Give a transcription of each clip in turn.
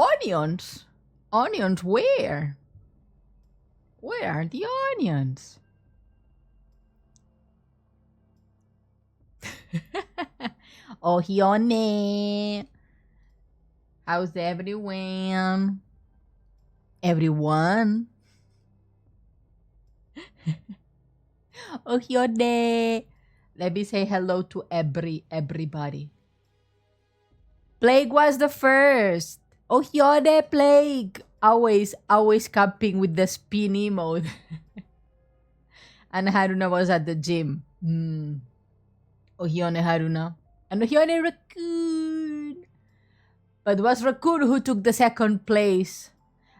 Onions? Onions where? Where are the onions? Oh, Ione. How's everyone? Everyone? Oh, Ione. Let me say hello to everybody. Plague was the first. Oh, Ione, Plague. Always camping with the spinny mode. And Haruna was at the gym. Oh, Ione Haruna. And Ione Raccoon. But it was Raccoon who took the second place.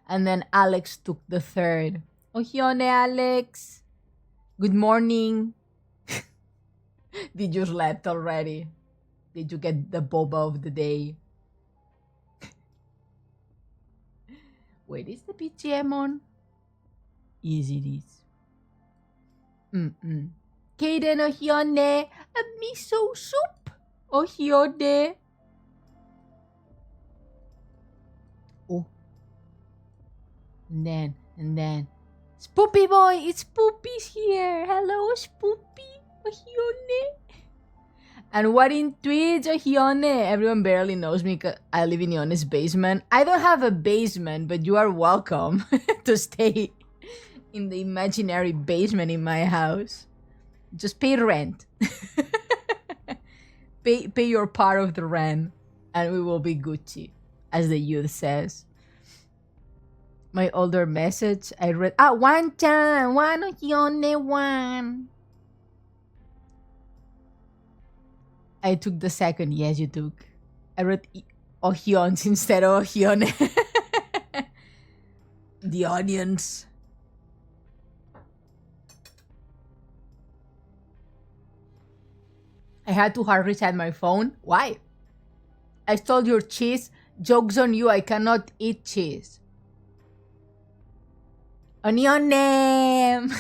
And then Alex took the third. Oh, Ione, Alex. Good morning. Did you slept already? Did you get the boba of the day? Wait, is the BGM on? Yes, it is. Kaden, oh, Ione. A miso soup. Oh, Ione. Oh. And then. Spoopy boy, it's Spoopy's here. Hello, Spoopy. Oh, Ione. And what in Twitch, oh, Ione? Everyone barely knows me because I live in Ione's basement. I don't have a basement, but you are welcome to stay in the imaginary basement in my house. Just pay rent. pay your part of the rent, and we will be Gucci, as the youth says. My older message, I read. One time, one Ione, one. I took the second. Yes, you took. I read Ohions instead of Ohione. The onions. I had to hard reset my phone. Why? I stole your cheese. Joke's on you. I cannot eat cheese. Onion name.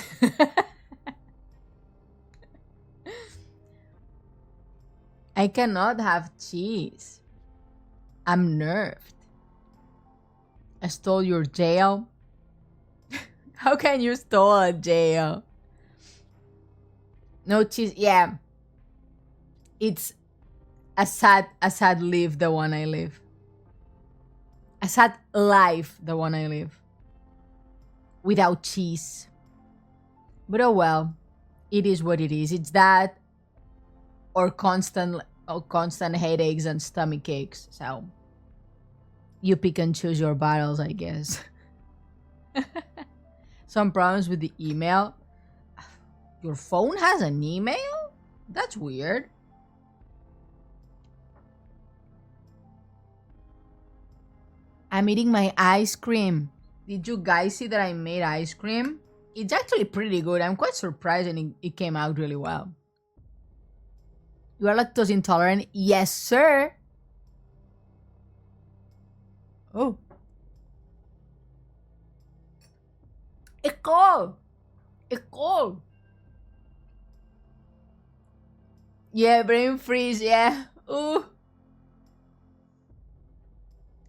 I cannot have cheese. I'm nerfed. I stole your jail. How can you steal a jail? No cheese. Yeah. It's a sad live, the one I live. A sad life, the one I live. Without cheese. But oh well. It is what it is. It's that or constant headaches and stomach aches. So you pick and choose your battles, I guess. Some problems with the email. Your phone has an email? That's weird. I'm eating my ice cream. Did you guys see that I made ice cream? It's actually pretty good. I'm quite surprised and it came out really well. You are lactose intolerant? Yes, sir. Oh. It's cold. It's cold. Yeah, brain freeze, yeah. Ooh.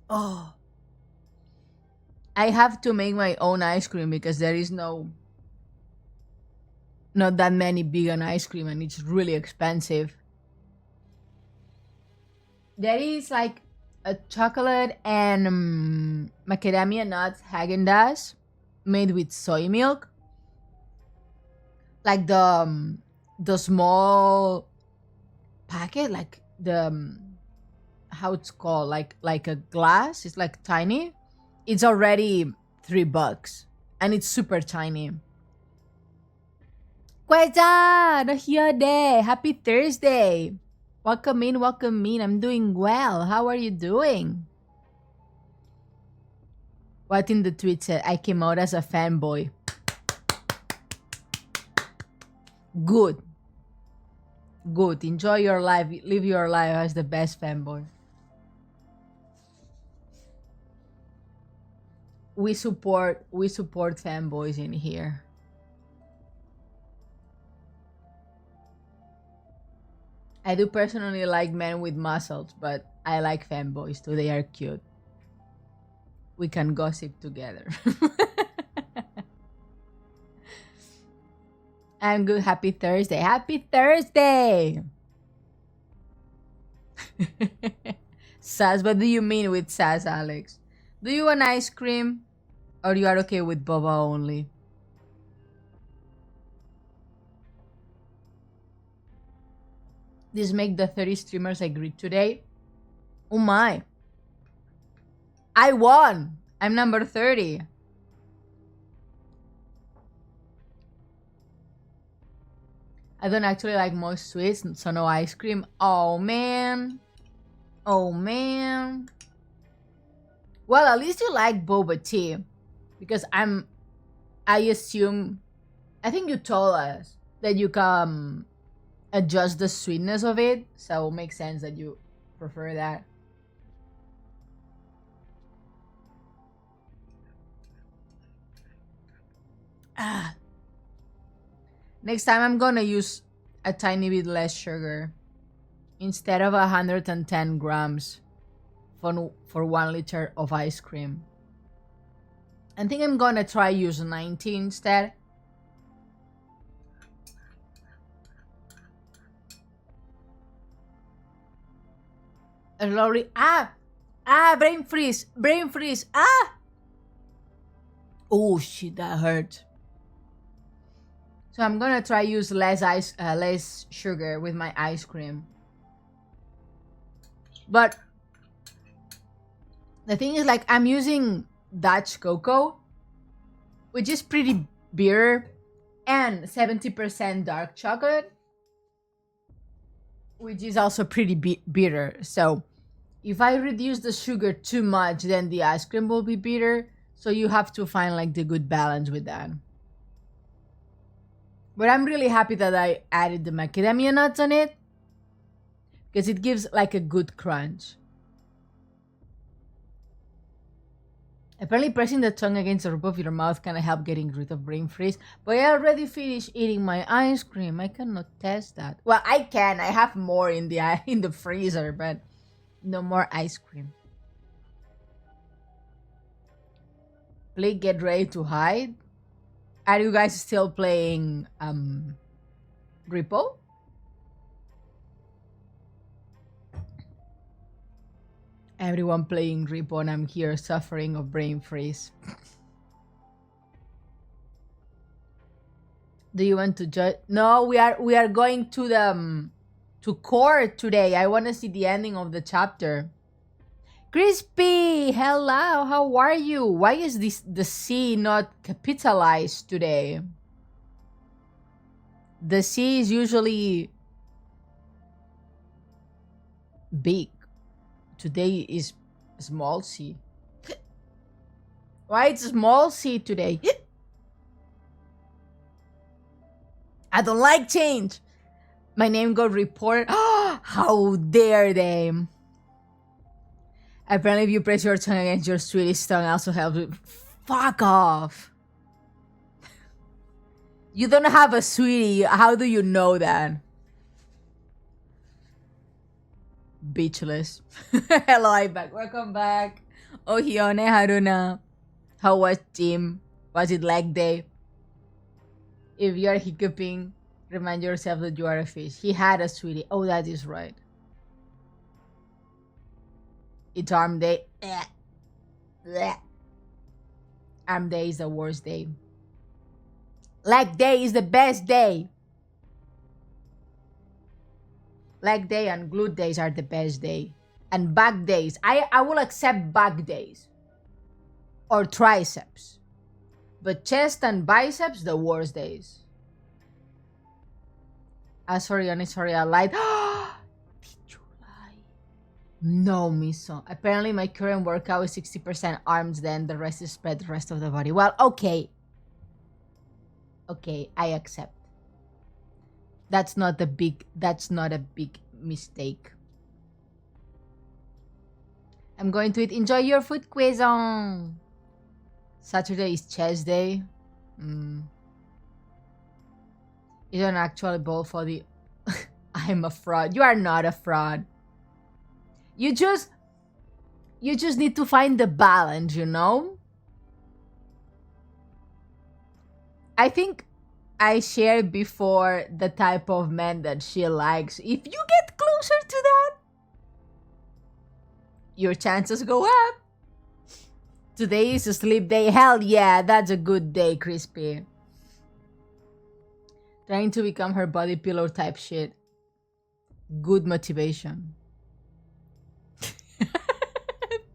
Oh. I have to make my own ice cream because there is not that many vegan ice cream and it's really expensive. There is like a chocolate and macadamia nuts Haagen-Dazs made with soy milk. Like the small packet, like the how it's called, like a glass. It's like tiny. It's already $3 and it's super tiny. Kweza, here day. Happy Thursday. Welcome in, welcome in. I'm doing well. How are you doing? What in the tweet said? I came out as a fanboy. Good. Good. Enjoy your life. Live your life as the best fanboy. We support fanboys in here. I do personally like men with muscles, but I like fanboys too. They are cute. We can gossip together. I'm good. Happy Thursday. Happy Thursday. Sass, what do you mean with sass, Alex? Do you want ice cream? Or you are okay with boba only? This make the 30 streamers agree today. Oh my. I won. I'm number 30. I don't actually like most sweets, so no ice cream. Oh man. Oh man. Well, at least you like boba tea. Because I assume, I think you told us that you can adjust the sweetness of it. So it makes sense that you prefer that. Ah. Next time I'm gonna use a tiny bit less sugar. Instead of 110 grams for 1 liter of ice cream. I think I'm gonna try use 90 instead. Slowly. Brain freeze. Oh shit, that hurt. So I'm gonna try use less sugar with my ice cream. But the thing is, like, I'm using Dutch cocoa, which is pretty bitter, and 70% dark chocolate, which is also pretty bitter. So if I reduce the sugar too much, then the ice cream will be bitter. So you have to find like the good balance with that. But I'm really happy that I added the macadamia nuts on it, because it gives like a good crunch. Apparently pressing the tongue against the roof of your mouth can help getting rid of brain freeze. But I already finished eating my ice cream. I cannot test that. Well, I can. I have more in the freezer, but no more ice cream. Please get ready to hide. Are you guys still playing Ripple? Everyone playing Ripple, and I'm here suffering of brain freeze. Do you want to judge? No, we are going to the to court today. I want to see the ending of the chapter. Crispy, hello. How are you? Why is the C not capitalized today? The C is usually big. Today is small c. Why it's small c today? I don't like change. My name got reported. How dare they? Apparently if you press your tongue against your sweetest tongue also helps with... Fuck off. You don't have a sweetie. How do you know that? Bitchless. Hello, I'm back. Welcome back. Oh, Ione, Haruna. How was gym? Was it leg day? If you are hiccuping, remind yourself that you are a fish. He had a sweetie. Oh, that is right. It's arm day. Arm day is the worst day. Leg day is the best day. Leg day and glute days are the best day. And back days. I will accept back days. Or triceps. But chest and biceps, the worst days. Sorry, I lied. Did you lie? No, Miso. Apparently my current workout is 60% arms, then the rest is spread the rest of the body. Well, okay. Okay, I accept. That's not a big mistake. I'm going to eat. Enjoy your food, Quaison. Saturday is chest day. Is an actual ball for the... I'm a fraud. You are not a fraud. You just... You just need to find the balance, you know? I think I shared before the type of man that she likes. If you get closer to that, your chances go up. Today is a sleep day. Hell yeah, that's a good day, Crispy. Trying to become her body pillow type shit. Good motivation.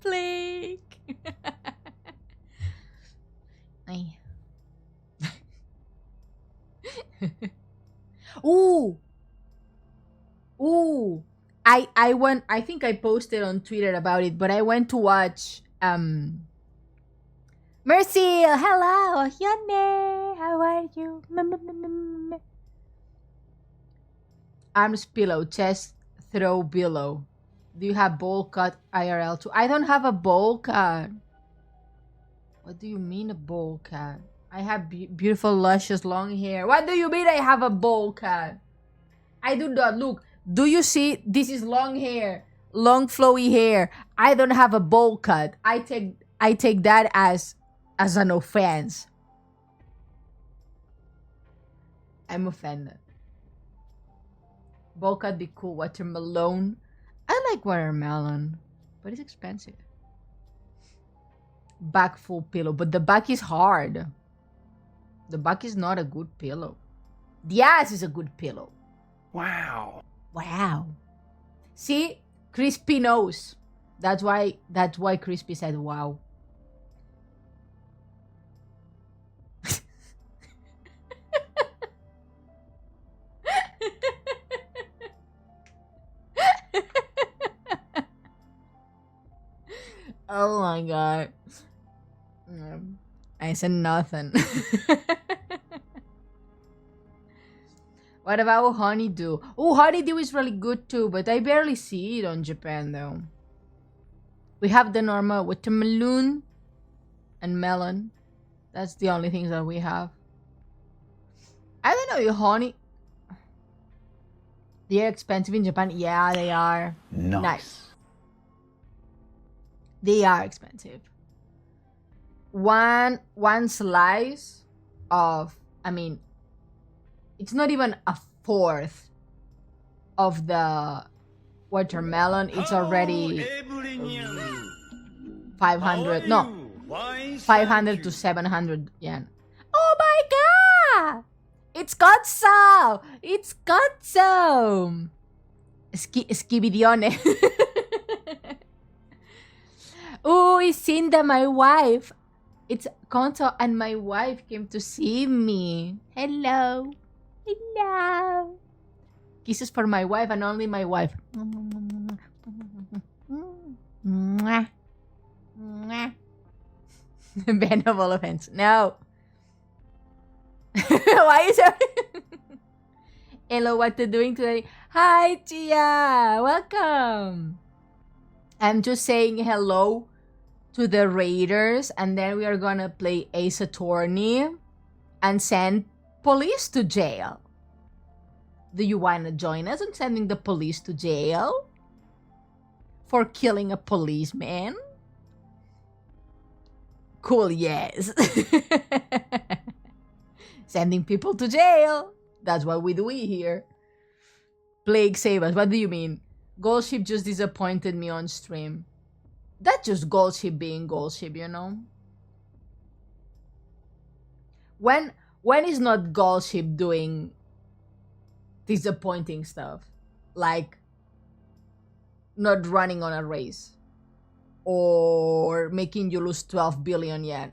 Blake. Ay. Ooh. Ooh. I went, I think I posted on Twitter about it, but I went to watch Mercy, hello, Ione, how are you? Arms pillow, chest throw below. Do you have bowl cut IRL too? I don't have a bowl cut. What do you mean a bowl cut? I have beautiful, luscious, long hair. What do you mean I have a bowl cut? I do not. Look, do you see? This is long hair, long flowy hair. I don't have a bowl cut. I take that as an offense. I'm offended. Bowl cut be cool. Watermelon. I like watermelon, but it's expensive. Back full pillow, but the back is hard. The back is not a good pillow. The ass is a good pillow. Wow. Wow. See, Crispy knows. That's why Crispy said wow. Oh my god. I said nothing. What about honeydew? Oh, honeydew is really good too, but I barely see it on Japan though. We have the normal watermelon and melon. That's the only things that we have. I don't know, your honey. They're expensive in Japan. Yeah, they are. Nice. They are expensive. One slice of, I mean, it's not even a fourth of the watermelon. It's already 500. No, 500 to 700 yen. Oh my god! It's Gotso! It's Gotso! Skibidione. Oh, it's Cinda, my wife. It's Konto and my wife came to see me. Hello. Hello. Kisses for my wife and only my wife. Ban of all offense. No. Why is it? Hello, what you doing today? Hi, Tia. Welcome. I'm just saying hello to the raiders, and then we are gonna play Ace Attorney and send police to jail. Do you wanna join us in sending the police to jail for killing a policeman? Cool, yes. Sending people to jail. That's what we do here. Plague save us. What do you mean? Gold Ship just disappointed me on stream. That's just Gold Ship being Gold Ship, you know? When is not Gold Ship doing disappointing stuff? Like not running on a race. Or making you lose 12 billion yen.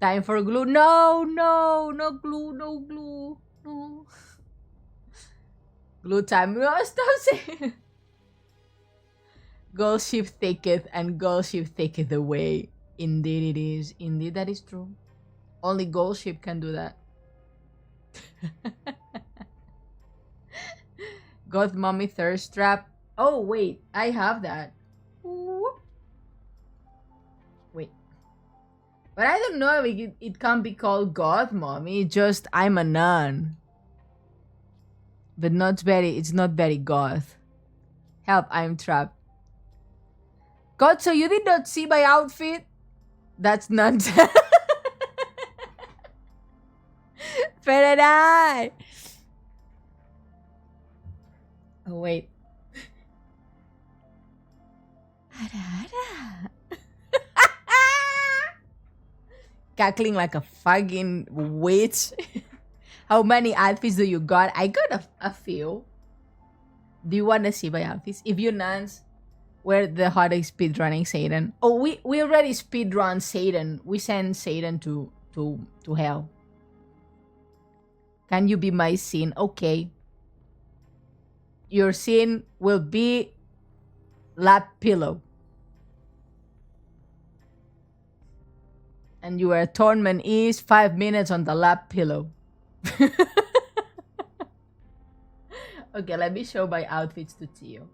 Time for glue. No glue, no glue. No. Glue time. No, stop saying. Gold Ship taketh and Gold Ship taketh away. Indeed it is. Indeed that is true. Only Gold Ship can do that. Goth Mommy Thirst Trap. Oh wait, I have that. Wait. But I don't know if it can't be called Goth Mommy. Just I'm a nun. But it's not very goth. Help, I'm trapped. God, so you did not see my outfit? That's nonsense. Fahrenheit. Oh, wait. Cackling like a fucking witch. How many outfits do you got? I got a few. Do you want to see my outfits? If you nuns, we're the hottest speedrunning Satan. Oh, we already speedrun Satan. We send Satan to hell. Can you be my sin? Okay. Your sin will be lap pillow. And your torment is 5 minutes on the lap pillow. Okay, let me show my outfits to Tio.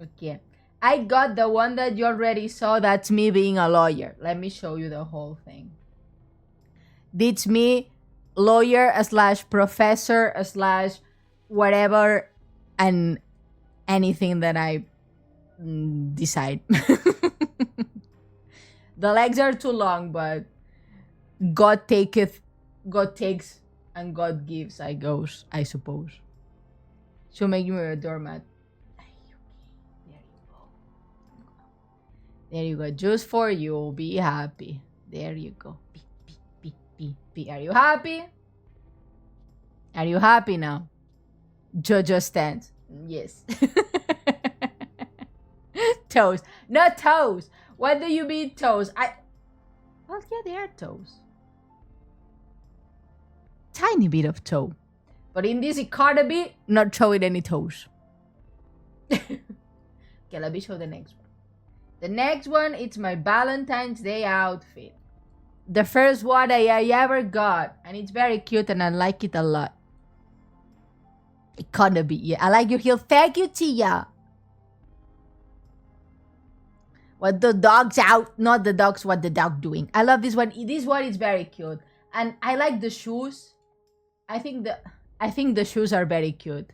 Okay. I got the one that you already saw. That's me being a lawyer. Let me show you the whole thing. It's me, lawyer / professor / whatever, and anything that I decide. The legs are too long, but God taketh, God takes, and God gives, I suppose. She'll make you a doormat. There you go. Just for you. Be happy. There you go. Be. Are you happy? Are you happy now? Jojo stands. Yes. Toes. Not toes. What do you mean toes? Well, yeah, they are toes. Tiny bit of toe. But in this economy, not showing any toes. Okay, let me show the next one. The next one, it's my Valentine's Day outfit. The first one I ever got. And it's very cute and I like it a lot. Economy, yeah. I like your heel. Thank you, Tia. What the dog's out. Not the dogs, what the dog doing. I love this one. This one is very cute. And I like the shoes. I think the shoes are very cute.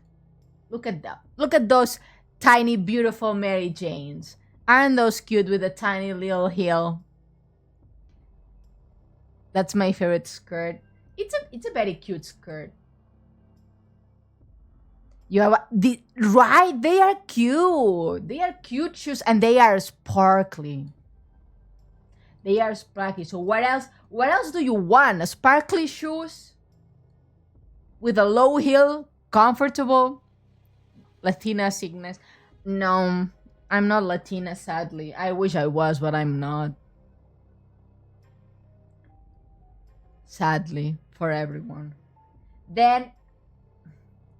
Look at that. Look at those tiny, beautiful Mary Janes. Aren't those cute with a tiny little heel? That's my favorite skirt. It's a very cute skirt. You have right? They are cute. They are cute shoes and they are sparkly. They are sparkly. So what else? What else do you want? Sparkly shoes with a low heel, comfortable. Latina sickness. No, I'm not Latina, sadly. I wish I was, but I'm not. Sadly, for everyone. Then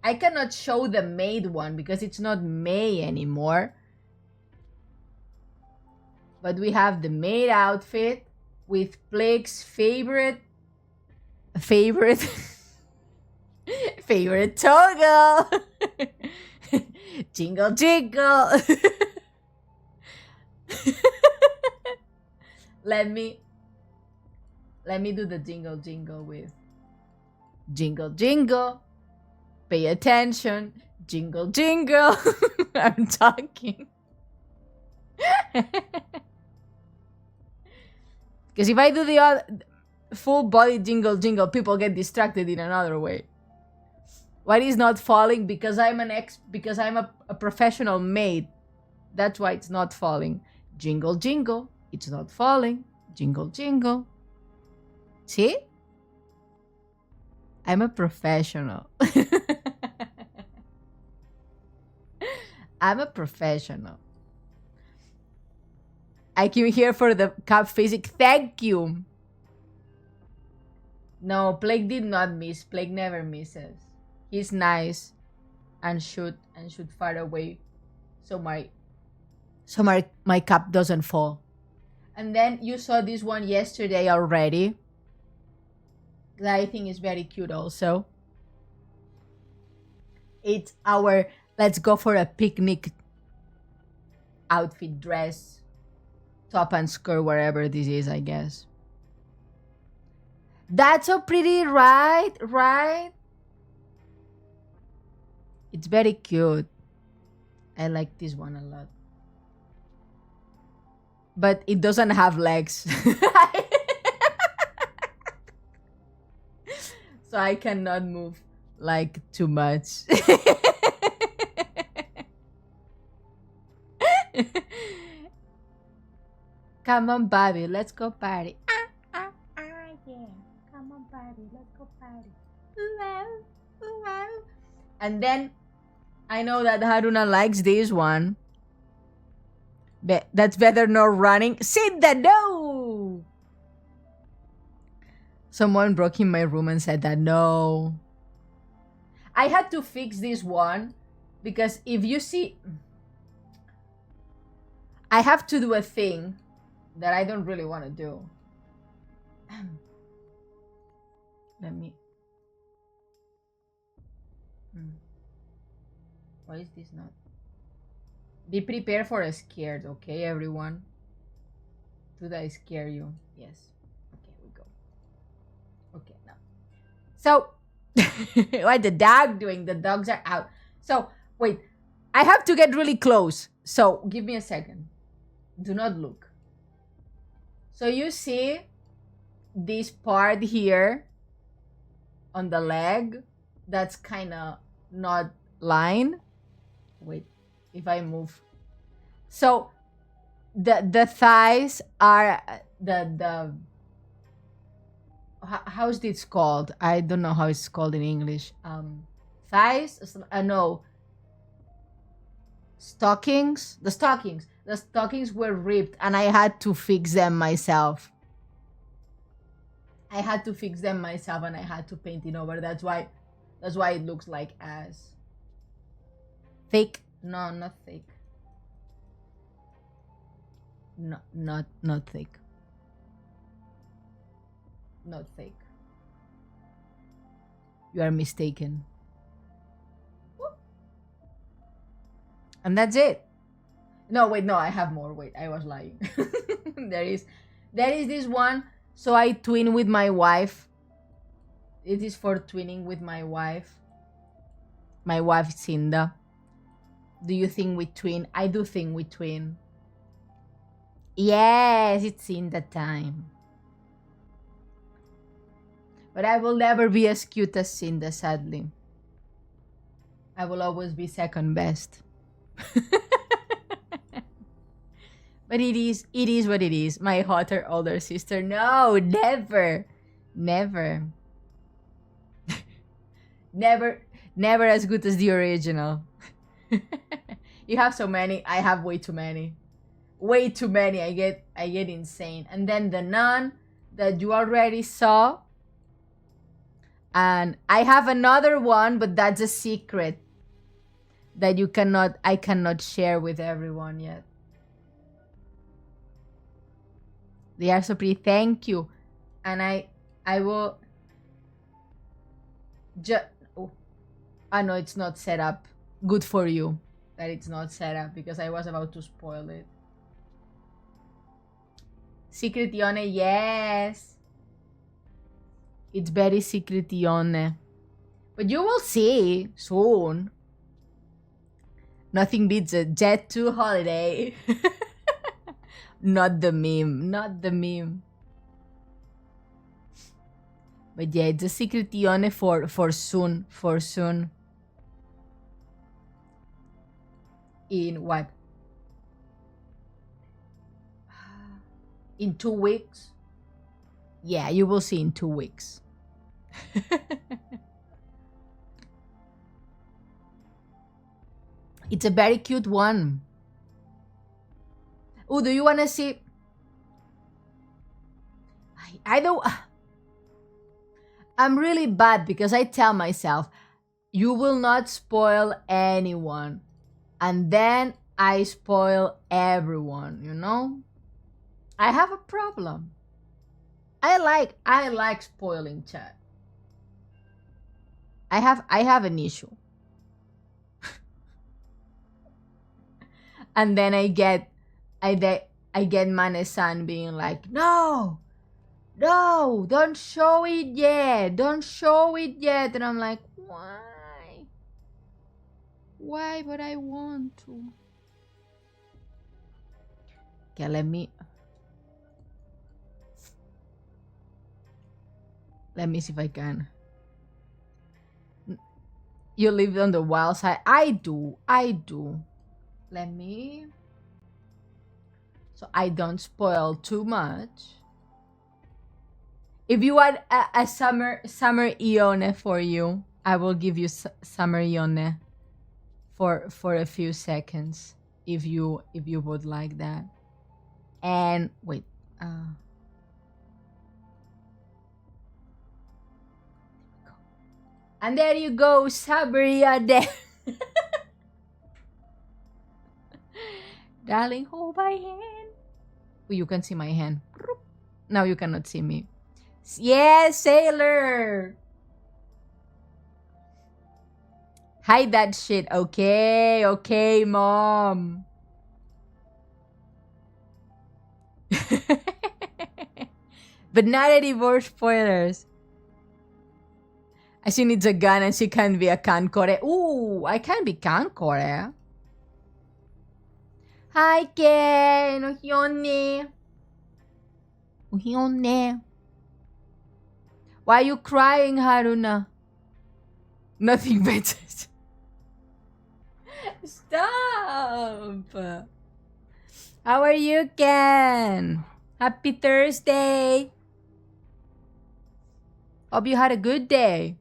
I cannot show the maid one because it's not May anymore. But we have the maid outfit with Blake's favorite toggle. Jingle jingle. Let me do the jingle jingle with jingle jingle. Pay attention. Jingle jingle. I'm talking. Because if I do the other full body jingle jingle, people get distracted in another way. Why is not falling? Because I'm a professional maid. That's why it's not falling. Jingle jingle. It's not falling. Jingle jingle. See? I'm a professional. I'm a professional. I came here for the cup physics. Thank you. No, Plague did not miss. Plague never misses. He's nice and shoot far away so my cup doesn't fall. And then you saw this one yesterday already. That I think is very cute also. It's our let's go for a picnic outfit, dress, top and skirt, wherever this is, I guess. That's so pretty, right? Right? It's very cute. I like this one a lot. But it doesn't have legs. So I cannot move like too much. Come on, Bobby, let's go party. Yeah. Come on, Bobby, let's go party. And then I know that Haruna likes this one. That's better not running. Sit the no. Someone broke in my room and said that no. I had to fix this one because if you see, I have to do a thing that I don't really want to do. Let me. Why is this not? Be prepared for a scared, okay, everyone? Did I scare you? Yes. Okay, we go. Okay, now. So, what the dog doing? The dogs are out. So, wait. I have to get really close. So, give me a second. Do not look. So, you see this part here on the leg? That's kind of not line. Wait. If I move, so the thighs are the how's this called? I don't know how it's called in English. Thighs? No. Stockings. The stockings were ripped, and I had to fix them myself. And I had to paint it over. That's why it looks like ass. Thick. No, not thick. No, not thick. Not thick. You are mistaken. And that's it. No, wait, no, I have more. Wait, I was lying. there is this one. So I twin with my wife. It is for twinning with my wife. My wife, Cinda. Do you think we twin? I do think we twin. Yes, it's in the time. But I will never be as cute as Cinda, sadly. I will always be second best. But it is what it is. My hotter older sister. No, never. Never. Never as good as the original. You have so many. I have way too many. Way too many. I get insane. And then the nun that you already saw. And I have another one, but that's a secret that I cannot share with everyone yet. They are so pretty. Thank you. And I will just. Oh, no, it's not set up. Good for you that it's not set up because I was about to spoil it. Secret Ione, yes. It's very secret Ione. But you will see soon. Nothing beats a Jet 2 holiday. Not the meme. But yeah, it's a secret Ione for soon. In what? In 2 weeks? Yeah, you will see in 2 weeks. It's a very cute one. Oh, do you want to see? I don't. I'm really bad because I tell myself, you will not spoil anyone. And then I spoil everyone, you know? I have a problem. I like spoiling chat. I have an issue. And then I get Mane-san being like, no, don't show it yet. And I'm like, why? Why? But I want to. Okay, let me see if I can. You live on the wild side. I do. Let me. So I don't spoil too much. If you want a summer Ione for you, I will give you summer Ione for a few seconds if you would like that. And wait, and there you go, summer Ione. Darling, hold my hand. Oh, you can see my hand. Now you cannot see me. Yes, sailor. Hide that shit. Okay, mom. But not any more spoilers. She needs a gun and she can be a kankore. Ooh, I can be kankore. Hi, Ken. Ione. Ione. Why are you crying, Haruna? Nothing matters. Stop. How are you, Ken? Happy Thursday. Hope you had a good day.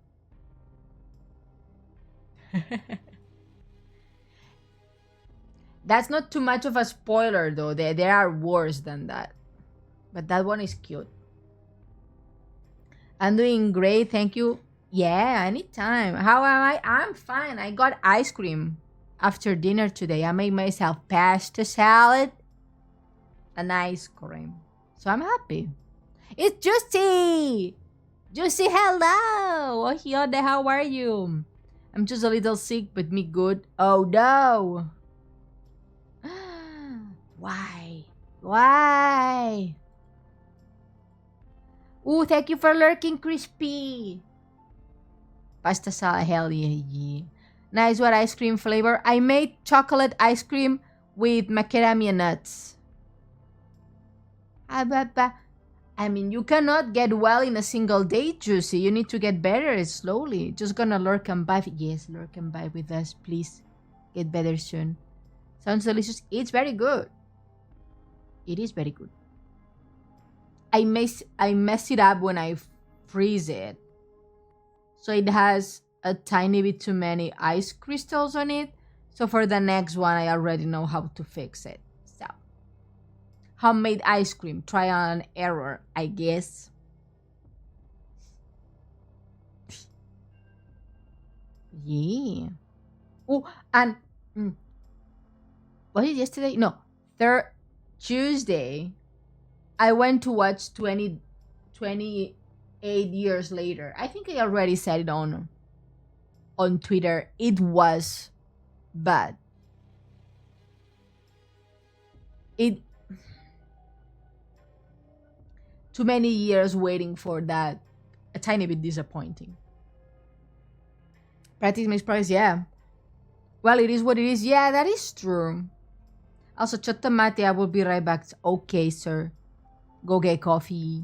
That's not too much of a spoiler, though. There are worse than that. But that one is cute. I'm doing great, thank you. Yeah, anytime. How am I? I'm fine. I got ice cream after dinner today. I made myself pasta salad and ice cream. So I'm happy. It's Juicy! Juicy, hello! Oh, Hyode, how are you? I'm just a little sick, but me good. Oh, no! Why? Why? Ooh, thank you for lurking, Crispy. Pasta salad, hell yeah. Nice, what ice cream flavor? I made chocolate ice cream with macadamia nuts. I mean, you cannot get well in a single day, Juicy. You need to get better slowly. Just gonna lurk and buy. Yes, lurk and buy with us, please. Get better soon. Sounds delicious. It's very good. It is very good. I mess it up when I freeze it. So it has a tiny bit too many ice crystals on it. So for the next one, I already know how to fix it. So, homemade ice cream, trial and error, I guess. Yeah. Oh, and was it yesterday? No, Tuesday. I went to watch 28 years later. I think I already said it on Twitter. It was bad. Too many years waiting for that. A tiny bit disappointing. Practice makes progress, yeah. Well, it is what it is. Yeah, that is true. Also, Chotomate, I will be right back. Okay, sir. Go get coffee.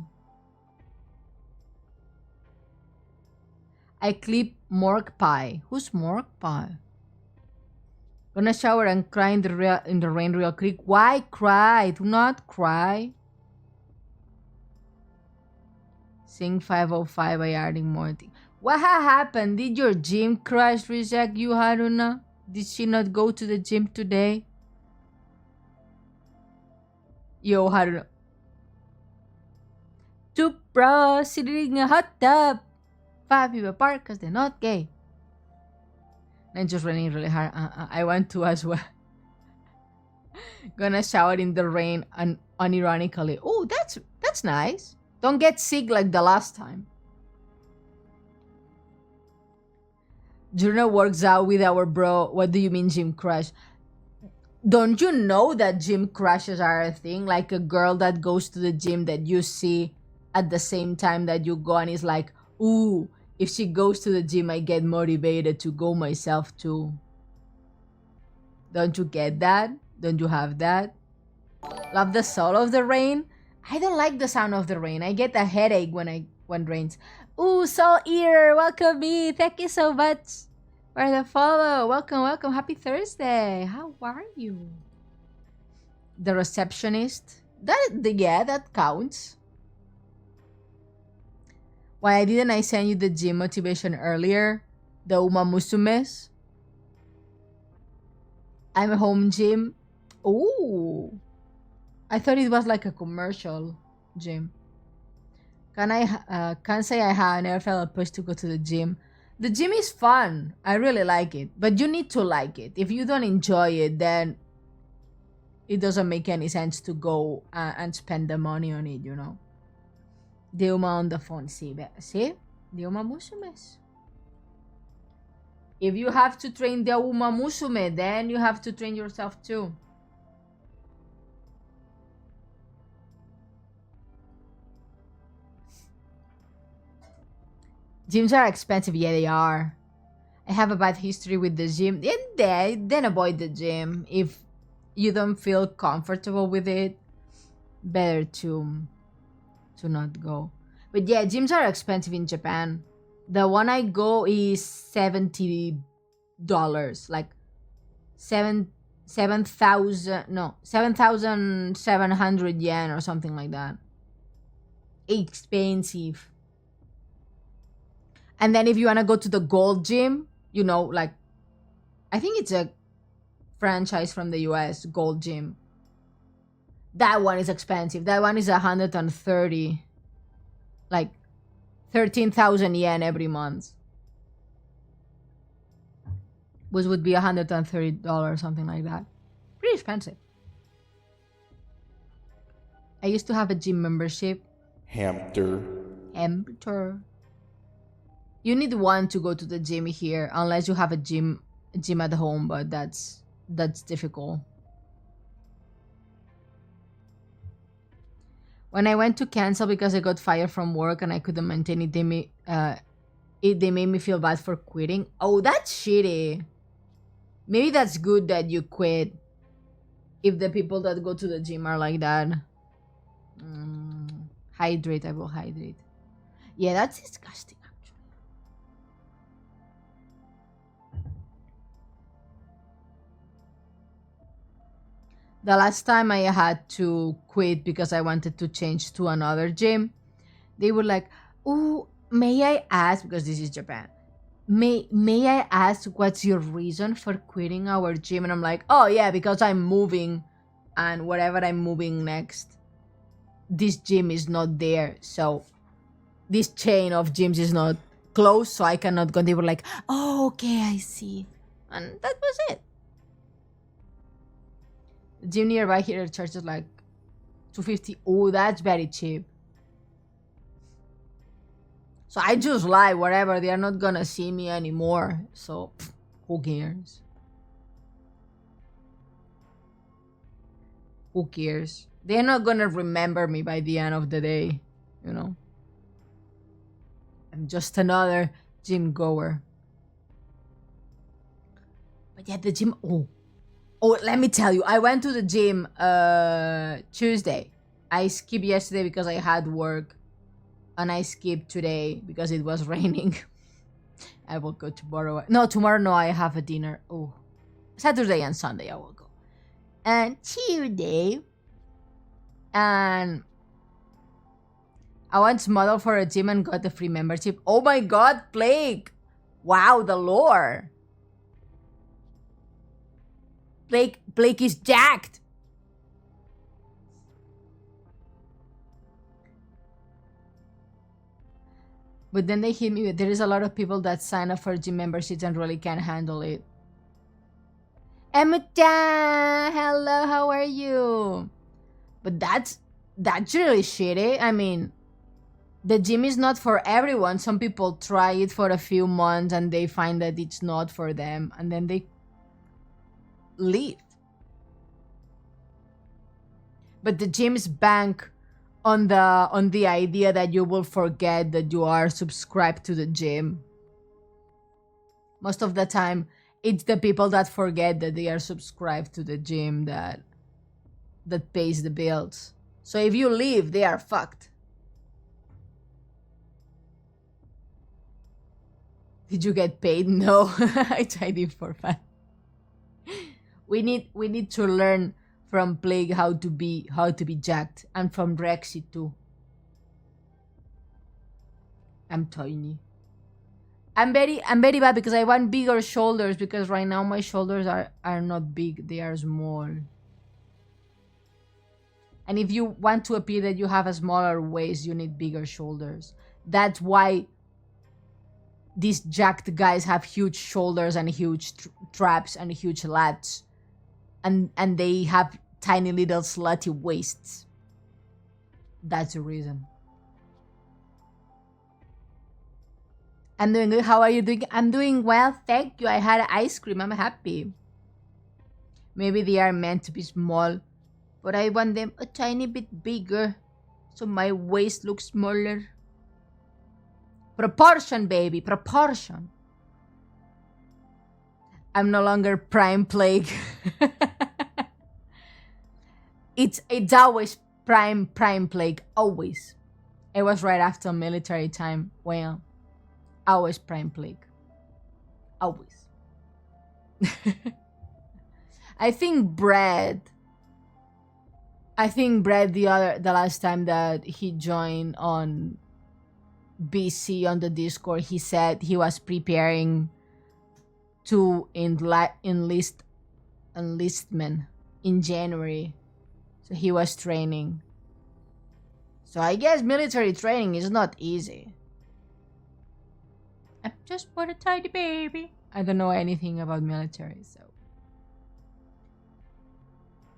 I clip Mork Pie. Who's Mork Pie? Gonna shower and cry in the rain real quick. Why cry? Do not cry. Sing 505 by adding more things. What happened? Did your gym crush reject you, Haruna? Did she not go to the gym today? Yo, Haruna. Two bros sitting in a hot tub. 5 people apart because they're not gay. I'm just running really hard. I want to as well. Gonna shower in the rain and unironically. Oh, that's nice. Don't get sick like the last time. Juna works out with our bro. What do you mean, gym crush? Don't you know that gym crushes are a thing? Like a girl that goes to the gym that you see at the same time that you go and is like, ooh, if she goes to the gym, I get motivated to go myself too. Don't you get that? Don't you have that? Love the soul of the rain? I don't like the sound of the rain. I get a headache when rains. Ooh, Soul Ear, welcome me. Thank you so much for the follow. Welcome, welcome. Happy Thursday. How are you? The receptionist. Yeah, that counts. Why didn't I send you the gym motivation earlier? The Uma Musumes. I'm a home gym. Ooh. I thought it was like a commercial gym. Can't say I never felt a push to go to the gym. The gym is fun. I really like it. But you need to like it. If you don't enjoy it, then it doesn't make any sense to go and spend the money on it, you know. The Uma on the phone. See? The Uma Musumes. If you have to train the Uma Musume, then you have to train yourself too. Gyms are expensive. Yeah, they are. I have a bad history with the gym. Then avoid the gym. If you don't feel comfortable with it, better to not go. But yeah, gyms are expensive in Japan. The one I go is $70, like 7,700 yen or something like that. Expensive. And then if you want to go to the gold gym, you know, like, I think it's a franchise from the US, gold gym. That one is expensive. That one is 130, like 13,000 yen every month, which would be $130, something like that. Pretty expensive. I used to have a gym membership. Hamster. You need one to go to the gym here, unless you have a gym at home, but that's difficult. When I went to cancel because I got fired from work and I couldn't maintain it, they made me feel bad for quitting. Oh, that's shitty. Maybe that's good that you quit if the people that go to the gym are like that. Hydrate, I will hydrate. Yeah, that's disgusting. The last time I had to quit because I wanted to change to another gym, they were like, "Oh, may I ask?" Because this is Japan. May I ask what's your reason for quitting our gym? And I'm like, "Oh yeah, because I'm moving, and wherever I'm moving next, this gym is not there. So this chain of gyms is not close, so I cannot go." They were like, "Oh, okay, I see," and that was it. The gym nearby here charges like $250. Oh, that's very cheap. So I just lie, whatever. They are not gonna see me anymore. So who cares? Who cares? They're not gonna remember me by the end of the day, you know. I'm just another gym goer. But yeah, the gym. Oh, let me tell you, I went to the gym Tuesday. I skipped yesterday because I had work, and I skipped today because it was raining. I will go tomorrow. No, tomorrow no, I have a dinner. Oh, Saturday and Sunday I will go. And Tuesday, and I went to model for a gym and got a free membership. Oh my god, Blake! Wow, the lore! Blake is jacked! But then they hit me with, there is a lot of people that sign up for gym memberships and really can't handle it. Emma-chan! Hello, how are you? But that's really shitty. I mean, the gym is not for everyone. Some people try it for a few months and they find that it's not for them, and then they leave. But the gyms bank on the idea that you will forget that you are subscribed to the gym. Most of the time, It's the people that forget that they are subscribed to the gym that pays the bills. So if you leave, they are fucked. Did you get paid? No. I tried it for fun. We need to learn from Plague how to be jacked, and from Rexy too. I'm tiny. I'm very bad because I want bigger shoulders, because right now my shoulders are not big, they are small. And if you want to appear that you have a smaller waist, you need bigger shoulders. That's why these jacked guys have huge shoulders and huge traps and huge lats. And they have tiny little slutty waists. That's the reason. I'm doing good. How are you doing? I'm doing well, thank you. I had ice cream. I'm happy. Maybe they are meant to be small, but I want them a tiny bit bigger, so my waist looks smaller. Proportion, baby, proportion. I'm no longer prime Plague. It's always prime Plague, always. It was right after military time. Well, always prime Plague. Always. I think Brad the last time that he joined on BC on the Discord, he said he was preparing to enlistment in January. So he was training. So I guess military training is not easy. I'm just but a tiny baby. I don't know anything about military, so.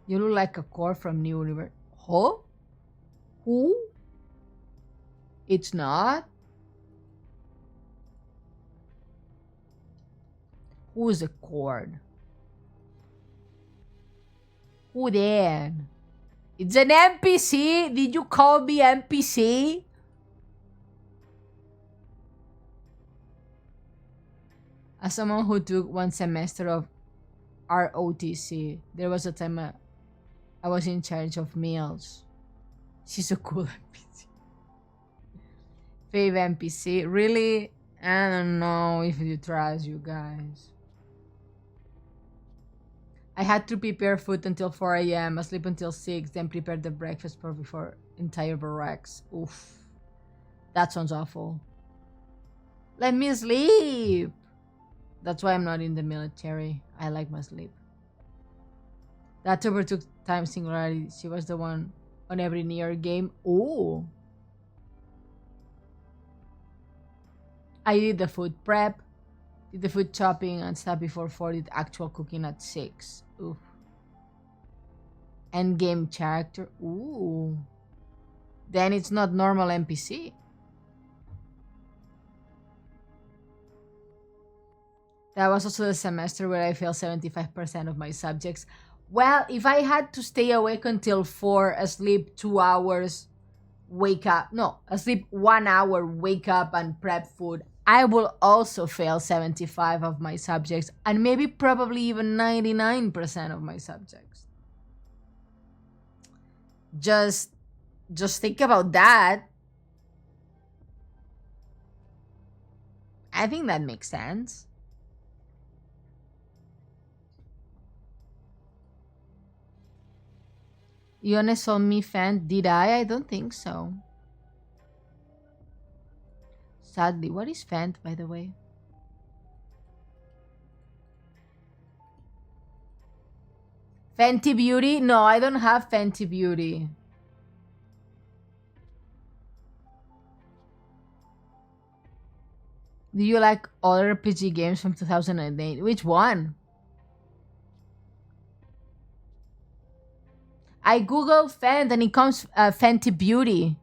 You look like a core from New Universe. Huh? Who? It's not? Who's a cord? Who then? It's an NPC? Did you call me NPC? As someone who took 1 semester of ROTC, there was a time I was in charge of meals. She's a cool NPC. Fave NPC? Really? I don't know if you trust you guys. I had to prepare food until 4 a.m., sleep until 6, then prepare the breakfast for before entire barracks. Oof. That sounds awful. Let me sleep! That's why I'm not in the military. I like my sleep. That tuber took time singularity. She was the one on every near game. Oh! I did the food prep, did the food chopping and stuff before 4, did actual cooking at 6. Oof. Endgame character. Ooh. Then it's not normal NPC. That was also the semester where I failed 75% of my subjects. Well, if I had to stay awake until 4, asleep 2 hours, wake up. No, asleep 1 hour, wake up and prep food, I will also fail 75 of my subjects, and maybe probably even 99% of my subjects. Just think about that. I think that makes sense. Ione saw me fan. Did I? I don't think so. Sadly. What is Fent, by the way? Fenty Beauty? No, I don't have Fenty Beauty. Do you like other RPG games from 2008? Which one? I googled Fent and it comes Fenty Beauty.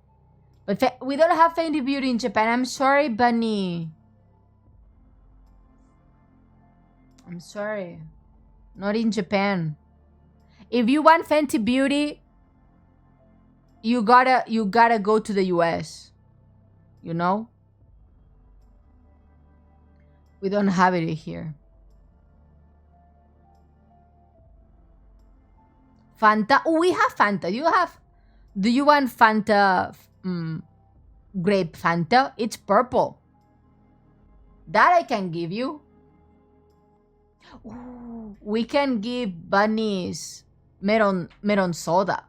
But we don't have Fenty Beauty in Japan. I'm sorry, Bunny. I'm sorry. Not in Japan. If you want Fenty Beauty, you gotta go to the US. You know? We don't have it here. Fanta. Oh, we have Fanta. Do you want Fanta? Grape Fanta? It's purple. That I can give you. Ooh, we can give bunnies melon soda.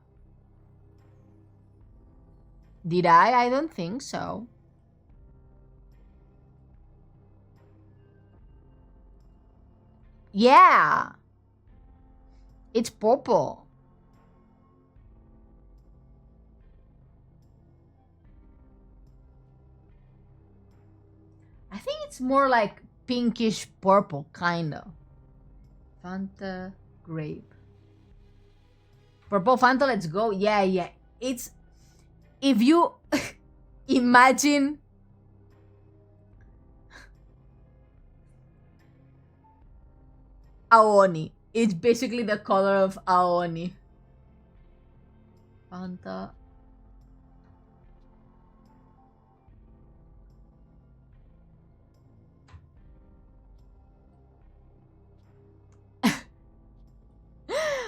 Did I? I don't think so. Yeah. It's purple. I think it's more like pinkish purple, kind of. Fanta grape. Purple Fanta, let's go. Yeah, yeah. It's if you imagine Aoni. It's basically the color of Aoni. Fanta.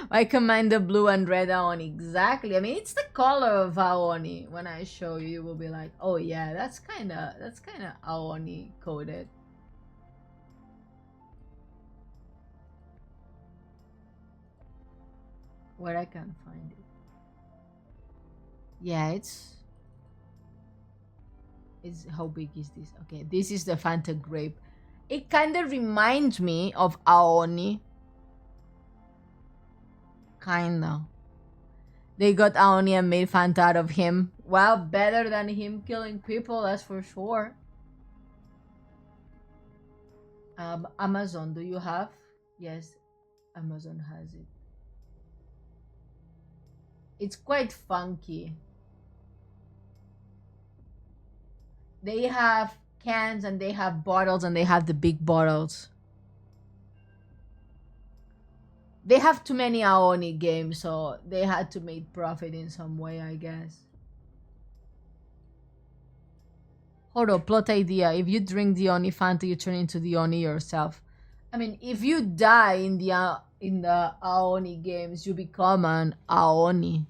I combine the blue and red Aoni. Exactly. I mean, it's the color of Aoni. When I show you, you will be like, oh yeah, that's kinda Aoni coded. Where I can find it. Yeah, it's how big is this? Okay, this is the Fanta grape. It kind of reminds me of Aoni. Kinda. They got Aoni and made Fanta out of him. Well, better than him killing people, that's for sure. Amazon, do you have? Yes, Amazon has it. It's quite funky. They have cans and they have bottles and they have the big bottles. They have too many Aoni games, so they had to make profit in some way, I guess. Hold on, plot idea. If you drink the Oni Fanta, you turn into the Oni yourself. I mean, if you die in the Aoni games, you become an Aoni.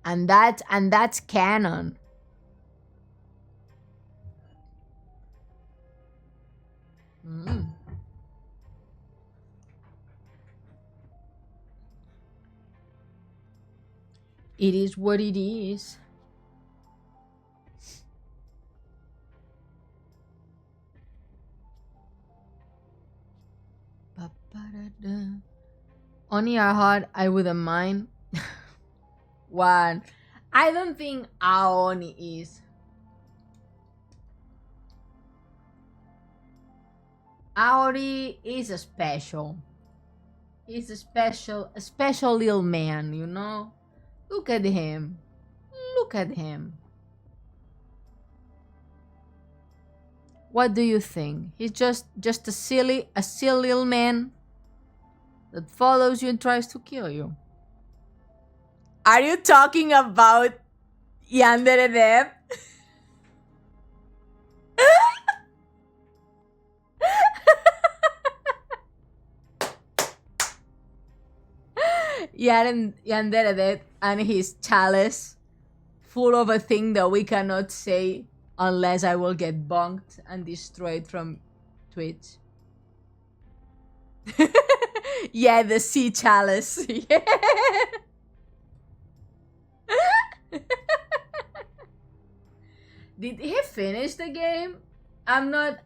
And that's canon. Mm. It is what it is. Oni are hot, I wouldn't mind. One. I don't think Aoni is. Aori is a special. He's a special little man, you know? Look at him. Look at him. What do you think? He's just a silly little man that follows you and tries to kill you. Are you talking about Yandere Dev? Yandere Dev and his chalice full of a thing that we cannot say unless I will get bonked and destroyed from Twitch. Yeah, the sea chalice. Yeah. Did he finish the game? I'm not.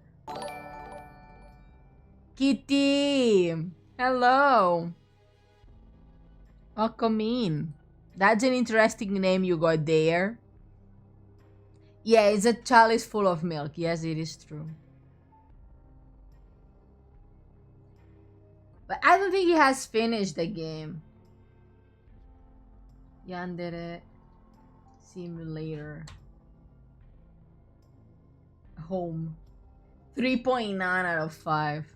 Kitty! Hello! Welcome in. That's an interesting name you got there. Yeah, it's a chalice full of milk. Yes, it is true. But I don't think he has finished the game. Yandere Simulator. Home. 3.9 out of 5.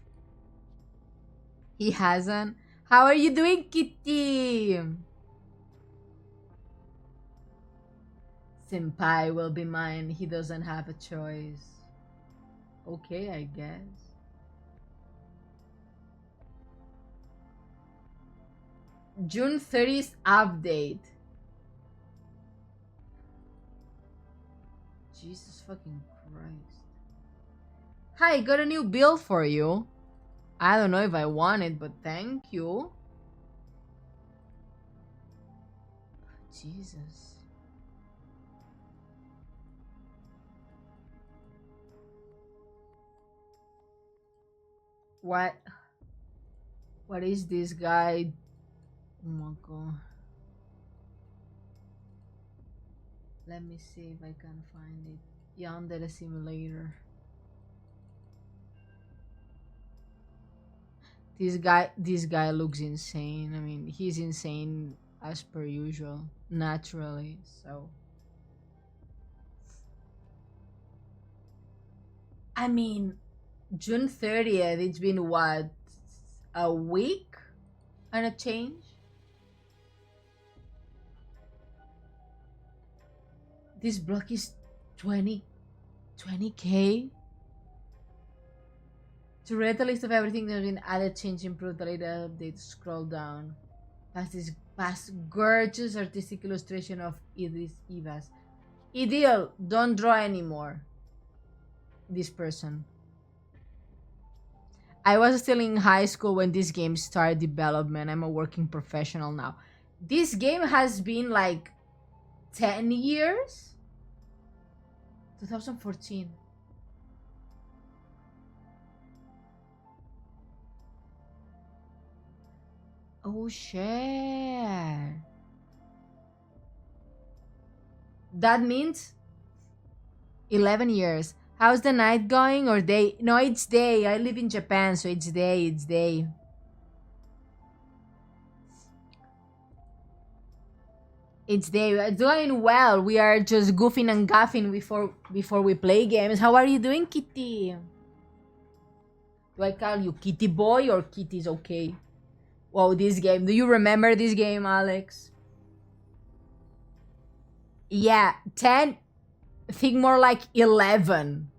He hasn't? How are you doing, Kitty? Senpai will be mine. He doesn't have a choice. Okay, I guess. June 30th update. Jesus fucking Christ. Hi, got a new build for you. I don't know if I want it, but thank you. Jesus. What? What is this guy? Oh my god. Let me see if I can find it. Yandere Simulator. This guy looks insane. I mean, he's insane as per usual, naturally. So, I mean, June 30th, it's been what? A week and a change? This block is 20k? To read the list of everything that's been added, changed, improved, the later update, scroll down. Past gorgeous artistic illustration of Idris Ivas. Ideal, don't draw anymore. This person. I was still in high school when this game started development. I'm a working professional now. This game has been like 10 years? 2014. Oh shit. That means 11 years. How's the night going or day? No, it's day. I live in Japan, so it's day. It's day. It's day. We're doing well. We are just goofing and gaffing before we play games. How are you doing, Kitty? Do I call you Kitty Boy or Kitty's okay? Whoa, this game. Do you remember this game, Alex? Yeah, 10. Think more like 11.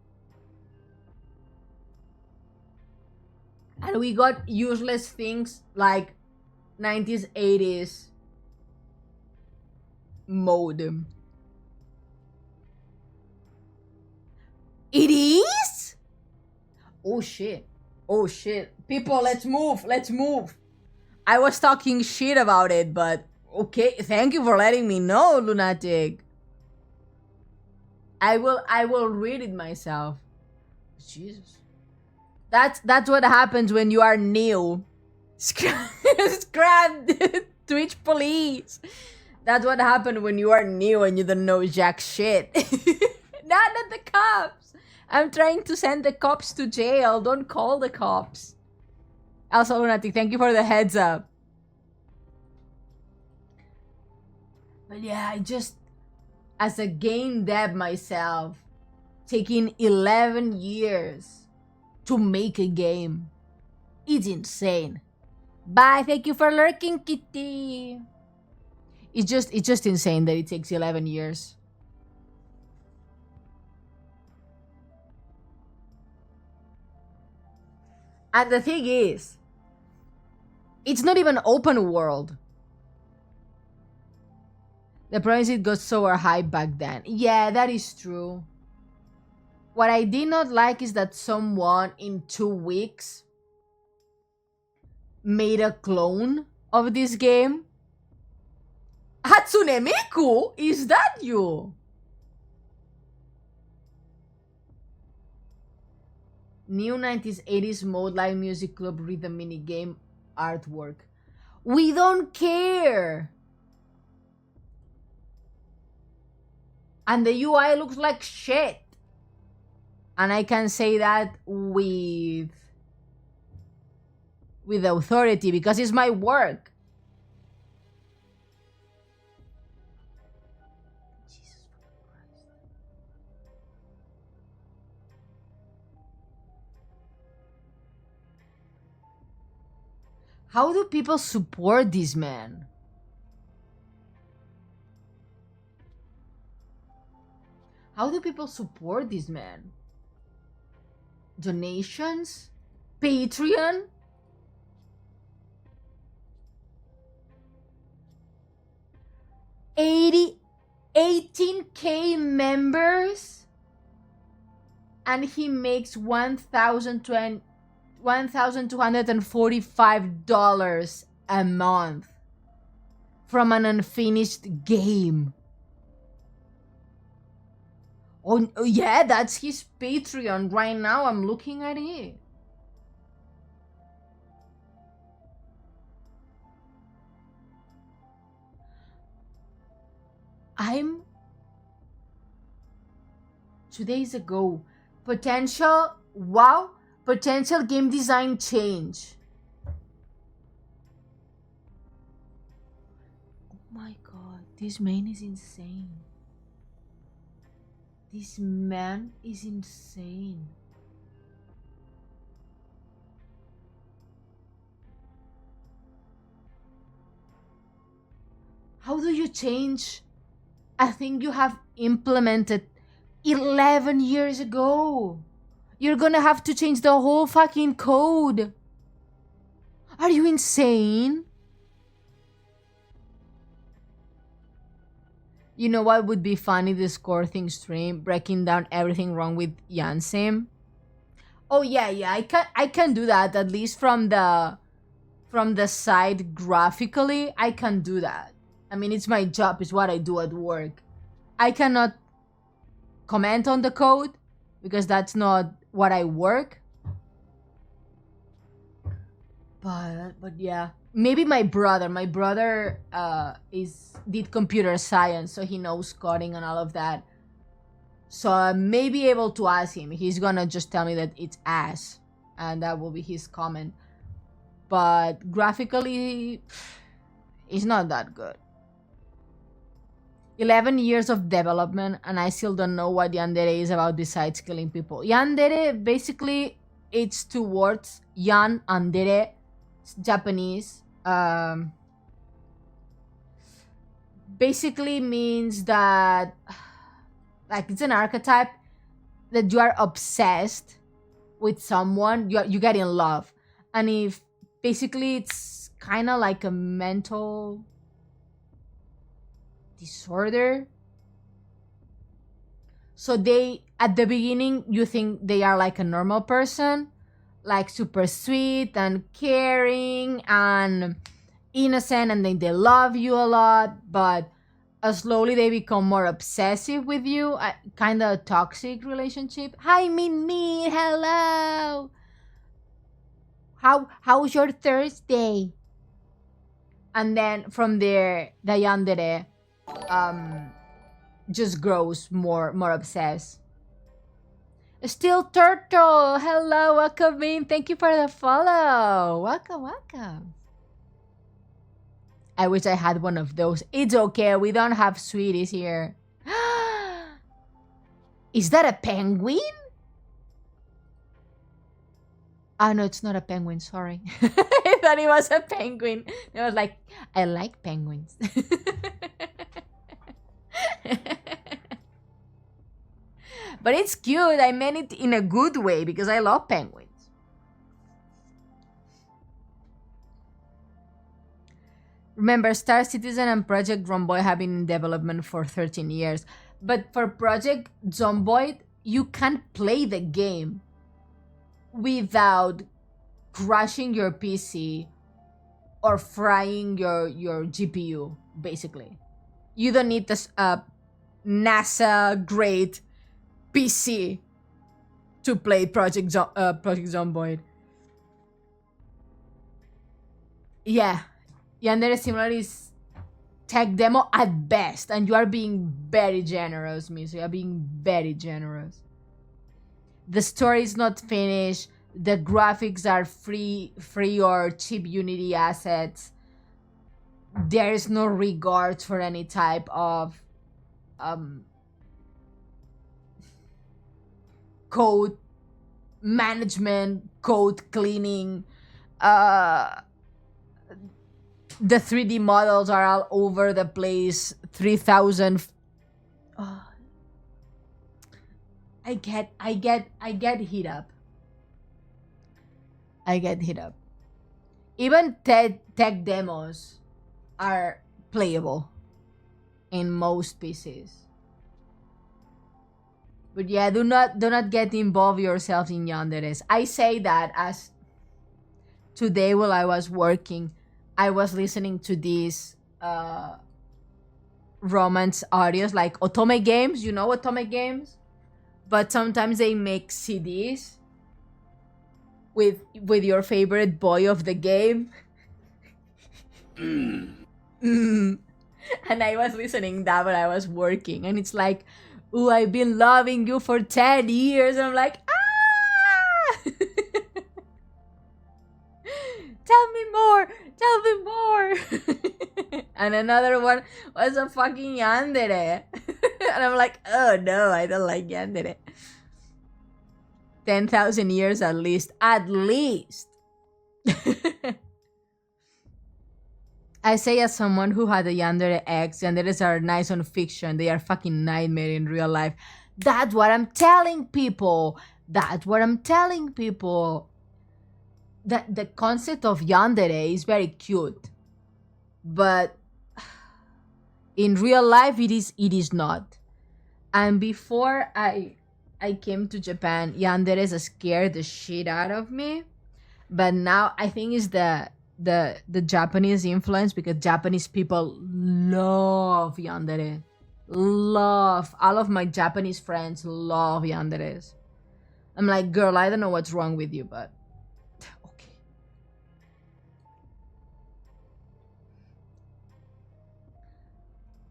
And we got useless things like 90s, 80s modem. It is? Oh shit. Oh shit. People, let's move. Let's move. I was talking shit about it, but okay. Thank you for letting me know, lunatic. I will read it myself. Jesus. That's what happens when you are new. Scram Twitch police. That's what happened when you are new and you don't know jack shit. Not the cops. I'm trying to send the cops to jail. Don't call the cops. Also, Lunatic, thank you for the heads up. But yeah, I just, as a game dev myself, taking 11 years to make a game. It's insane. Bye, thank you for lurking, Kitty. It's just insane that it takes 11 years. And the thing is, it's not even open world. The problem is it got so high back then. Yeah, that is true. What I did not like is that someone in 2 weeks made a clone of this game. Hatsune Miku? Is that you? New 90s, 80s mode, live music club, rhythm minigame, artwork. We don't care! And the UI looks like shit. And I can say that with authority because it's my work. Jesus Christ. How do people support this man? How do people support this man? Donations? Patreon? 80, 18K members, and he makes $1,245 a month from an unfinished game. Oh yeah, that's his Patreon right now. I'm looking at it. I'm 2 days ago. Potential game design change. Oh my god, this man is insane. This man is insane. How do you change a thing you have implemented 11 years ago? You're gonna have to change the whole fucking code. Are you insane? You know what would be funny? The score thing stream breaking down everything wrong with Yansim. Oh yeah, I can do that, at least from the side graphically. I can do that. I mean, it's my job, it's what I do at work. I cannot comment on the code because that's not what I work. But yeah, maybe my brother did computer science, so he knows coding and all of that. So I may be able to ask him. He's gonna just tell me that it's ass, and that will be his comment. But graphically, it's not that good. 11 years of development, and I still don't know what Yandere is about besides killing people. Yandere, basically, it's two words. Yan and Dere, Japanese. Basically means that, like, it's an archetype that you are obsessed with someone, you get in love. And if basically it's kind of like a mental disorder. So they, at the beginning, you think they are like a normal person, like super sweet and caring and innocent, and then they love you a lot, but slowly they become more obsessive with you, kind of a toxic relationship. Hi, Min, hello. How's your Thursday? And then from there, the yandere just grows more obsessed. Still Turtle, hello, welcome in. Thank you for the follow. Welcome. I wish I had one of those. It's okay, we don't have sweeties here. Is that a penguin? Oh no, it's not a penguin, sorry. I thought it was a penguin. I was like, I like penguins. But it's cute. I meant it in a good way because I love penguins. Remember, Star Citizen and Project Zomboid have been in development for 13 years. But for Project Zomboid, you can't play the game without crashing your PC or frying your GPU, basically. You don't need this NASA-grade PC to play Project Zomboid. Yeah. Yandere Similar is tech demo at best, and you are being very generous, Miso. You are being very generous. The story is not finished. The graphics are free or cheap Unity assets. There is no regard for any type of code management, code cleaning. The 3D models are all over the place. 3,000. I get hit up. Even tech demos are playable. in most pieces. But yeah, do not get involved yourself in yanderes. I say that as today while I was working, I was listening to these romance audios like otome games. You know otome games? But sometimes they make CDs with your favorite boy of the game. Mm. And I was listening that when I was working, and it's like, "Ooh, I've been loving you for 10 years." And I'm like, ah! Tell me more! Tell me more! And another one was a fucking yandere. And I'm like, oh no, I don't like yandere. 10,000 years at least. At least! I say as someone who had a yandere ex, yanderes are nice on fiction. They are fucking nightmare in real life. That's what I'm telling people. That's what I'm telling people. That the concept of yandere is very cute, but in real life it is not. And before I came to Japan, yanderes scared the shit out of me. But now I think it's the Japanese influence, because Japanese people love yandere. Love. All of my Japanese friends love yanderes. I'm like, girl, I don't know what's wrong with you, but okay.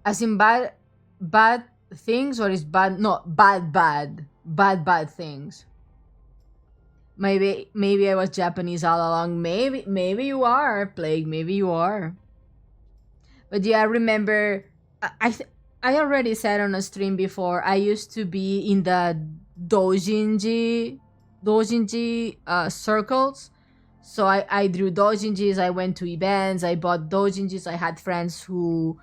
As in bad things, or is bad, no, bad things. Maybe I was Japanese all along. Maybe you are, Plague. Maybe you are. But yeah, I remember. I already said on a stream before. I used to be in the dojinji circles. So I drew dojinjis. I went to events. I bought dojinjis. I had friends who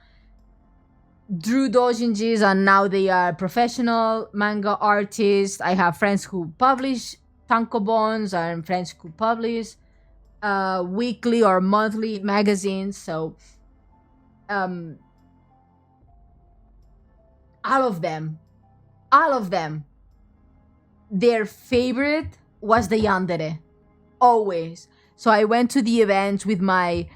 drew dojinjis, and now they are professional manga artists. I have friends who publish tankobons, and friends who publish weekly or monthly magazines. So all of them, their favorite was the yandere, always. So I went to the event with my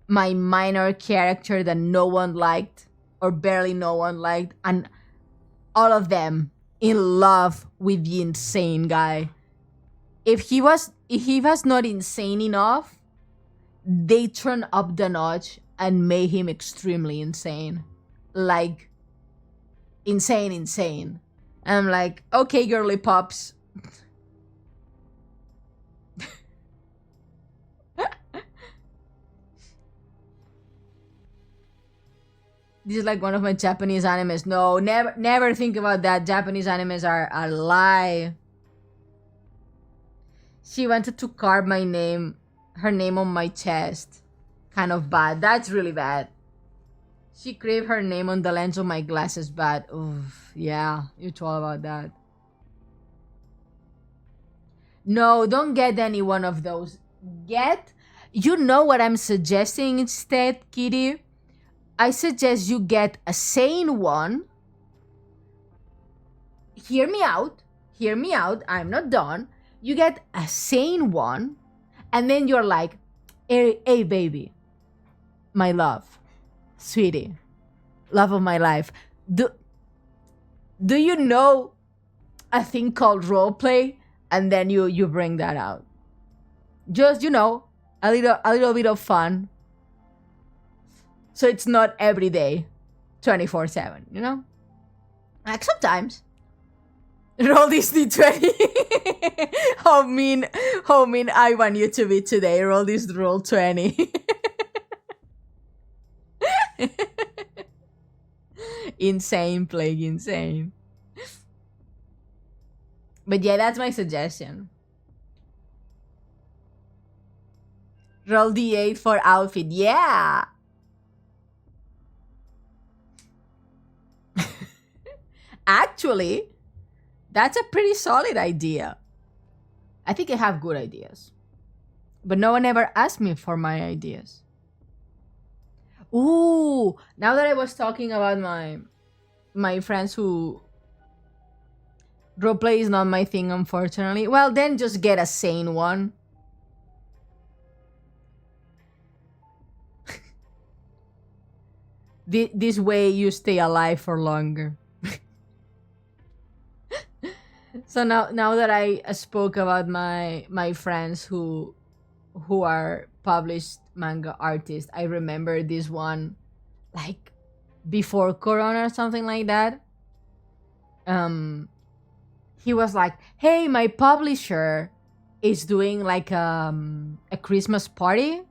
minor character that no one liked, or barely no one liked, and all of them in love with the insane guy. If he was not insane enough, they turned up the notch and made him extremely insane. Like insane. And I'm like, okay, girly pops. This is like one of my Japanese animes. No, never think about that. Japanese animes are a lie. She wanted to carve her name on my chest. Kind of bad. That's really bad. She craved her name on the lens of my glasses. Bad. Oof, yeah, you told about that. No, don't get any one of those. You know what I'm suggesting instead, Kitty? I suggest you get a sane one. Hear me out. I'm not done. You get a sane one, and then you're like, hey baby, my love, sweetie, love of my life. Do you know a thing called roleplay? And then you bring that out. Just, a little bit of fun. So it's not every day, 24/7, Like sometimes. Roll this D20. How mean I want you to be today. Roll this roll 20. Insane, Plague, insane. But yeah, that's my suggestion. Roll D8 for outfit. Yeah. Actually, that's a pretty solid idea. I think I have good ideas. But no one ever asked me for my ideas. Ooh, now that I was talking about my friends who roleplay is not my thing, unfortunately. Well, then just get a sane one. This way you stay alive for longer. So now that I spoke about my friends who are published manga artists, I remember this one like before Corona or something like that. Um, he was like, "Hey, my publisher is doing like a Christmas party,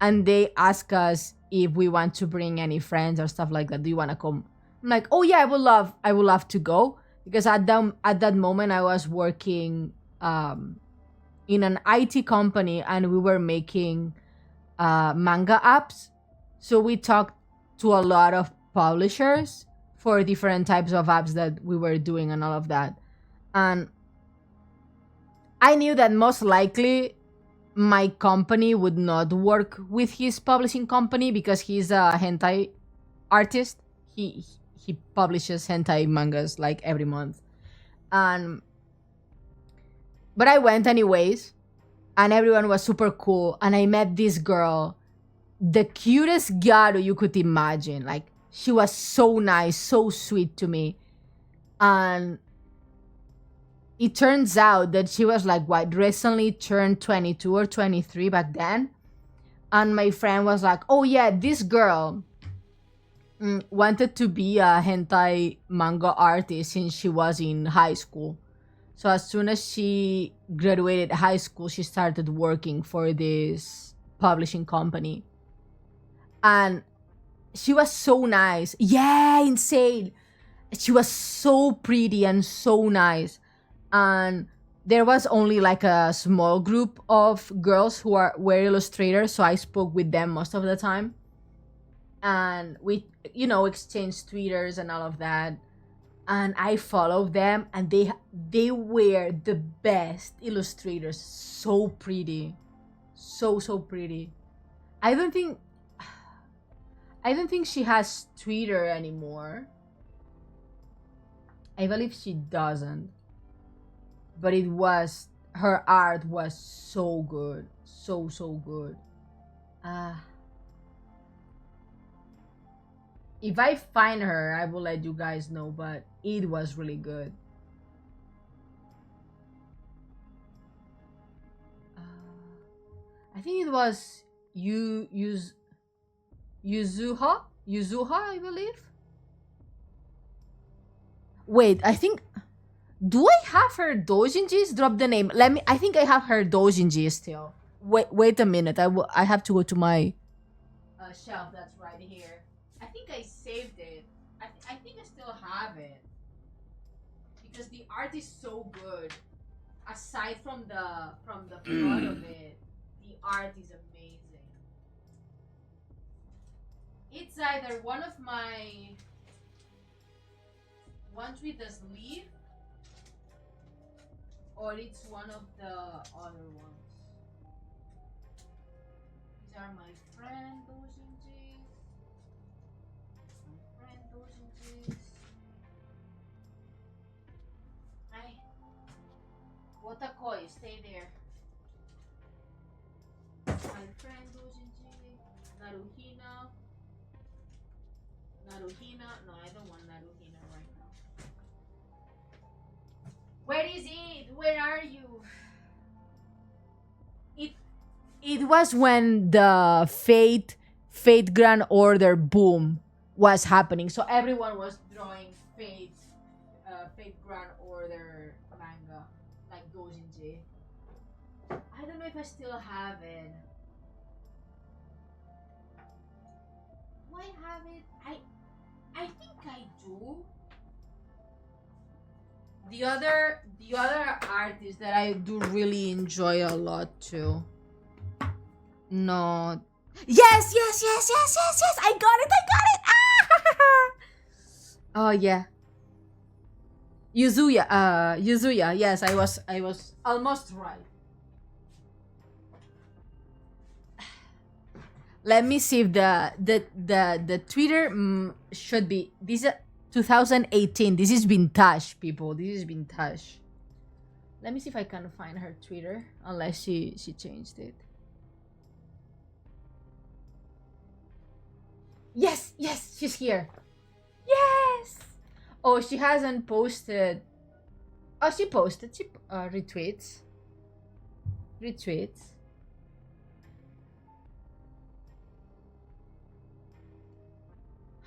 and they ask us if we want to bring any friends or stuff like that. Do you want to come?" I'm like, "Oh yeah, I would love to go," because at that moment I was working in an IT company and we were making manga apps. So we talked to a lot of publishers for different types of apps that we were doing and all of that. And I knew that most likely my company would not work with his publishing company because he's a hentai artist. He publishes hentai mangas like every month. And but I went anyways, and everyone was super cool, and I met this girl, the cutest gyaru you could imagine. Like, she was so nice, so sweet to me. And it turns out that she was like what, recently turned 22 or 23 back then. And my friend was like, "Oh yeah, this girl wanted to be a hentai manga artist since she was in high school. So as soon as she graduated high school, she started working for this publishing company. And she was so nice. Yeah, insane. She was so pretty and so nice. And there was only like a small group of girls who were illustrators, so I spoke with them most of the time. And we, exchanged Twitters and all of that. And I followed them, and they were the best illustrators. So pretty, so pretty. I don't think I don't think she has Twitter anymore. I believe she doesn't. But her art was so good, so good. Ah. If I find her, I will let you guys know, but it was really good. I think it was Yuzuha, I believe. Wait, I think, do I have her doujinjis? Drop the name. I think I have her doujinji still. Wait a minute. I have to go to my shelf that's right here. I think I saved it. I think I still have it because the art is so good. Aside from the plot of it, the art is amazing. It's either one of my ones with the sleeve, or it's one of the other ones. These are my friend doujinjis. Ay, Wotakoi, stay there. My friend doujinji. Naruhina. No, I don't want Naruhina right now. Where is it? Where are you? It was when the Fate Grand Order boom was happening. So everyone was drawing Fate Grand Order manga, like doujinji. I don't know if I still have it. Do I have it? I think I do. The other artist that I do really enjoy a lot too. No. Yes. I got it. Ah! Oh yeah. Yuzuya. Yes, I was almost right. Let me see if the Twitter should be this 2018. This is vintage, people. This is vintage. Let me see if I can find her Twitter, unless she changed it. Yes, yes, she's here. Yes. Oh, she hasn't posted. Oh, she posted. She retweets. Retweets.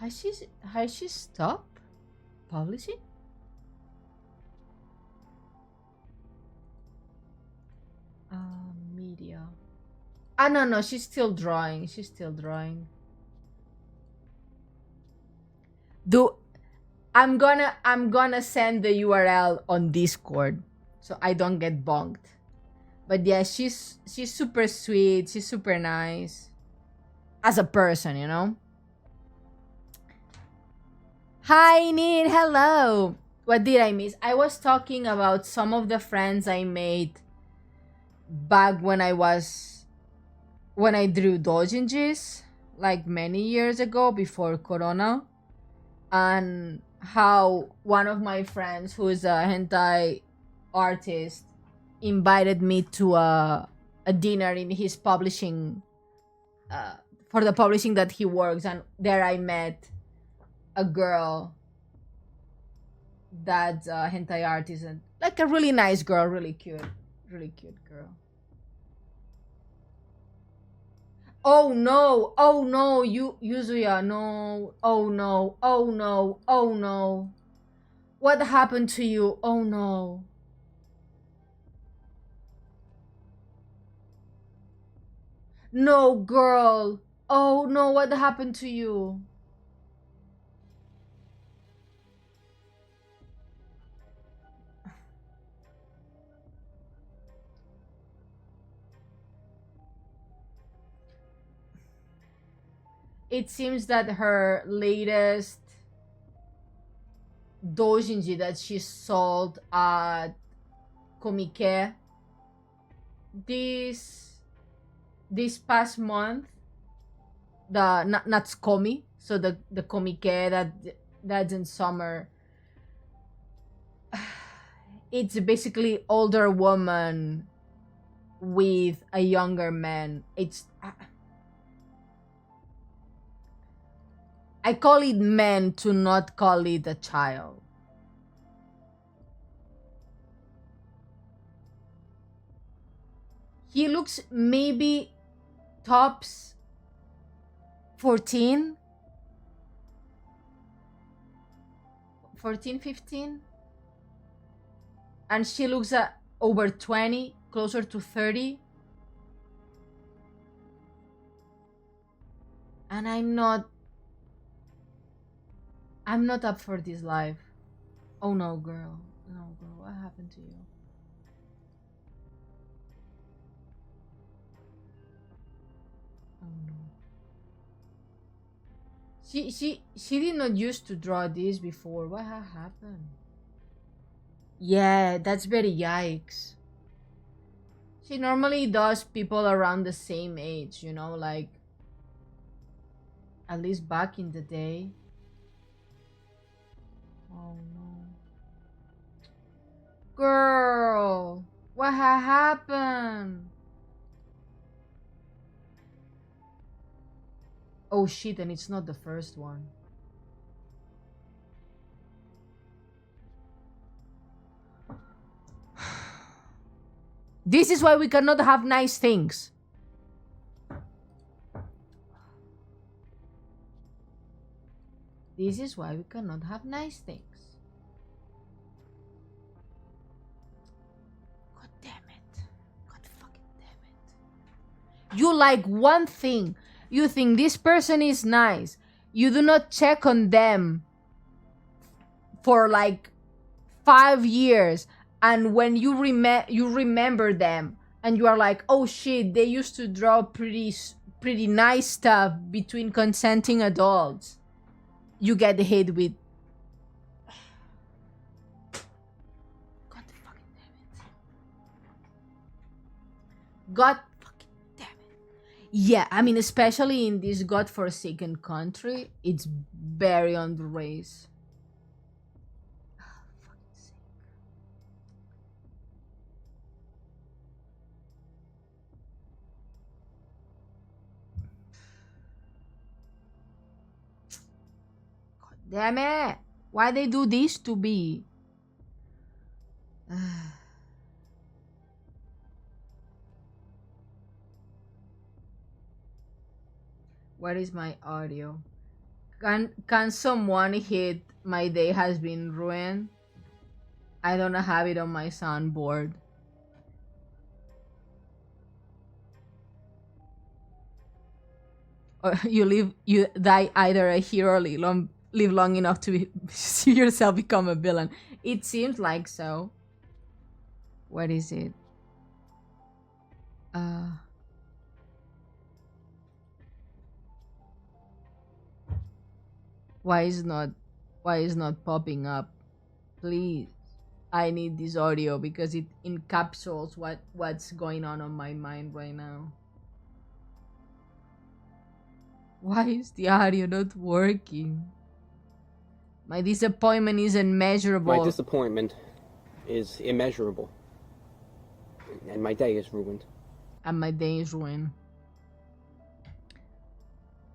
Has she stopped publishing? Media. Ah, no, she's still drawing. She's still drawing. I'm gonna send the URL on Discord so I don't get bonked. But yeah, she's super sweet. She's super nice as a person, you know. Hi, Need. Hello. What did I miss? I was talking about some of the friends I made back when I drew doujinjis, like many years ago before Corona, and how one of my friends, who is a hentai artist, invited me to a dinner in his publishing, for the publishing that he works, and there I met a girl that's a hentai artist, and like a really nice girl, really cute girl. Oh no, you Yuzuya, no. Oh no. What happened to you? Oh no. No, girl. Oh no, what happened to you? It seems that her latest doujinji that she sold at Komike this past month, the Natsukomi, so the Komike that's in summer, it's basically older woman with a younger man. It's I call it man to not call it a child. He looks maybe tops 14, 15, and she looks at over 20, closer to 30. And I'm not up for this life. Oh no, girl. No, girl. What happened to you? Oh no. She did not used to draw this before. What happened? Yeah, that's very yikes. She normally does people around the same age, you know, like at least back in the day. Oh no. Girl, what happened? Oh shit, and it's not the first one. This is why we cannot have nice things. This is why we cannot have nice things. God damn it. God fucking damn it. You like one thing. You think this person is nice. You do not check on them for like 5 years. And when you remember them and you are like, oh shit, they used to draw pretty nice stuff between consenting adults. You get hit with God fucking damn it. God fucking damn it. Yeah, I mean, especially in this godforsaken country, it's very on the race. God damn it! Why they do this to me? What is my audio? Can someone hit my day has been ruined? I don't have it on my soundboard. Or you die either a hero or live long enough to see yourself become a villain. It seems like so. What is it? Uh why is not popping up? Please. I need this audio because it encapsulates what's going on my mind right now. Why is the audio not working? My disappointment is immeasurable. My disappointment is immeasurable. And my day is ruined. And my day is ruined.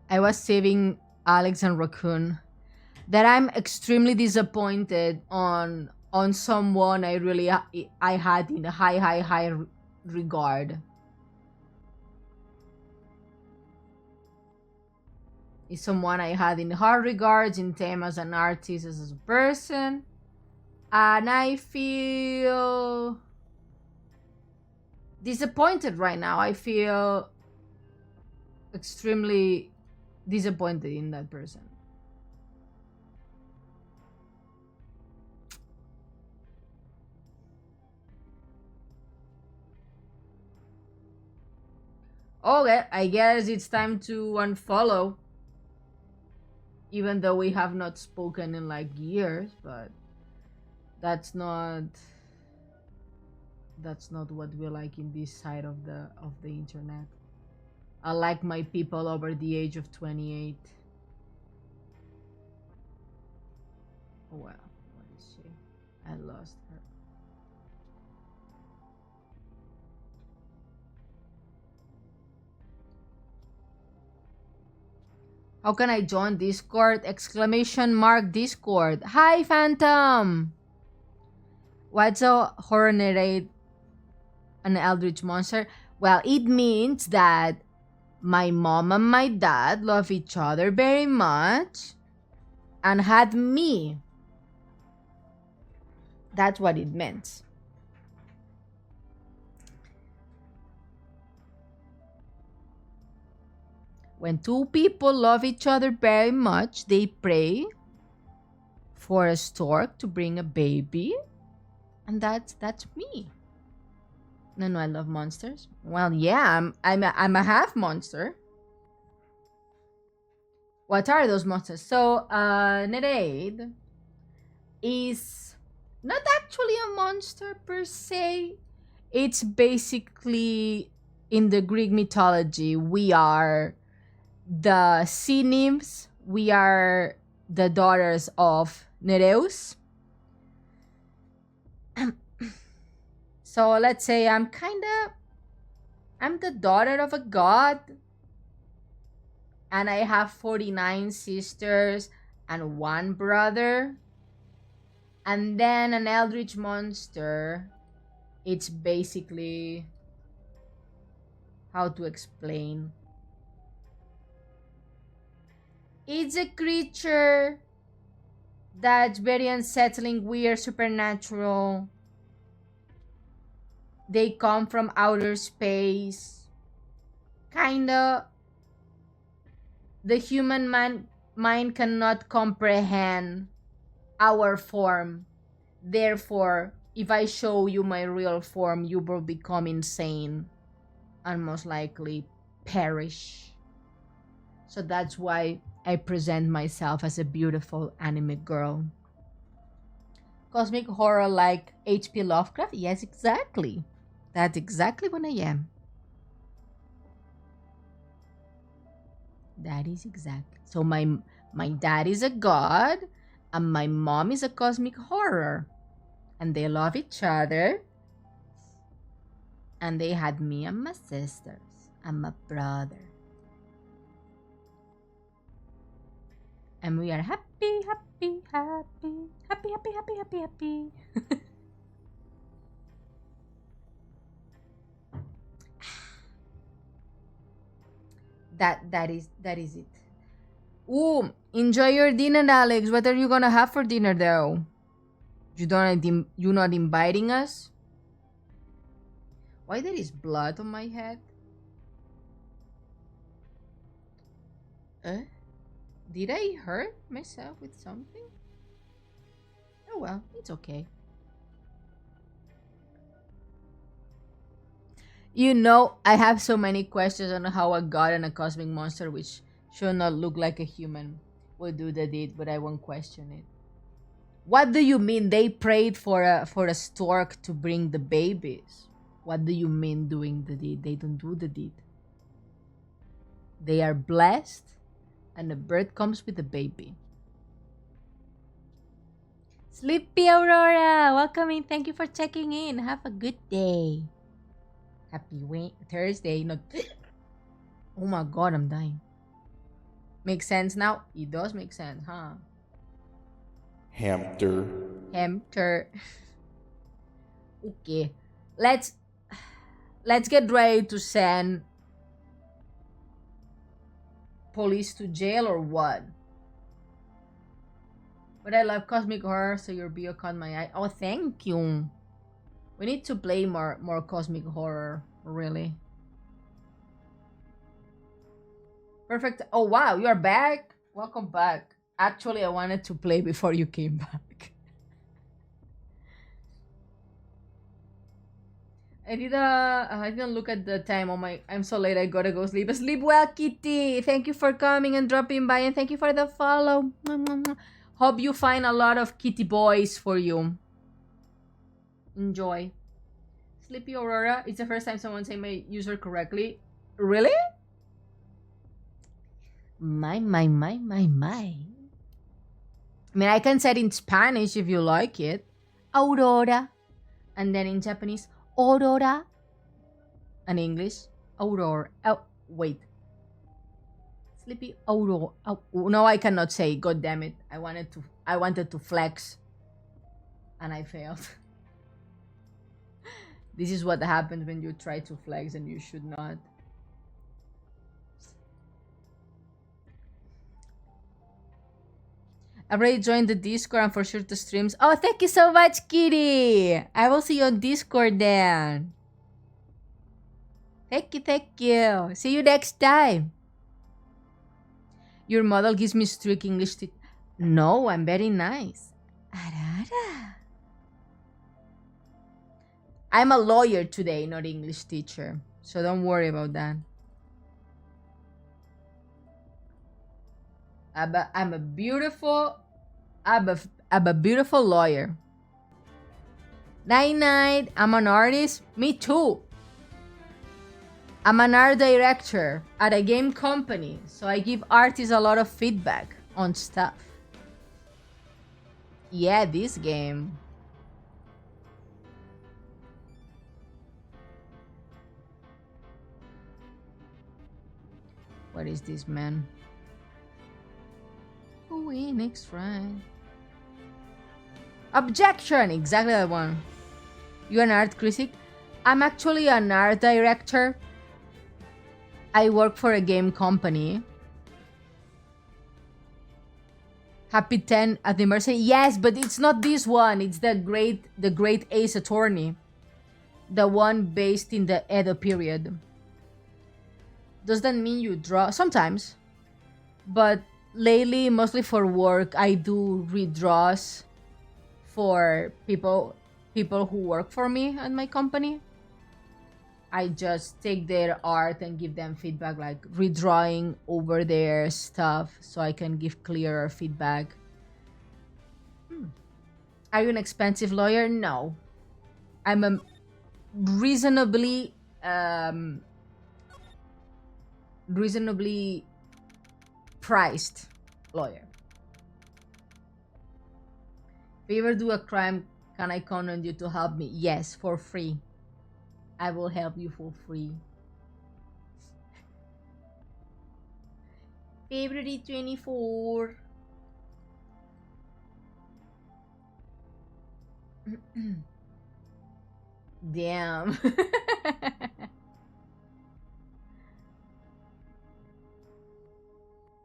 I was saving Alex and Raccoon. That I'm extremely disappointed on someone I had in high regard. Is someone I had in high regards in them as an artist, as a person, and I feel disappointed right now. I feel extremely disappointed in that person. Okay, I guess it's time to unfollow. Even though we have not spoken in like years, but that's not what we like in this side of the internet. I like my people over the age of 28. Oh well, what is she? I lost her. How can I join Discord? Exclamation mark Discord. Hi, Phantom! What's a horror narrate an eldritch monster? Well, it means that my mom and my dad love each other very much and had me. That's what it meant. When two people love each other very much, they pray for a stork to bring a baby, and that's me. No, I love monsters. Well, yeah, I'm a half monster. What are those monsters? So, Nereid is not actually a monster per se. It's basically, in the Greek mythology, we are the sea nymphs. We are the daughters of Nereus. So let's say I'm the daughter of a god, and I have 49 sisters and one brother. And then an eldritch monster, it's basically, how to explain? It's a creature that's very unsettling, weird, supernatural. They come from outer space. Kinda. The human mind cannot comprehend our form. Therefore, if I show you my real form, you will become insane and most likely perish. So that's why I present myself as a beautiful anime girl. Cosmic horror like H.P. Lovecraft? Yes, exactly. That's exactly what I am. That is exactly. So my dad is a god, and my mom is a cosmic horror, and they love each other, and they had me and my sisters and my brother, and we are happy, happy, happy, happy, happy, happy, happy, happy. that is it. Ooh, enjoy your dinner, Alex. What are you gonna have for dinner, though? You not inviting us? Why there is blood on my head? Did I hurt myself with something? Oh well, it's okay. You know, I have so many questions on how a god and a cosmic monster, which should not look like a human, will do the deed, but I won't question it. What do you mean they prayed for a stork to bring the babies? What do you mean doing the deed? They don't do the deed. They are blessed, and the bird comes with the baby. Sleepy Aurora, welcome in. Thank you for checking in. Have a good day. Happy Thursday. Not. Oh my god, I'm dying. Makes sense now? It does make sense, huh? Hamster. Okay. Let's get ready to send police to jail or what? But I love cosmic horror, so your bio caught my eye. Oh, thank you. We need to play more cosmic horror, really. Perfect. Oh wow, you are back. Welcome back. Actually, I wanted to play before you came back. I didn't look at the time. Oh my, I'm so late. I gotta go sleep. Sleep well, Kitty. Thank you for coming and dropping by, and thank you for the follow. Hope you find a lot of kitty boys for you. Enjoy. Sleepy Aurora. It's the first time someone say my user correctly. Really? My. I mean, I can say it in Spanish if you like it. Aurora. And then in Japanese, Aurora. And English, Aurora. Oh, wait. Sleepy Aurora. Oh, no, I cannot say. God damn it. I wanted to flex. And I failed. This is what happens when you try to flex and you should not. I've already joined the Discord and for sure the streams. Oh, thank you so much, Kitty. I will see you on Discord then. Thank you. See you next time. Your model gives me strict English. No, I'm very nice. Arara. I'm a lawyer today, not English teacher. So don't worry about that. I'm a beautiful lawyer. Night. I'm an artist. Me too. I'm an art director at a game company, so I give artists a lot of feedback on stuff. Yeah, this game. What is this, man? Phoenix, right? Objection! Exactly that one. You're an art critic? I'm actually an art director. I work for a game company. Happy 10 at the Mercy. Yes, but it's not this one. It's the Great Ace Attorney. The one based in the Edo period. Does that mean you draw? Sometimes. But lately, mostly for work, I do redraws for people who work for me at my company. I just take their art and give them feedback, like redrawing over their stuff so I can give clearer feedback. Are you an expensive lawyer? No. I'm a reasonably priced lawyer. If you ever do a crime, can I count on you to help me? Yes, for free. I will help you for free. February 24. Damn.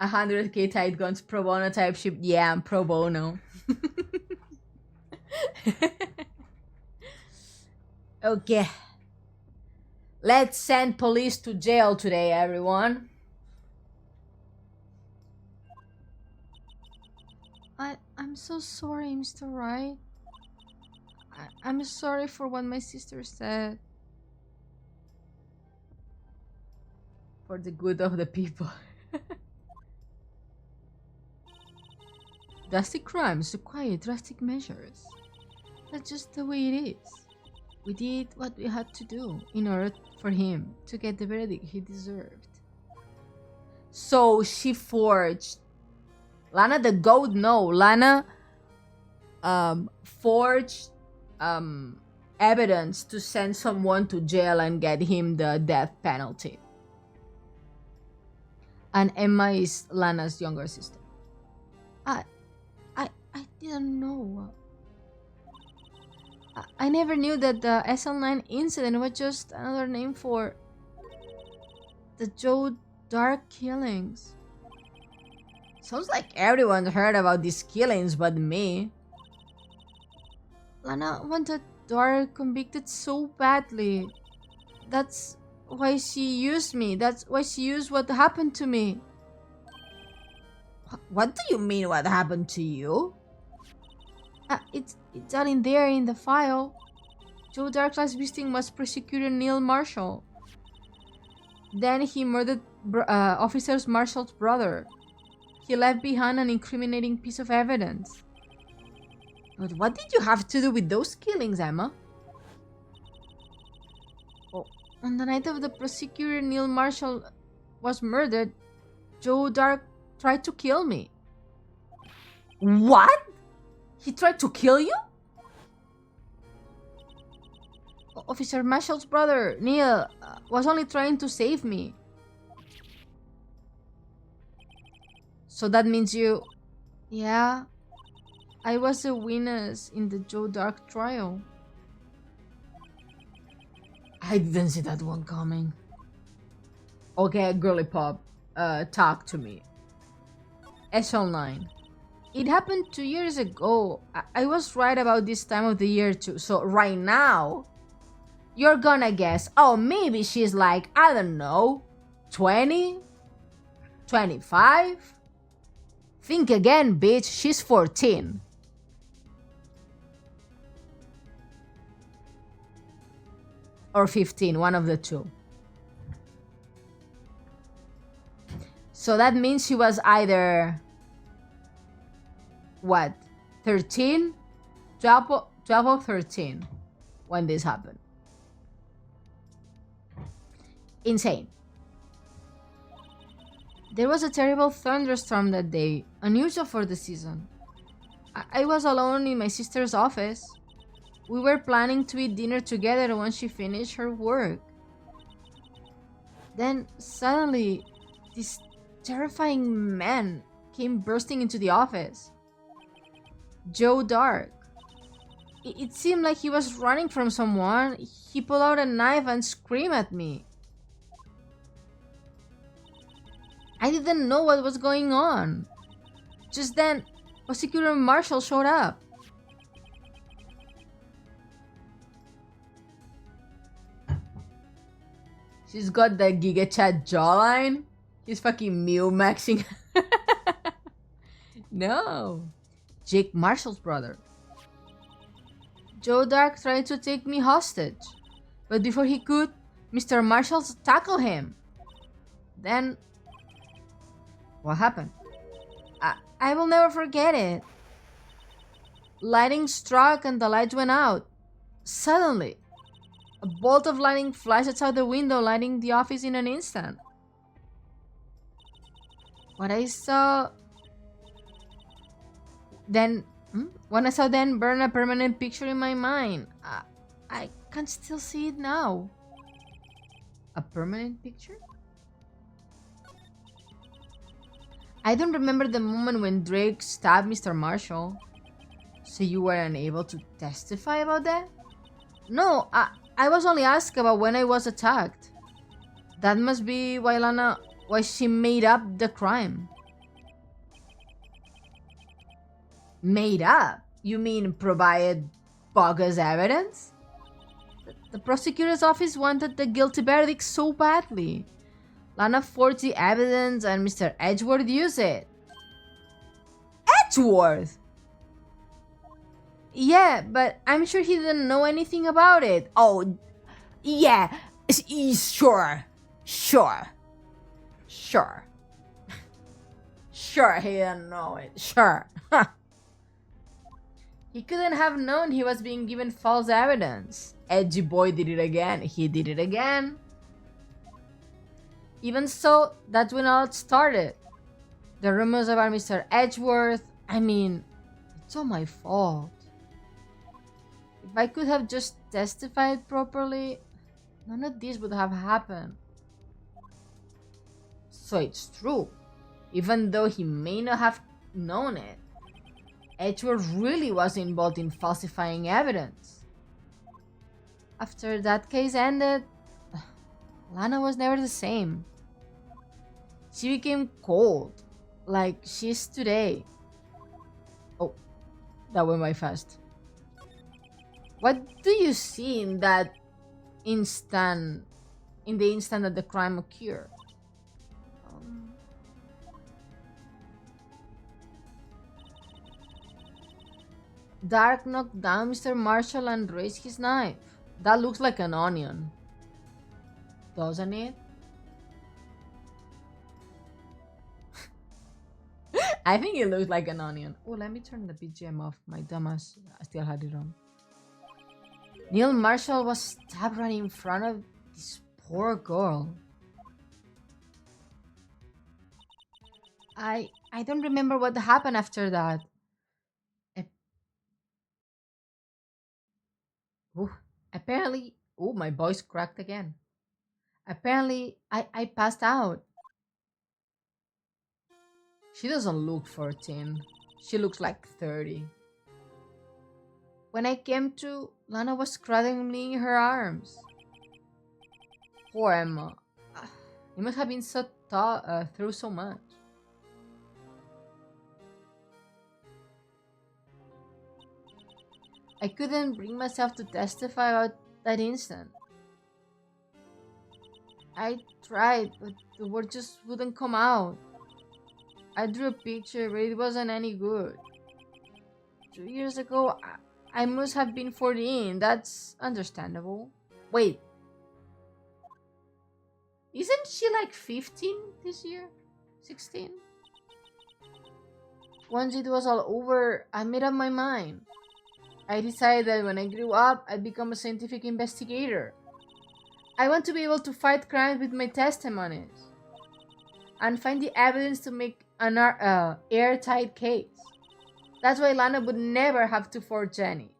100k tight guns, pro bono type ship. Yeah, I'm pro bono. Okay. Let's send police to jail today, everyone. I'm so sorry, Mr. Wright. I'm sorry for what my sister said. For the good of the people. Drastic crimes require drastic measures. That's just the way it is. We did what we had to do in order for him to get the verdict he deserved. So she forged. Lana the goat, no. Lana forged evidence to send someone to jail and get him the death penalty. And Emma is Lana's younger sister. I didn't know. I never knew that the SL9 incident was just another name for the Joe Dark killings. Sounds like everyone heard about these killings but me. Lana wanted Dark convicted so badly. That's why she used me. That's why she used what happened to me. What do you mean what happened to you? It's all in there in the file. Joe Dark's last victim was prosecutor Neil Marshall. Then he murdered Officer Marshall's brother. He left behind an incriminating piece of evidence. But what did you have to do with those killings, Emma? Oh, on the night of the prosecutor Neil Marshall was murdered, Joe Dark tried to kill me. What? He tried to kill you? Officer Marshall's brother, Neil, was only trying to save me. So that means you... Yeah. I was a witness in the Joe Dark trial. I didn't see that one coming. Okay, girly pop. Talk to me. SL9. It happened 2 years ago. I was right about this time of the year too. So right now, you're gonna guess, oh, maybe she's like, I don't know, 20? 25? Think again, bitch. She's 14. Or 15, one of the two. So that means she was either... What? 13? 12 or 13 when this happened. Insane. There was a terrible thunderstorm that day, unusual for the season. I was alone in my sister's office. We were planning to eat dinner together once she finished her work. Then suddenly, this terrifying man came bursting into the office. Joe Dark. It seemed like he was running from someone. He pulled out a knife and screamed at me. I didn't know what was going on. Just then, Prosecutor Marshall showed up. She's got the Giga Chat jawline. He's fucking Mew maxing. No. Jake Marshall's brother. Joe Dark tried to take me hostage. But before he could, Mr. Marshall tackled him. Then... what happened? I will never forget it. Lightning struck and the lights went out. Suddenly, a bolt of lightning flashed outside the window, lighting the office in an instant. What I saw then, when I saw then burn a permanent picture in my mind. I can still see it now. A permanent picture? I don't remember the moment when Drake stabbed Mr. Marshall. So you were unable to testify about that? No, I was only asked about when I was attacked. That must be why she made up the crime. Made up? You mean provided bogus evidence? The prosecutor's office wanted the guilty verdict so badly. Lana forged the evidence and Mr. Edgeworth used it. Edgeworth? Yeah, but I'm sure he didn't know anything about it. Oh, yeah, sure. Sure. Sure, he didn't know it. Sure. He couldn't have known he was being given false evidence. Edgy boy did it again. He did it again. Even so, that's when all started. The rumors about Mr. Edgeworth. I mean, it's all my fault. If I could have just testified properly, none of this would have happened. So it's true. Even though he may not have known it, Edgeworth really was involved in falsifying evidence. After that case ended, Lana was never the same. She became cold, like she is today. Oh, that went by fast. What do you see in the instant that the crime occurred? Dark knocked down Mr. Marshall and raised his knife. That looks like an onion. Doesn't it? I think it looks like an onion. Oh, let me turn the BGM off. My dumbass still had it on. Neil Marshall was stabbed right in front of this poor girl. I don't remember what happened after that. Ooh, apparently, oh, my voice cracked again. Apparently, I passed out. She doesn't look 14. She looks like 30. When I came to, Lana was cradling me in her arms. Poor Emma. You must have been through so much. I couldn't bring myself to testify about that instant. I tried, but the word just wouldn't come out. I drew a picture, but it wasn't any good. 2 years ago, I must have been 14. That's understandable. Wait. Isn't she like 15 this year? 16? Once it was all over, I made up my mind. I decided that when I grew up, I'd become a scientific investigator. I want to be able to fight crimes with my testimonies and find the evidence to make an airtight case. That's why Lana would never have to forge any.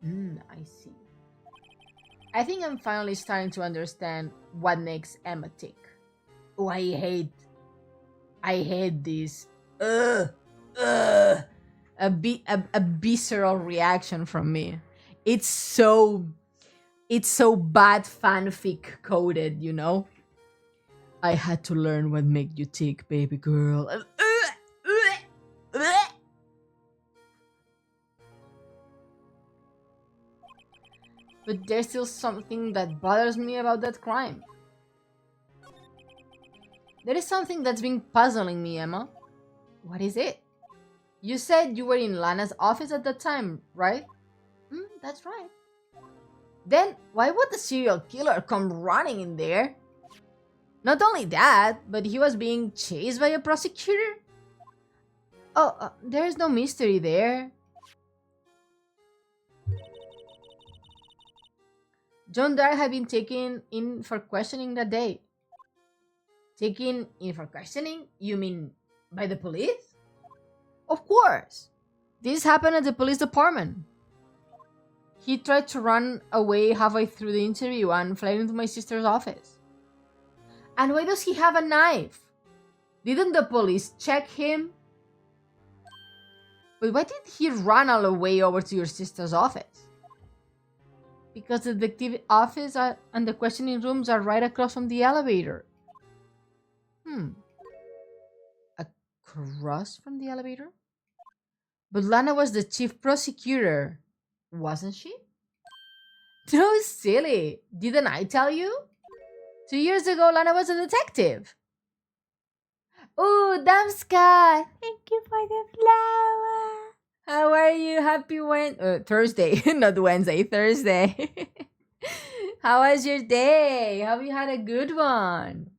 I see. I think I'm finally starting to understand what makes Emma tick. Oh, I hate this. A visceral reaction from me. It's so bad fanfic coded, you know? I had to learn what made you tick, baby girl. But there's still something that bothers me about that crime. There is something that's been puzzling me, Emma. What is it? You said you were in Lana's office at that time, right? That's right. Then why would the serial killer come running in there? Not only that, but he was being chased by a prosecutor? Oh, there is no mystery there. John Dark had been taken in for questioning that day. Taken in for questioning? You mean by the police? Of course. This happened at the police department. He tried to run away halfway through the interview and fled into my sister's office. And why does he have a knife? Didn't the police check him? But why did he run all the way over to your sister's office? Because the detective office and the questioning rooms are right across from the elevator. Across from the elevator? But Lana was the chief prosecutor, wasn't she? No, silly. Didn't I tell you? 2 years ago, Lana was a detective. Oh, Damska! Thank you for the flower. How are you? Happy Thursday, not Wednesday, Thursday. How was your day? Have you had a good one?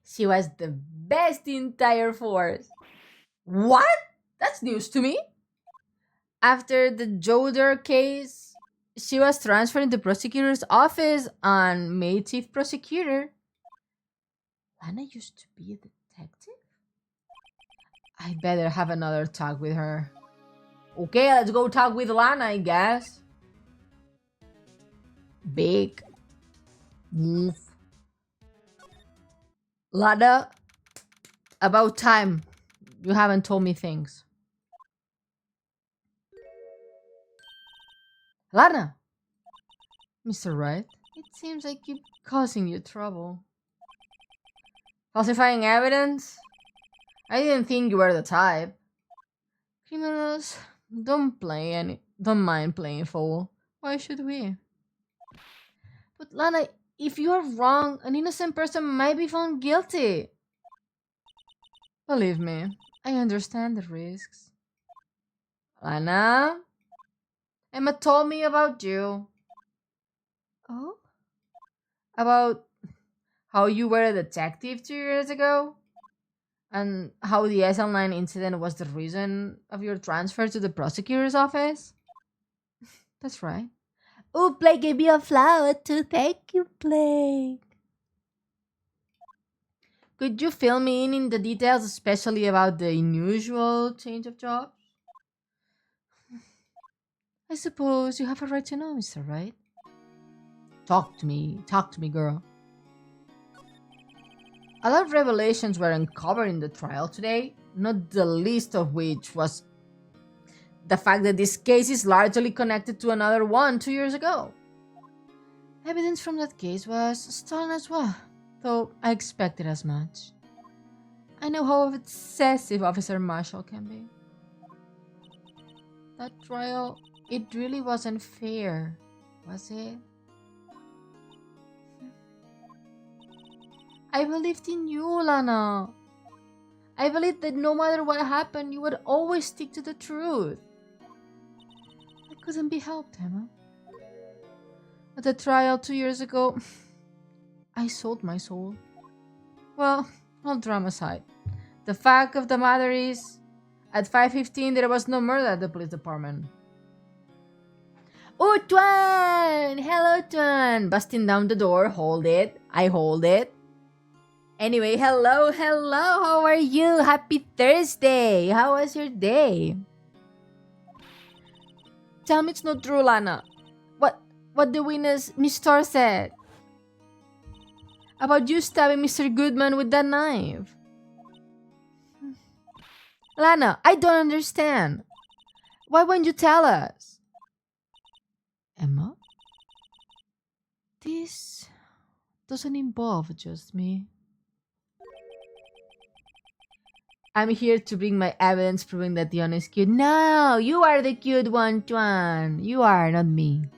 She was the best in entire force. What? That's news to me. After the Joder case, she was transferred into prosecutor's office and made chief prosecutor. Lana used to be a detective? I better have another talk with her. Okay, let's go talk with Lana, I guess. Big move. Lana, about time. You haven't told me things. Lana! Mr. Wright, it seems I keep causing you trouble. Falsifying evidence? I didn't think you were the type. Criminals don't mind playing fool. Why should we? But Lana, if you are wrong, an innocent person might be found guilty. Believe me, I understand the risks. Lana? Emma told me about you. Oh? About how you were a detective 2 years ago? And how the SL9 incident was the reason of your transfer to the prosecutor's office? That's right. Oh, Blake gave me a flower too. Thank you, Blake. Could you fill me in the details, especially about the unusual change of jobs? I suppose you have a right to know, Mr. Wright. Talk to me, girl. A lot of revelations were uncovered in the trial today, not the least of which was the fact that this case is largely connected to another one 2 years ago. Evidence from that case was stolen as well, though I expected as much. I know how obsessive Officer Marshall can be. That trial, it really wasn't fair, was it? I believed in you, Lana. I believed that no matter what happened, you would always stick to the truth. I couldn't be helped, Emma. At the trial 2 years ago, I sold my soul. Well, all drama aside, the fact of the matter is, at 5:15 there was no murder at the police department. Oh, Tuan! Hello, Tuan! Busting down the door. Hold it. I hold it. Anyway, hello. How are you? Happy Thursday. How was your day? Tell me it's not true, Lana. What the witness, Miss Starr, said about you stabbing Mr. Goodman with that knife. Lana, I don't understand. Why won't you tell us? Emma? This doesn't involve just me. I'm here to bring my evidence proving that Ione is cute. No, you are the cute one, Tuan. You are, not me.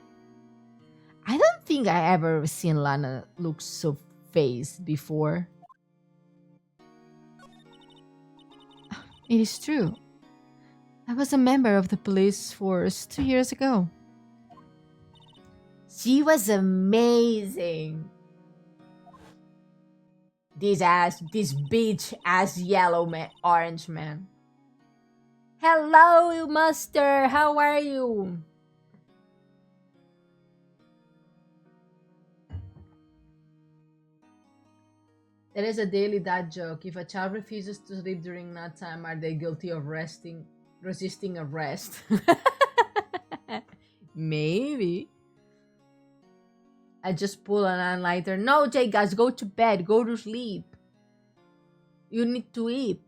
I don't think I ever seen Lana look so phased before. It is true. I was a member of the police force 2 years ago. She was amazing. This bitch ass yellow man, orange man. Hello, Master. How are you? It is a daily dad joke. If a child refuses to sleep during nap time, are they guilty of resisting arrest? Maybe. I just pull an all-nighter. No, Jay, guys, go to bed. Go to sleep. You need to eat.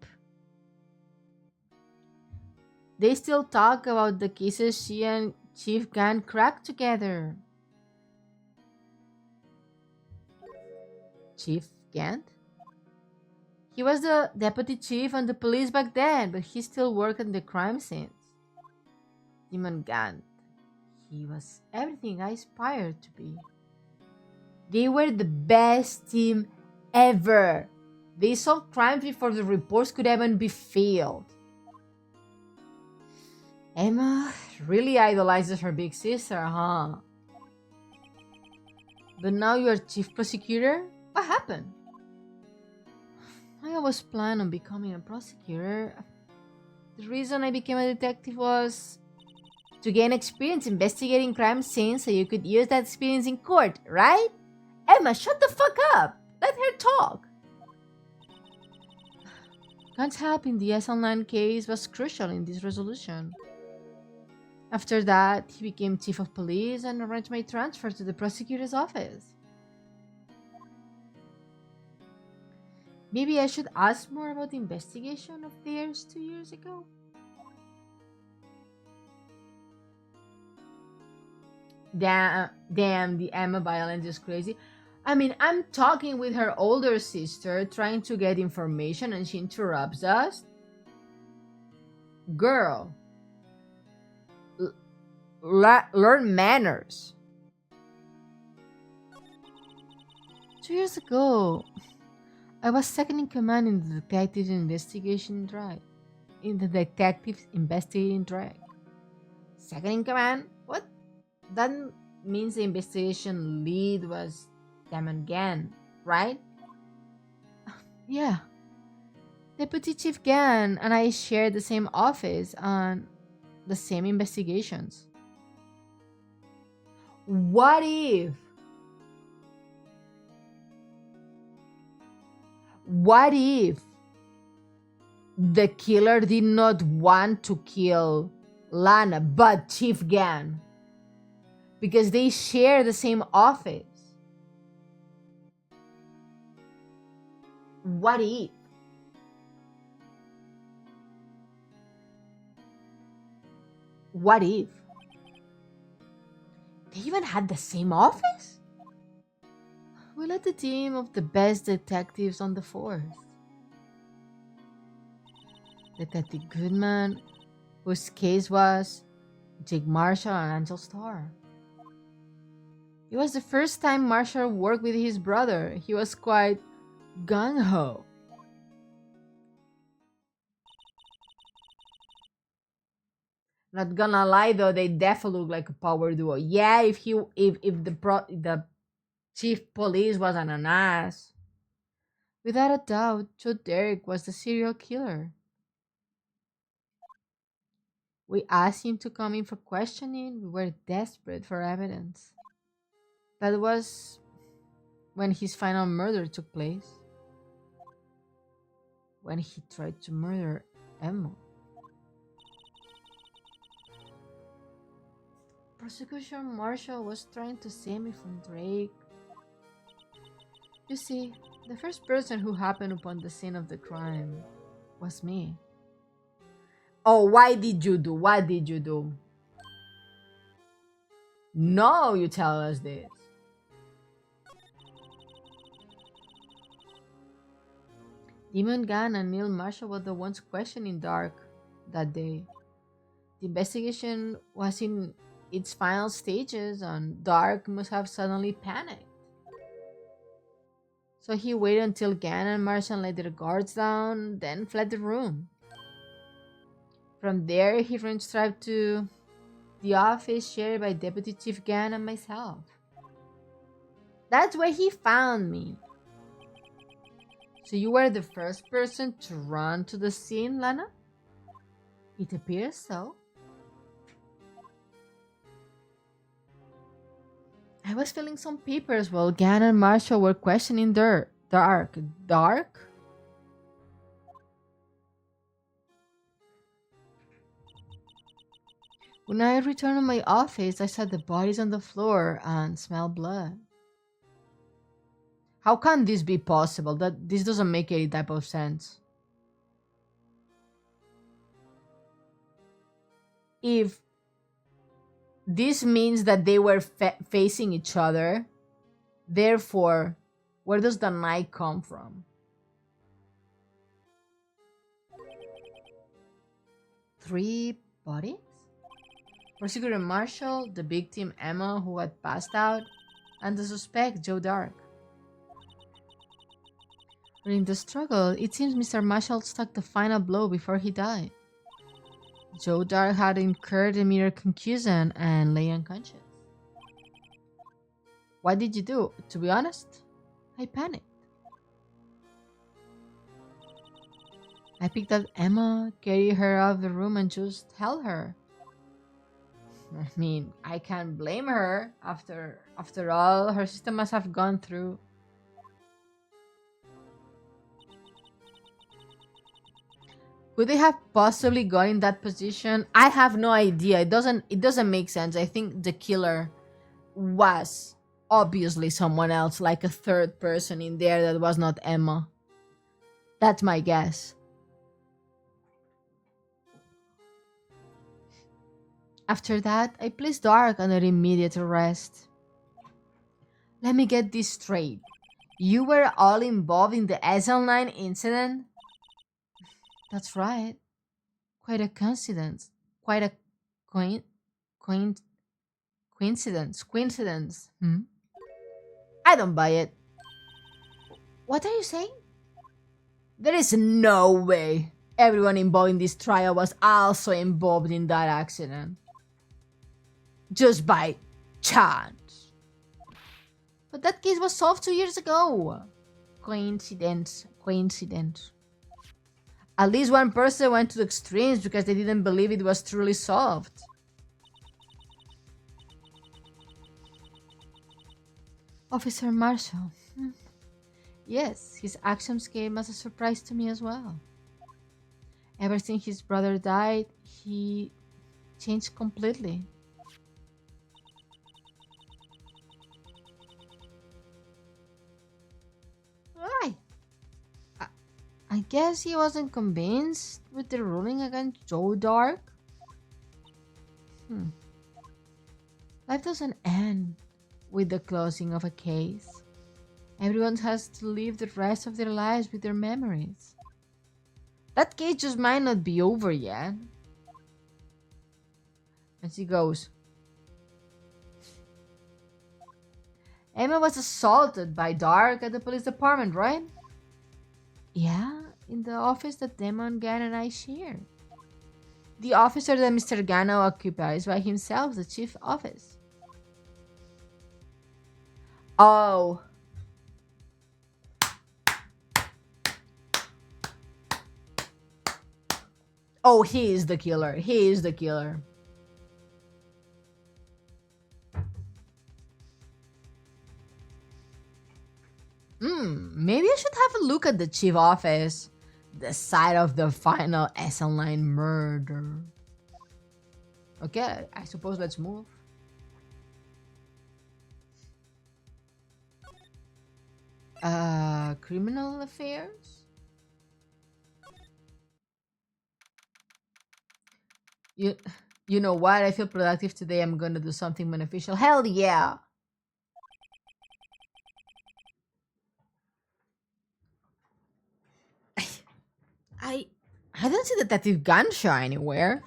They still talk about the cases she and Chief Gan cracked together. Chief Gant? He was the deputy chief on the police back then, but he still worked in the crime scenes. Demon Gant. He was everything I aspired to be. They were the best team ever. They solved crimes before the reports could even be filed. Emma really idolizes her big sister, huh? But now you're chief prosecutor? What happened? I always planned on becoming a prosecutor. The reason I became a detective was to gain experience investigating crime scenes so you could use that experience in court, right? Emma, shut the fuck up! Let her talk! Khan's help in the SL9 case was crucial in this resolution. After that, he became chief of police and arranged my transfer to the prosecutor's office. Maybe I should ask more about the investigation of theirs 2 years ago? Damn, the Emma violence is crazy. I mean, I'm talking with her older sister, trying to get information, and she interrupts us. Girl, learn manners. 2 years ago, I was second in command in the detectives investigation drive. Second in command? What? That means the investigation lead was Damon Gan, right? Yeah. Deputy Chief Gan and I shared the same office on the same investigations. What if? What if the killer did not want to kill Lana but Chief Gan? Because they share the same office. What if? What if? They even had the same office? We led the team of the best detectives on the force. Detective Goodman, whose case was Jake Marshall and Angel Starr. It was the first time Marshall worked with his brother. He was quite gung-ho. Not gonna lie though, they definitely look like a power duo. Yeah, if the chief police wasn't an ass. Without a doubt, Joe Derek was the serial killer. We asked him to come in for questioning. We were desperate for evidence. That was when his final murder took place. When he tried to murder Emma. Prosecution Marshall was trying to save me from Drake. You see, the first person who happened upon the scene of the crime was me. Oh, why did you do? What did you do? No, you tell us this. Demon Gunn and Neil Marshall were the ones questioning Dark that day. The investigation was in its final stages and Dark must have suddenly panicked. So he waited until Gan and Marshall let their guards down, then fled the room. From there, he ran straight to the office shared by Deputy Chief Gan and myself. That's where he found me. So you were the first person to run to the scene, Lana? It appears so. I was filling some papers while Gan and Marshall were questioning Dirk. Dark. Dark? When I returned to my office, I saw the bodies on the floor and smelled blood. How can this be possible? That this doesn't make any type of sense. If this means that they were facing each other, therefore, where does the night come from? Three bodies? Prosecutor Marshall, the victim Emma, who had passed out, and the suspect Joe Dark. During the struggle, it seems Mr. Marshall struck the final blow before he died. Joe Dark had incurred a mere concussion and lay unconscious. What did you do? To be honest, I panicked. I picked up Emma, carried her out of the room, and just held her. I mean, I can't blame her. After all, her sister must have gone through. Could they have possibly got in that position? I have no idea. It doesn't make sense. I think the killer was obviously someone else, like a third person in there that was not Emma. That's my guess. After that, I placed Dark under immediate arrest. Let me get this straight. You were all involved in the SL9 incident? That's right. Quite a coincidence. Quite a coin, coin, coincidence. Coincidence. Hmm? I don't buy it. What are you saying? There is no way everyone involved in this trial was also involved in that accident. Just by chance. But that case was solved 2 years ago. Coincidence. Coincidence. At least one person went to the extremes because they didn't believe it was truly solved. Officer Marshall. Yes, his actions came as a surprise to me as well. Ever since his brother died, he changed completely. Why? I, I guess he wasn't convinced with the ruling against Joe Dark. Hmm. Life doesn't end with the closing of a case. Everyone has to live the rest of their lives with their memories. That case just might not be over yet. And she goes, Emma was assaulted by Dark at the police department, right? Yeah, in the office that Demon Gan and I share. The officer that Mr. Gano occupies by himself, the chief office. Oh. Oh, he is the killer. He is the killer. Maybe I should have a look at the chief office. The site of the final SL9 murder. Okay, I suppose let's move. Criminal affairs? You, you know what? I feel productive today. I'm gonna do something beneficial. Hell yeah! I, I don't see Detective Gansha anywhere.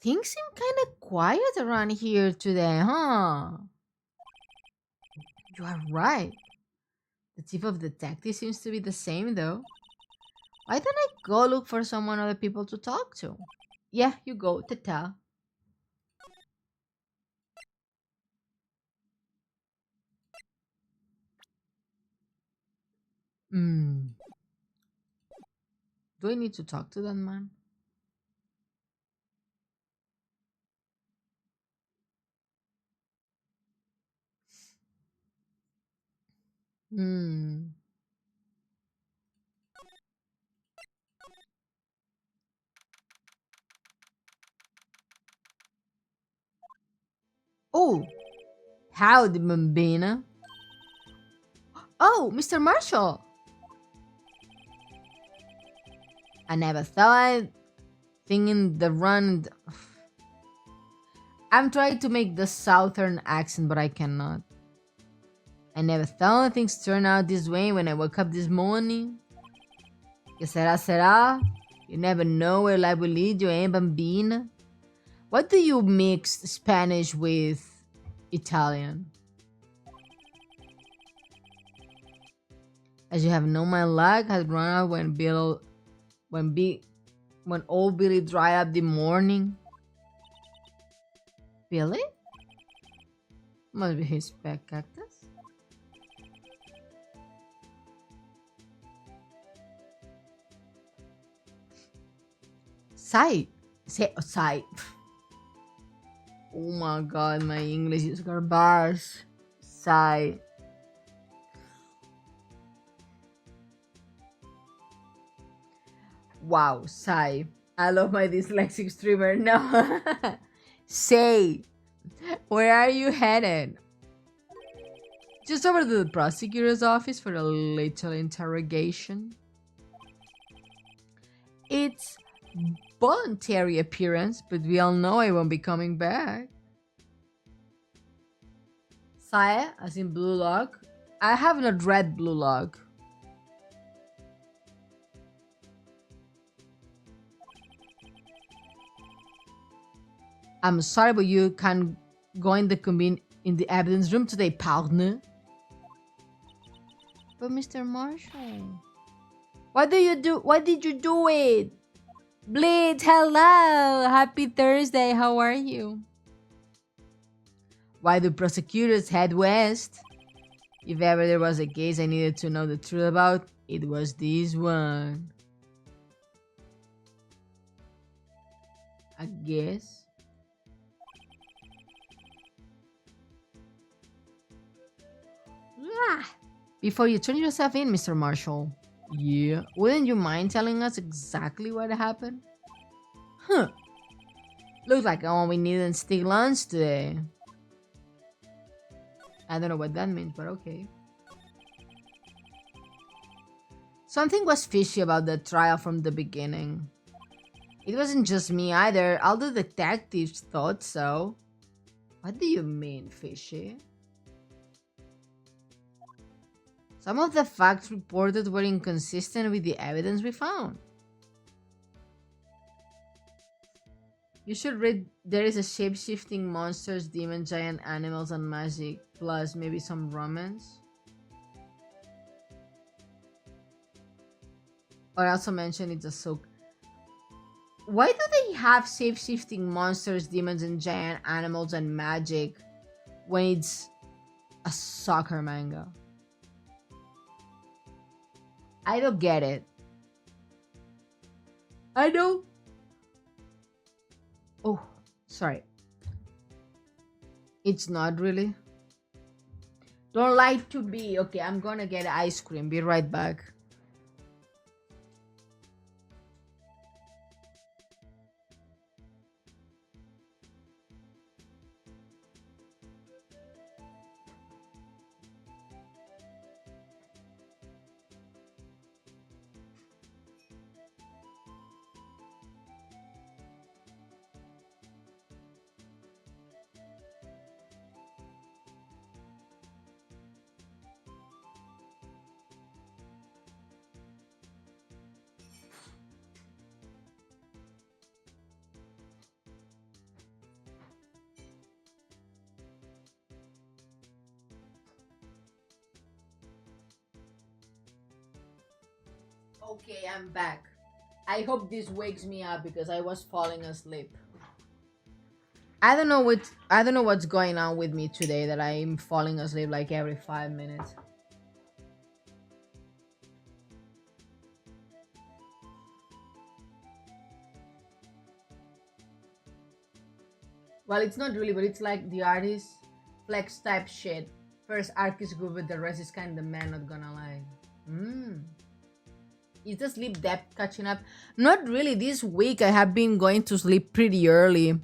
Things seem kind of quiet around here today, huh? You are right. The chief of detectives seems to be the same, though. Why don't I go look for someone other people to talk to? Yeah, you go, Tata. Hmm. Do I need to talk to that man? Hmm. Oh, howdy, Bambina. Oh, Mr. Marshall. I never thought thinking the run. I'm trying to make the southern accent, but I cannot. I never thought things turned out this way when I woke up this morning. Que será, será? You never know where life will lead you, eh, bambina? What do you mix Spanish with Italian? As you have known, my luck had run out when B, when old Billy dried up the morning. Billy? Must be his pet cactus. Sai. Sai. Oh my god, my English is garbage. Sai. Wow, Sai. I love my dyslexic streamer. No. Say, where are you headed? Just over to the prosecutor's office for a little interrogation. It's voluntary appearance, but we all know I won't be coming back. Saya, as in blue log. I have not read blue log. I'm sorry, but you can't go in the evidence room today, partner. But Mr. Marshall, what do you do? Why did you do it? Blitz, hello! Happy Thursday, how are you? Why do prosecutors head west? If ever there was a case I needed to know the truth about, it was this one. I guess. Ah. Before you turn yourself in, Mr. Marshall. Yeah. Wouldn't you mind telling us exactly what happened? Huh. Looks like all we need is steak lunch today. I don't know what that means, but okay. Something was fishy about the trial from the beginning. It wasn't just me either. All the detectives thought so. What do you mean, fishy? Some of the facts reported were inconsistent with the evidence we found. You should read There is a shape-shifting monsters, demon, giant animals, and magic, plus maybe some romance. Or also mention it's a soak. Why do they have shape-shifting monsters, demons, and giant animals and magic when it's a soccer manga? I don't get it. I know. Oh, sorry. It's not really. Don't like to be. Okay, I'm gonna get ice cream. Be right back. Okay, I'm back. I hope this wakes me up because I was falling asleep. I don't know what's going on with me today that I'm falling asleep like every 5 minutes. Well, it's not really, but it's like the artist flex type shit. First arc is good, but the rest is kind of meh, not gonna lie. Is the sleep depth catching up? Not really. This week I have been going to sleep pretty early.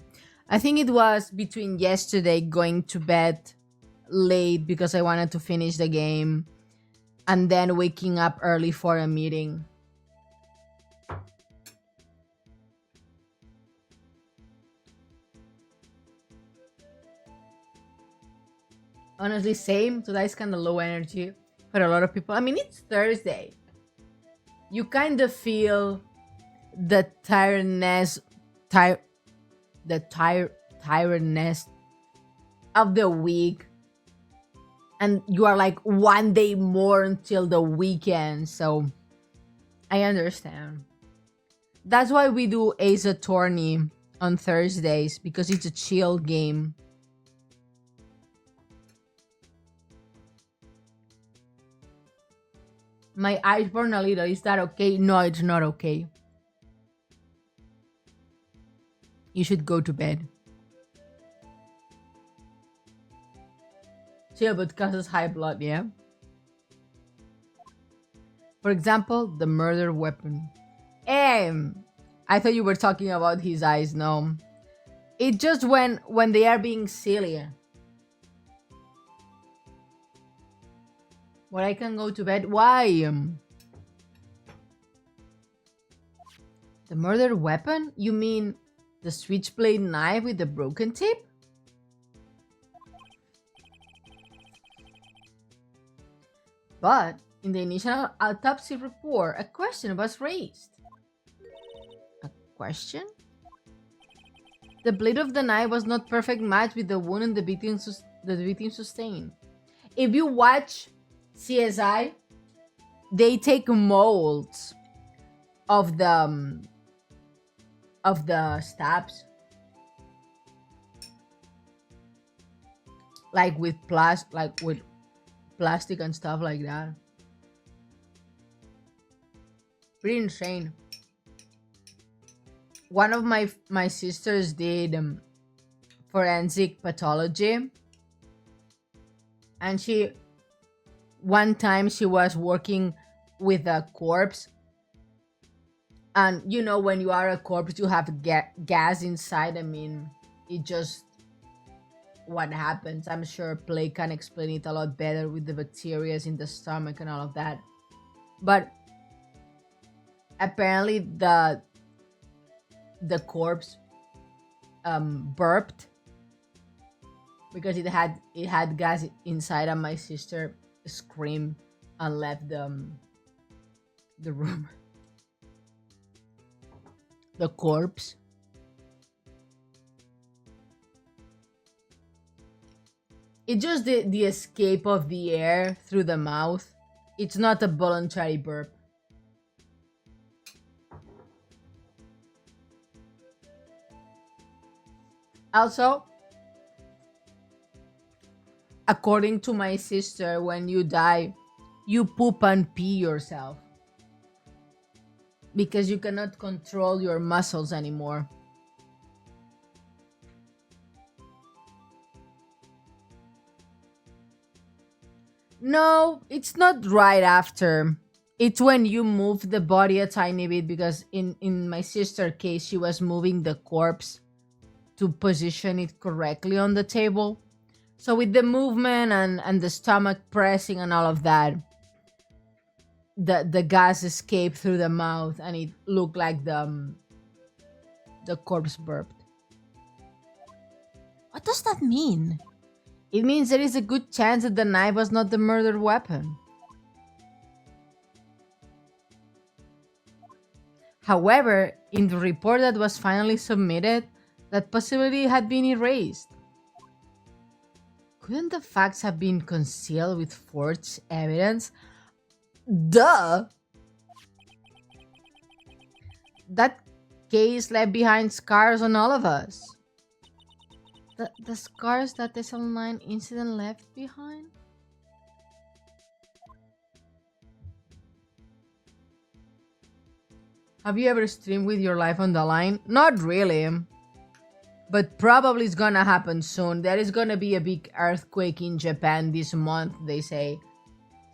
I think it was between yesterday going to bed late because I wanted to finish the game and then waking up early for a meeting. Honestly, same. Today's kind of low energy for a lot of people. I mean, it's Thursday. You kind of feel the tiredness of the week, and you are like one day more until the weekend, so I understand. That's why we do Ace Attorney on Thursdays, because it's a chill game. My eyes burn a little. Is that okay? No, it's not okay. You should go to bed. Chill, but causes high blood, yeah? For example, the murder weapon. I thought you were talking about his eyes. No. It's just when they are being silly. Well, I can go to bed. Why? The murder weapon? You mean the switchblade knife with the broken tip? But in the initial autopsy report, a question was raised. A question? The blade of the knife was not perfect match with the wound the victim sustained. If you watch CSI, they take molds of the stabs, like with plastic and stuff like that. Pretty insane. One of my sisters did forensic pathology, and one time she was working with a corpse, and you know, when you are a corpse you have gas inside. I mean, it just what happens. I'm sure Play can explain it a lot better with the bacteria in the stomach and all of that. But apparently the corpse burped because it had gas inside, and my sister screamed and left the room. The corpse. It's just the escape of the air through the mouth. It's not a voluntary burp. Also, according to my sister, when you die, you poop and pee yourself because you cannot control your muscles anymore. No, it's not right after. It's when you move the body a tiny bit, because in my sister's case, she was moving the corpse to position it correctly on the table. So with the movement and the stomach pressing and all of that, the gas escaped through the mouth, and it looked like the corpse burped. What does that mean? It means there is a good chance that the knife was not the murder weapon. However, in the report that was finally submitted, that possibility had been erased. Couldn't the facts have been concealed with forged evidence? Duh! That case left behind scars on all of us. The scars that the SL9 incident left behind? Have you ever streamed with your life on the line? Not really. but probably it's gonna happen soon. There is gonna be a big earthquake in Japan this month, they say.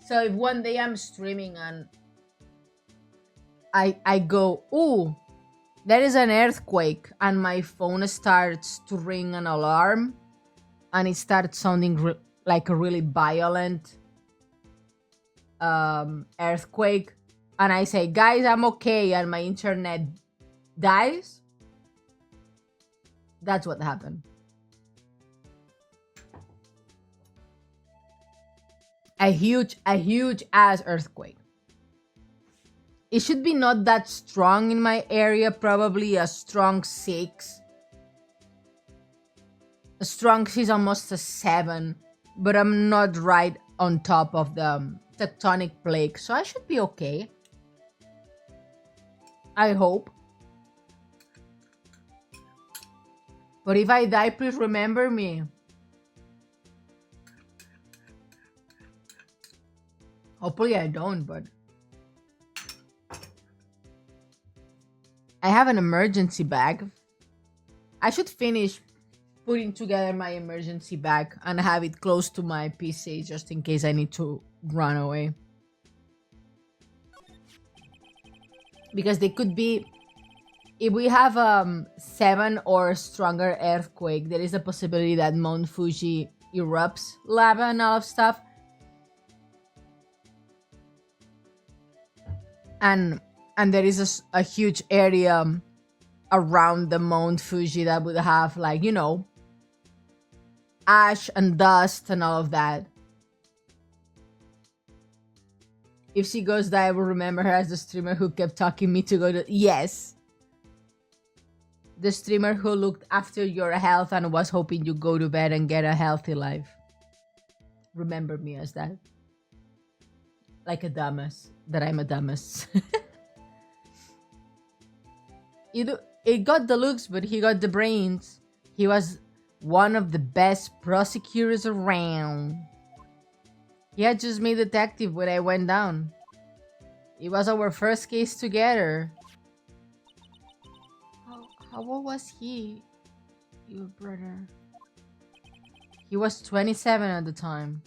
So if one day I'm streaming and I go, ooh, there is an earthquake, and my phone starts to ring an alarm, and it starts sounding like a really violent earthquake, and I say, guys, I'm okay, and my internet dies, that's what happened. A huge ass earthquake. It should be not that strong in my area, probably a strong 6. A strong 6 is almost a 7, but I'm not right on top of the tectonic plate, so I should be okay. I hope. But if I die, please remember me. Hopefully I don't, but I have an emergency bag. I should finish putting together my emergency bag and have it close to my PC just in case I need to run away. Because they could be, if we have 7 or stronger earthquake, there is a possibility that Mount Fuji erupts lava and all of stuff. And there is a huge area around the Mount Fuji that would have, like, you know, ash and dust and all of that. If she goes there, I will remember her as the streamer who kept talking me to go to... Yes. The streamer who looked after your health and was hoping you go to bed and get a healthy life. Remember me as that. Like a dumbass. That I'm a dumbass. It got the looks, but he got the brains. He was one of the best prosecutors around. He had just made detective when I went down. It was our first case together. How old was he? Your brother. He was 27 at the time.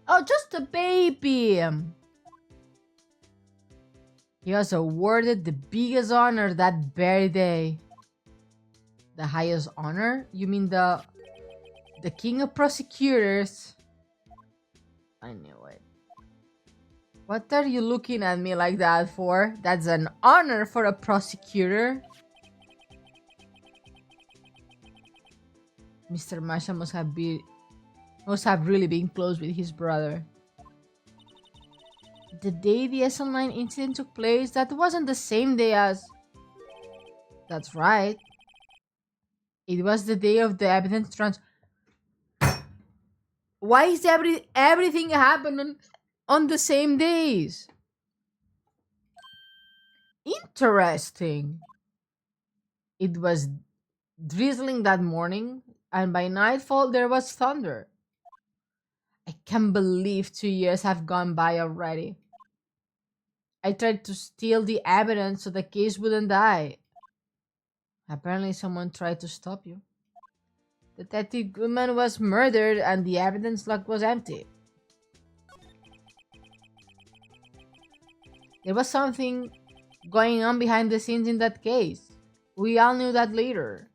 Oh, just a baby! He was awarded the biggest honor that very day. The highest honor? You mean the king of prosecutors? I knew it. What are you looking at me like that for? That's an honor for a prosecutor. Mr. Masha must have really been close with his brother. The day the SL9 incident took place, that wasn't the same day as... That's right. It was the day of the evidence Why is everything happening on the same days? Interesting. It was drizzling that morning, and by nightfall there was thunder. I can't believe 2 years have gone by already. I tried to steal the evidence so the case wouldn't die. Apparently someone tried to stop you. Detective Goodman was murdered and the evidence log was empty. There was something going on behind the scenes in that case. We all knew that later.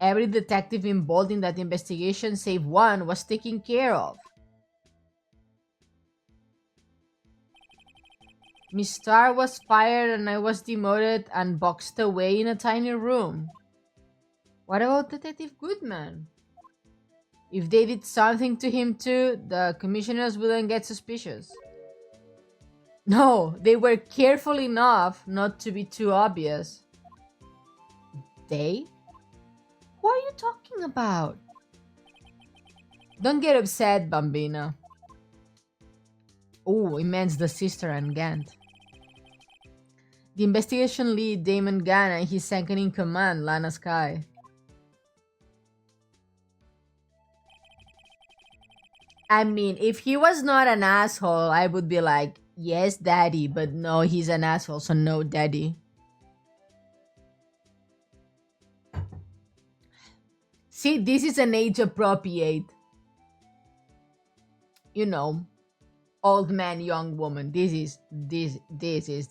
Every detective involved in that investigation, save one, was taken care of. Miss Starr was fired and I was demoted and boxed away in a tiny room. What about Detective Goodman? If they did something to him too, the commissioners wouldn't get suspicious. No, they were careful enough not to be too obvious. They? Who are you talking about? Don't get upset, Bambina. Oh, it means the sister and Gant. The investigation lead, Damon Gann, and his second-in-command, Lana Sky. I mean, if he was not an asshole, I would be like, yes, daddy, but no, he's an asshole, so no, daddy. See, this is an age appropriate, you know, old man, young woman. This is the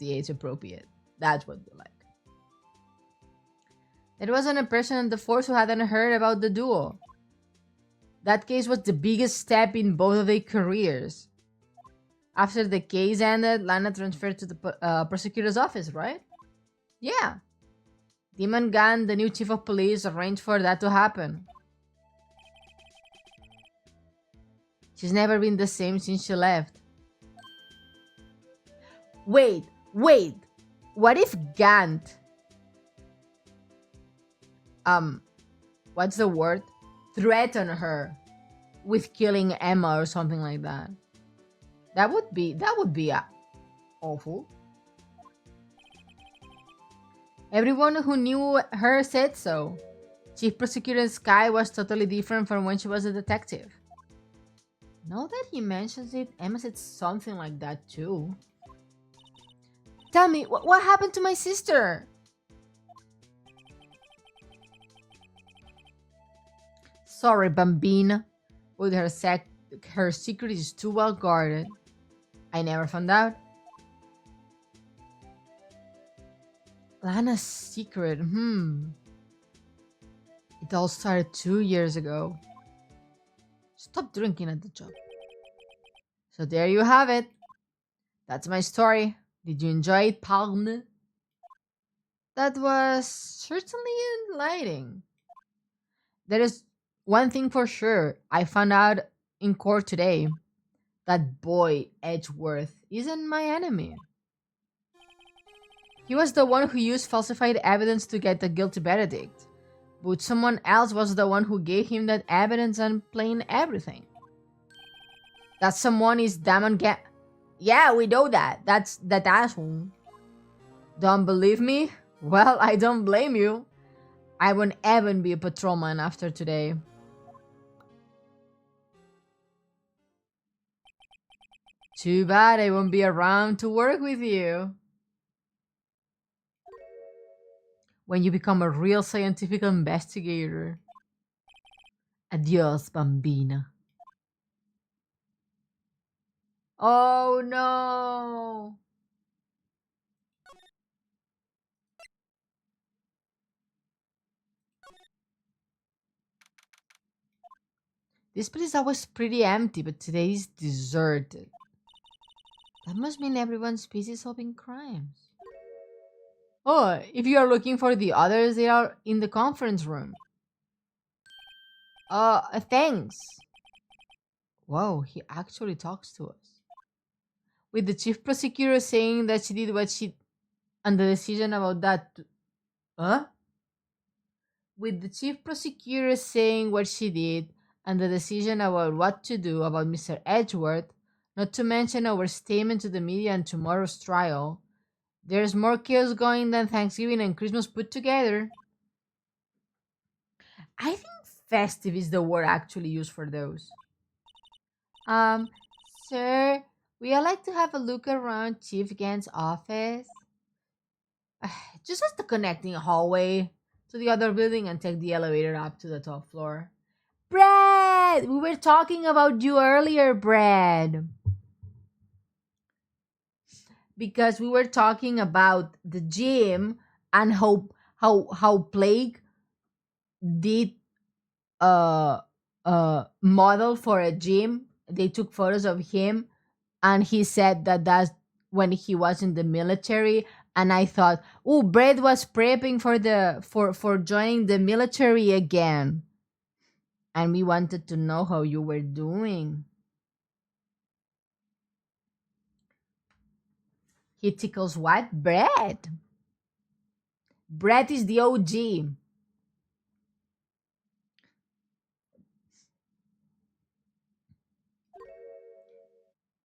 age appropriate. That's what we like. There wasn't a person on the force who hadn't heard about the duo. That case was the biggest step in both of their careers. After the case ended, Lana transferred to the prosecutor's office, right? Yeah. Demon Gunn, the new chief of police, arranged for that to happen. She's never been the same since she left. Wait. What if Gant, what's the word? Threaten her with killing Emma or something like that? That would be awful. Everyone who knew her said so. Chief Prosecutor Sky was totally different from when she was a detective. Now that he mentions it, Emma said something like that too. Tell me, what happened to my sister? Sorry, Bambina. With her secret is too well guarded. I never found out. Lana's secret, It all started 2 years ago. Stop drinking at the job. So there you have it. That's my story. Did you enjoy it, Palme? That was certainly enlightening. There is one thing for sure. I found out in court today. That boy, Edgeworth, isn't my enemy. He was the one who used falsified evidence to get the guilty verdict. But someone else was the one who gave him that evidence and plain everything. That someone is Damon Yeah, we know that. That's that asshole. Don't believe me? Well, I don't blame you. I won't even be a patrolman after today. Too bad I won't be around to work with you. When you become a real scientific investigator. Adios, bambina. Oh no! This place is always pretty empty, but today is deserted. That must mean everyone's busy solving crimes. Oh, if you are looking for the others, they are in the conference room. Thanks. Whoa, he actually talks to us. With the chief prosecutor saying that she did what she... and the decision about that... Huh? With the chief prosecutor saying what she did and the decision about what to do about Mr. Edgeworth, not to mention our statement to the media and tomorrow's trial, there's more chaos going than Thanksgiving and Christmas put together. I think festive is the word actually used for those. Um, sir, we would like to have a look around Chief Gant's office. Just as the connecting hallway to the other building and take the elevator up to the top floor. Brad! We were talking about you earlier, Brad. Because we were talking about the gym and how Plague did model for a gym. They took photos of him, and he said that that's when he was in the military. And I thought, oh, Brad was prepping for joining the military again, and we wanted to know how you were doing. He tickles what? Brad. Brad is the OG.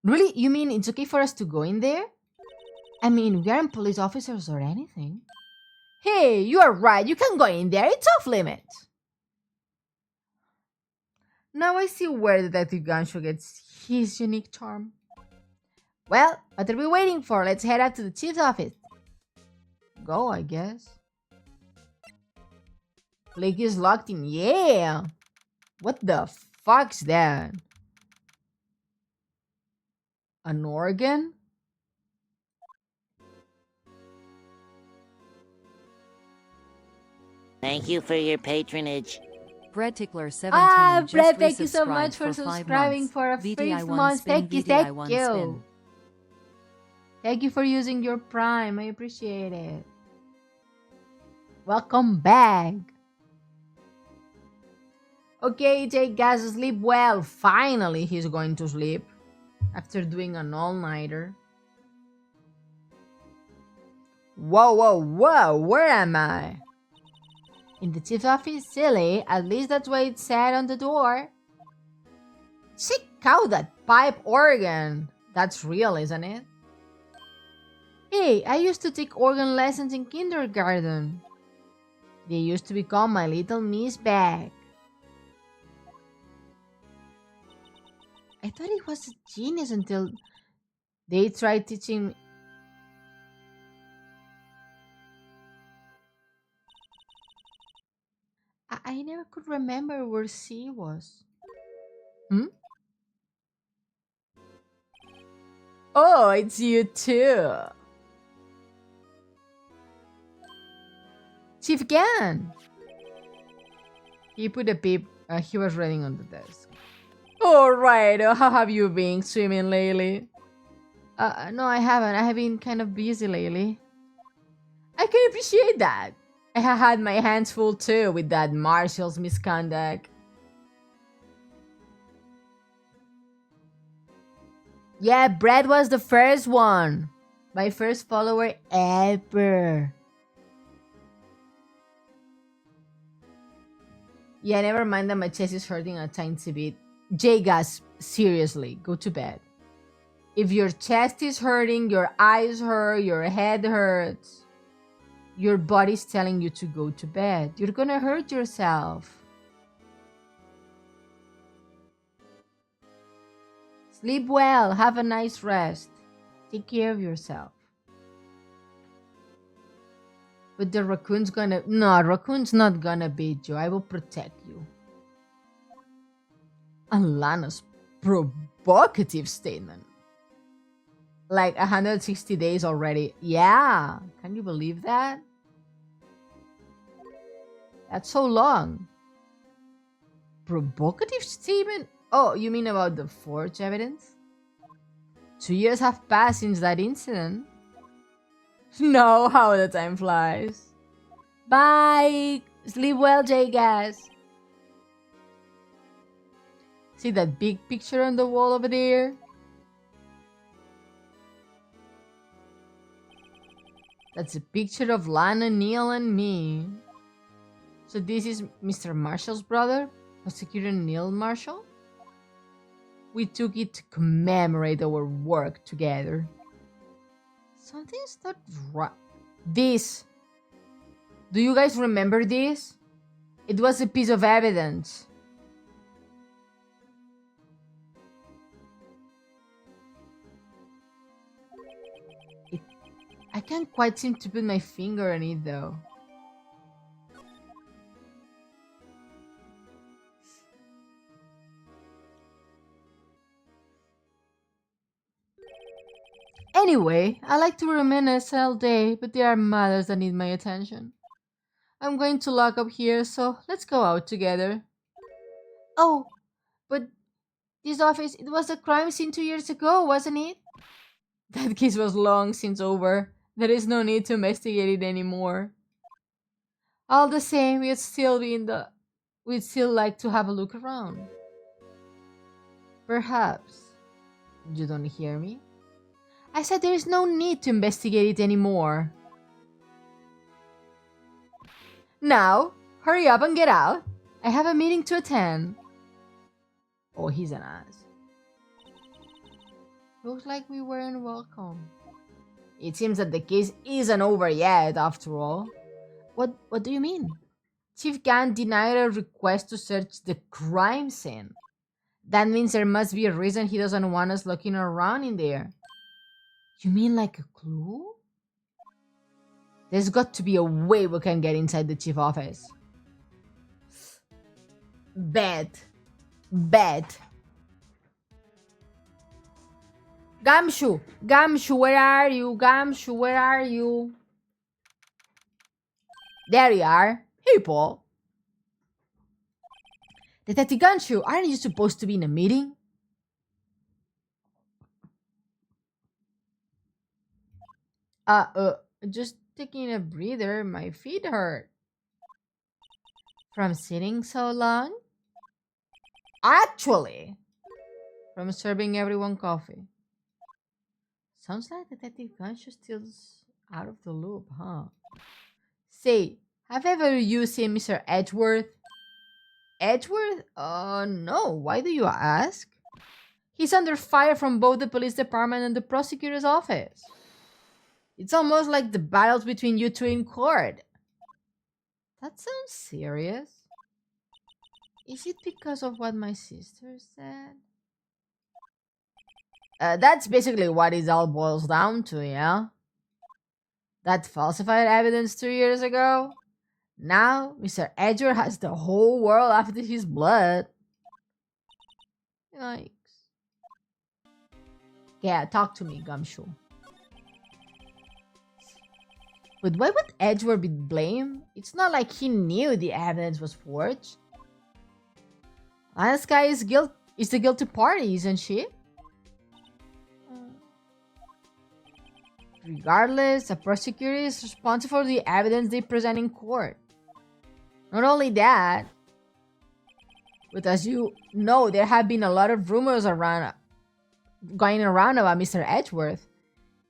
Really? You mean it's okay for us to go in there? I mean, we aren't police officers or anything. Hey, you are right. You can go in there. It's off limits. Now I see where Detective Gansho gets his unique charm. Well, what are we waiting for? Let's head up to the chief's office. Go, I guess. Blake is locked in. Yeah. What the fuck's that? An organ? Thank you for your patronage. Bread Tickler 17 Ah, just Brett, thank you so much resubscribed for for 5 subscribing months. for a VTI first 1 month. spin, Thank you, VTI thank 1 you. spin. Thank you for using your Prime. I appreciate it. Welcome back. Okay, take guys, sleep well. Finally, he's going to sleep after doing an all-nighter. Whoa, whoa, whoa, where am I? In the chief's office? Silly, at least that's what it said on the door. Check out that pipe organ. That's real, isn't it? Hey, I used to take organ lessons in kindergarten. They used to be called my little Miss Bag. I thought he was a genius until they tried teaching me. I never could remember where C was. Hmm? Oh, it's you too. Chief Gan. He put a peep. He was writing on the desk. All right. How have you been swimming lately? No, I haven't. I have been kind of busy lately. I can appreciate that. I have had my hands full too with that Marshall's misconduct. Yeah, Brad was the first one. My first follower ever. Yeah, never mind that my chest is hurting a tiny bit. J-Gas, seriously, go to bed. If your chest is hurting, your eyes hurt, your head hurts, your body's telling you to go to bed. You're gonna hurt yourself. Sleep well, have a nice rest. Take care of yourself. But the raccoon's gonna. No, raccoon's not gonna beat you. I will protect you. Alana's provocative statement. Like 160 days already. Yeah. Can you believe that? That's so long. Provocative statement? Oh, you mean about the forged evidence? 2 years have passed since that incident. No, how the time flies. Bye. Sleep well, J-Gas. See that big picture on the wall over there? That's a picture of Lana, Neil, and me. So this is Mr. Marshall's brother, Prosecutor Neil Marshall? We took it to commemorate our work together. Something's not right. This. Do you guys remember this? It was a piece of evidence. I can't quite seem to put my finger on it though. Anyway, I like to reminisce all day, but there are matters that need my attention. I'm going to lock up here, so let's go out together. Oh, but this office, it was a crime scene 2 years ago, wasn't it? That case was long since over. There is no need to investigate it anymore. All the same, we'd still like to have a look around. Perhaps. You don't hear me? I said there is no need to investigate it anymore. Now, hurry up and get out. I have a meeting to attend. Oh, he's an ass. Looks like we weren't welcome. It seems that the case isn't over yet, after all. What do you mean? Chief Gan denied a request to search the crime scene. That means there must be a reason he doesn't want us looking around in there. You mean like a clue? There's got to be a way we can get inside the chief office. Bet. Bet. Gumshoe. Gumshoe, where are you? Gumshoe, where are you? There you are. Hey, Paul. Detective Gumshoe, aren't you supposed to be in a meeting? Just taking a breather. My feet hurt. From sitting so long? Actually, from serving everyone coffee. Sounds like Detective Gumshoe still's out of the loop, huh? Say, have ever you seen Mr. Edgeworth? Edgeworth? No. Why do you ask? He's under fire from both the police department and the prosecutor's office. It's almost like the battles between you two in court. That sounds serious. Is it because of what my sister said? That's basically what it all boils down to, yeah? That falsified evidence 2 years ago? Now, Mr. Edgeworth has the whole world after his blood. Yikes. Yeah, talk to me, Gumshoe. But why would Edgeworth be blamed? It's not like he knew the evidence was forged. This guy is the guilty party, isn't she? Regardless, the prosecutor is responsible for the evidence they present in court. Not only that, but as you know, there have been a lot of rumors going around about Mr. Edgeworth.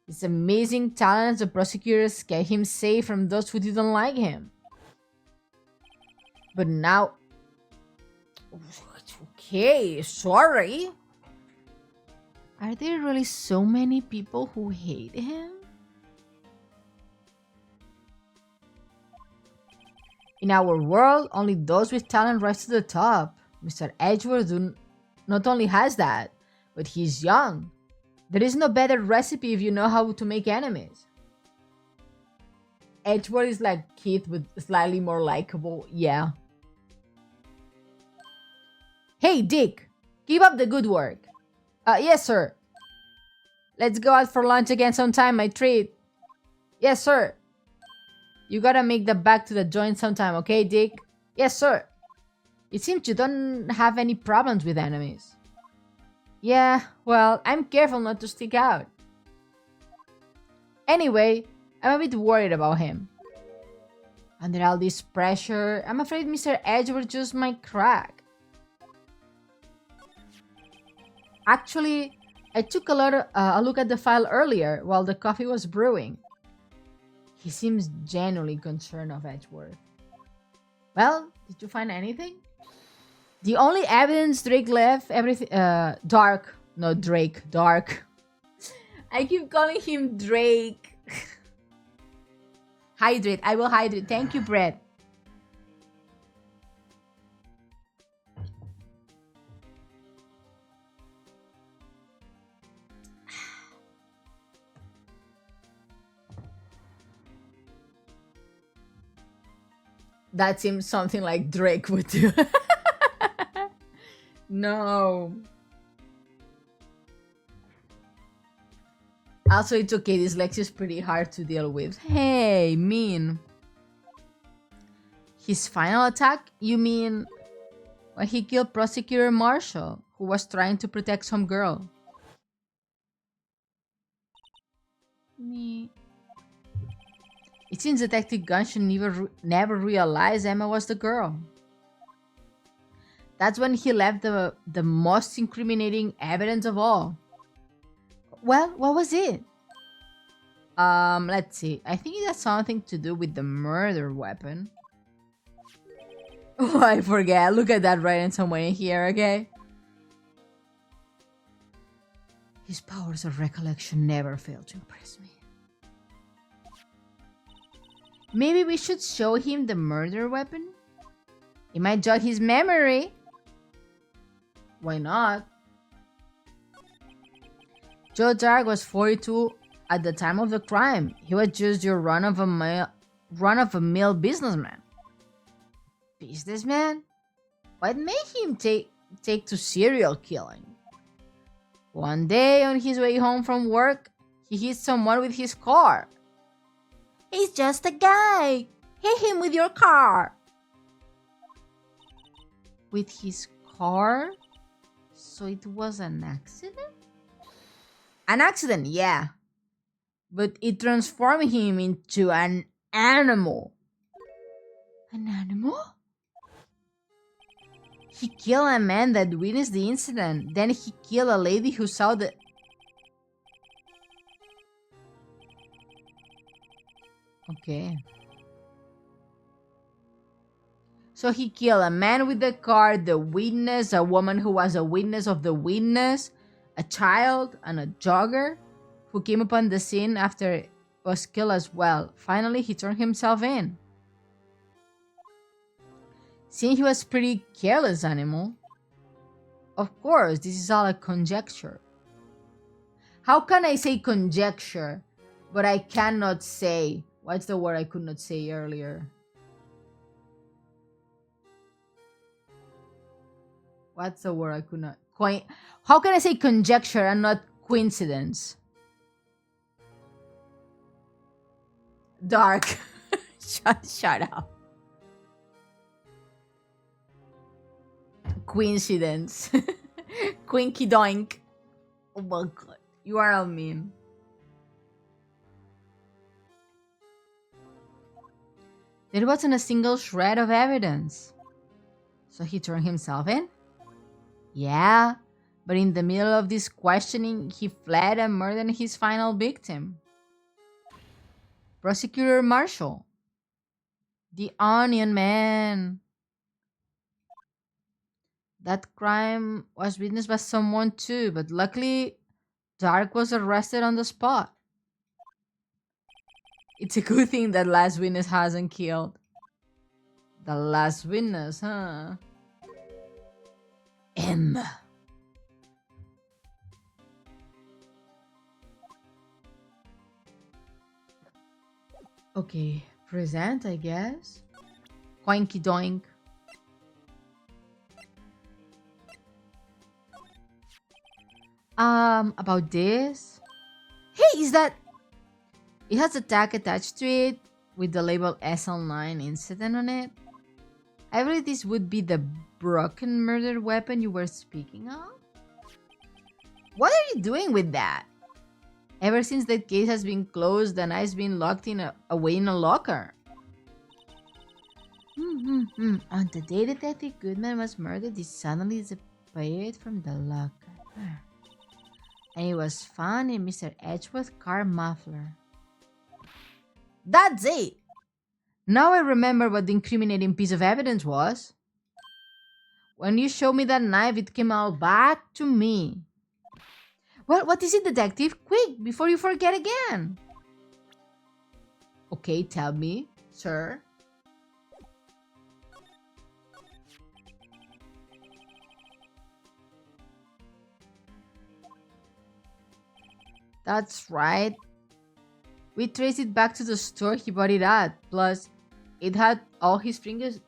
His amazing talent as a prosecutor kept him safe from those who didn't like him. But now... Okay, sorry. Are there really so many people who hate him? In our world, only those with talent rise to the top. Mr. Edgeworth not only has that, but he's young. There is no better recipe if you know how to make enemies. Edgeworth is like Keith, but slightly more likable, yeah. Hey, Dick! Keep up the good work. Yes, sir. Let's go out for lunch again sometime, my treat. Yes, sir. You gotta make that back to the joint sometime, okay, Dick? Yes, sir. It seems you don't have any problems with enemies. Yeah, well, I'm careful not to stick out. Anyway, I'm a bit worried about him. Under all this pressure, I'm afraid Mr. Edgeworth just might crack. Actually, I took a look at the file earlier while the coffee was brewing. He seems genuinely concerned of Edgeworth. Well, did you find anything? The only evidence Drake left, Dark. No, Drake, Dark. I keep calling him Drake. Hydrate, I will hydrate. Thank you, Brett. That seems something like Drake would do. No. Also, it's okay. This Lex is pretty hard to deal with. Hey, mean. His final attack? You mean when he killed Prosecutor Marshall, who was trying to protect some girl? Me. It seems Detective Gunshot never realized Emma was the girl. That's when he left the most incriminating evidence of all. Well, what was it? Let's see. I think it has something to do with the murder weapon. Oh, I forget. Look at that writing somewhere in here, okay? His powers of recollection never fail to impress me. Maybe we should show him the murder weapon? It might jog his memory. Why not? Joe Dark was 42 at the time of the crime. He was just your run-of-the-mill businessman. Businessman? What made him take to serial killing? One day on his way home from work, he hit someone with his car. He's just a guy. Hit him with your car. With his car? So it was an accident? An accident, yeah. But it transformed him into an animal. An animal? He killed a man that witnessed the incident. Then he killed a lady who saw the... Okay. So he killed a man with the car, the witness, a woman who was a witness of the witness, a child, and a jogger who came upon the scene after it was killed as well. Finally, he turned himself in. Seeing he was pretty careless animal. Of course, this is all a conjecture. How can I say conjecture, but I cannot say? What's the word I could not say earlier? What's the word I could not... How can I say conjecture and not coincidence? Dark. Shut up. Coincidence. Quinky doink. Oh my god. You are a meme. There wasn't a single shred of evidence. So he turned himself in? Yeah, but in the middle of this questioning, he fled and murdered his final victim. Prosecutor Marshall. The Onion Man. That crime was witnessed by someone too, but luckily, Dark was arrested on the spot. It's a good thing that last witness hasn't killed. The last witness, huh? M. Okay, present, I guess. Coinky doink. About this. Hey, is that... It has a tag attached to it with the label SL9 incident on it. I believe this would be the broken murder weapon you were speaking of. What are you doing with that? Ever since that case has been closed, the knife's been locked away in a locker. On the day Detective Goodman was murdered, it suddenly disappeared from the locker. And it was found in Mr. Edgeworth's car muffler. That's it! Now I remember what the incriminating piece of evidence was. When you showed me that knife, it came all back to me. Well, what is it, detective? Quick, before you forget again. Okay, tell me, sir. That's right. We traced it back to the store he bought it at. Plus, it had all his fingerprints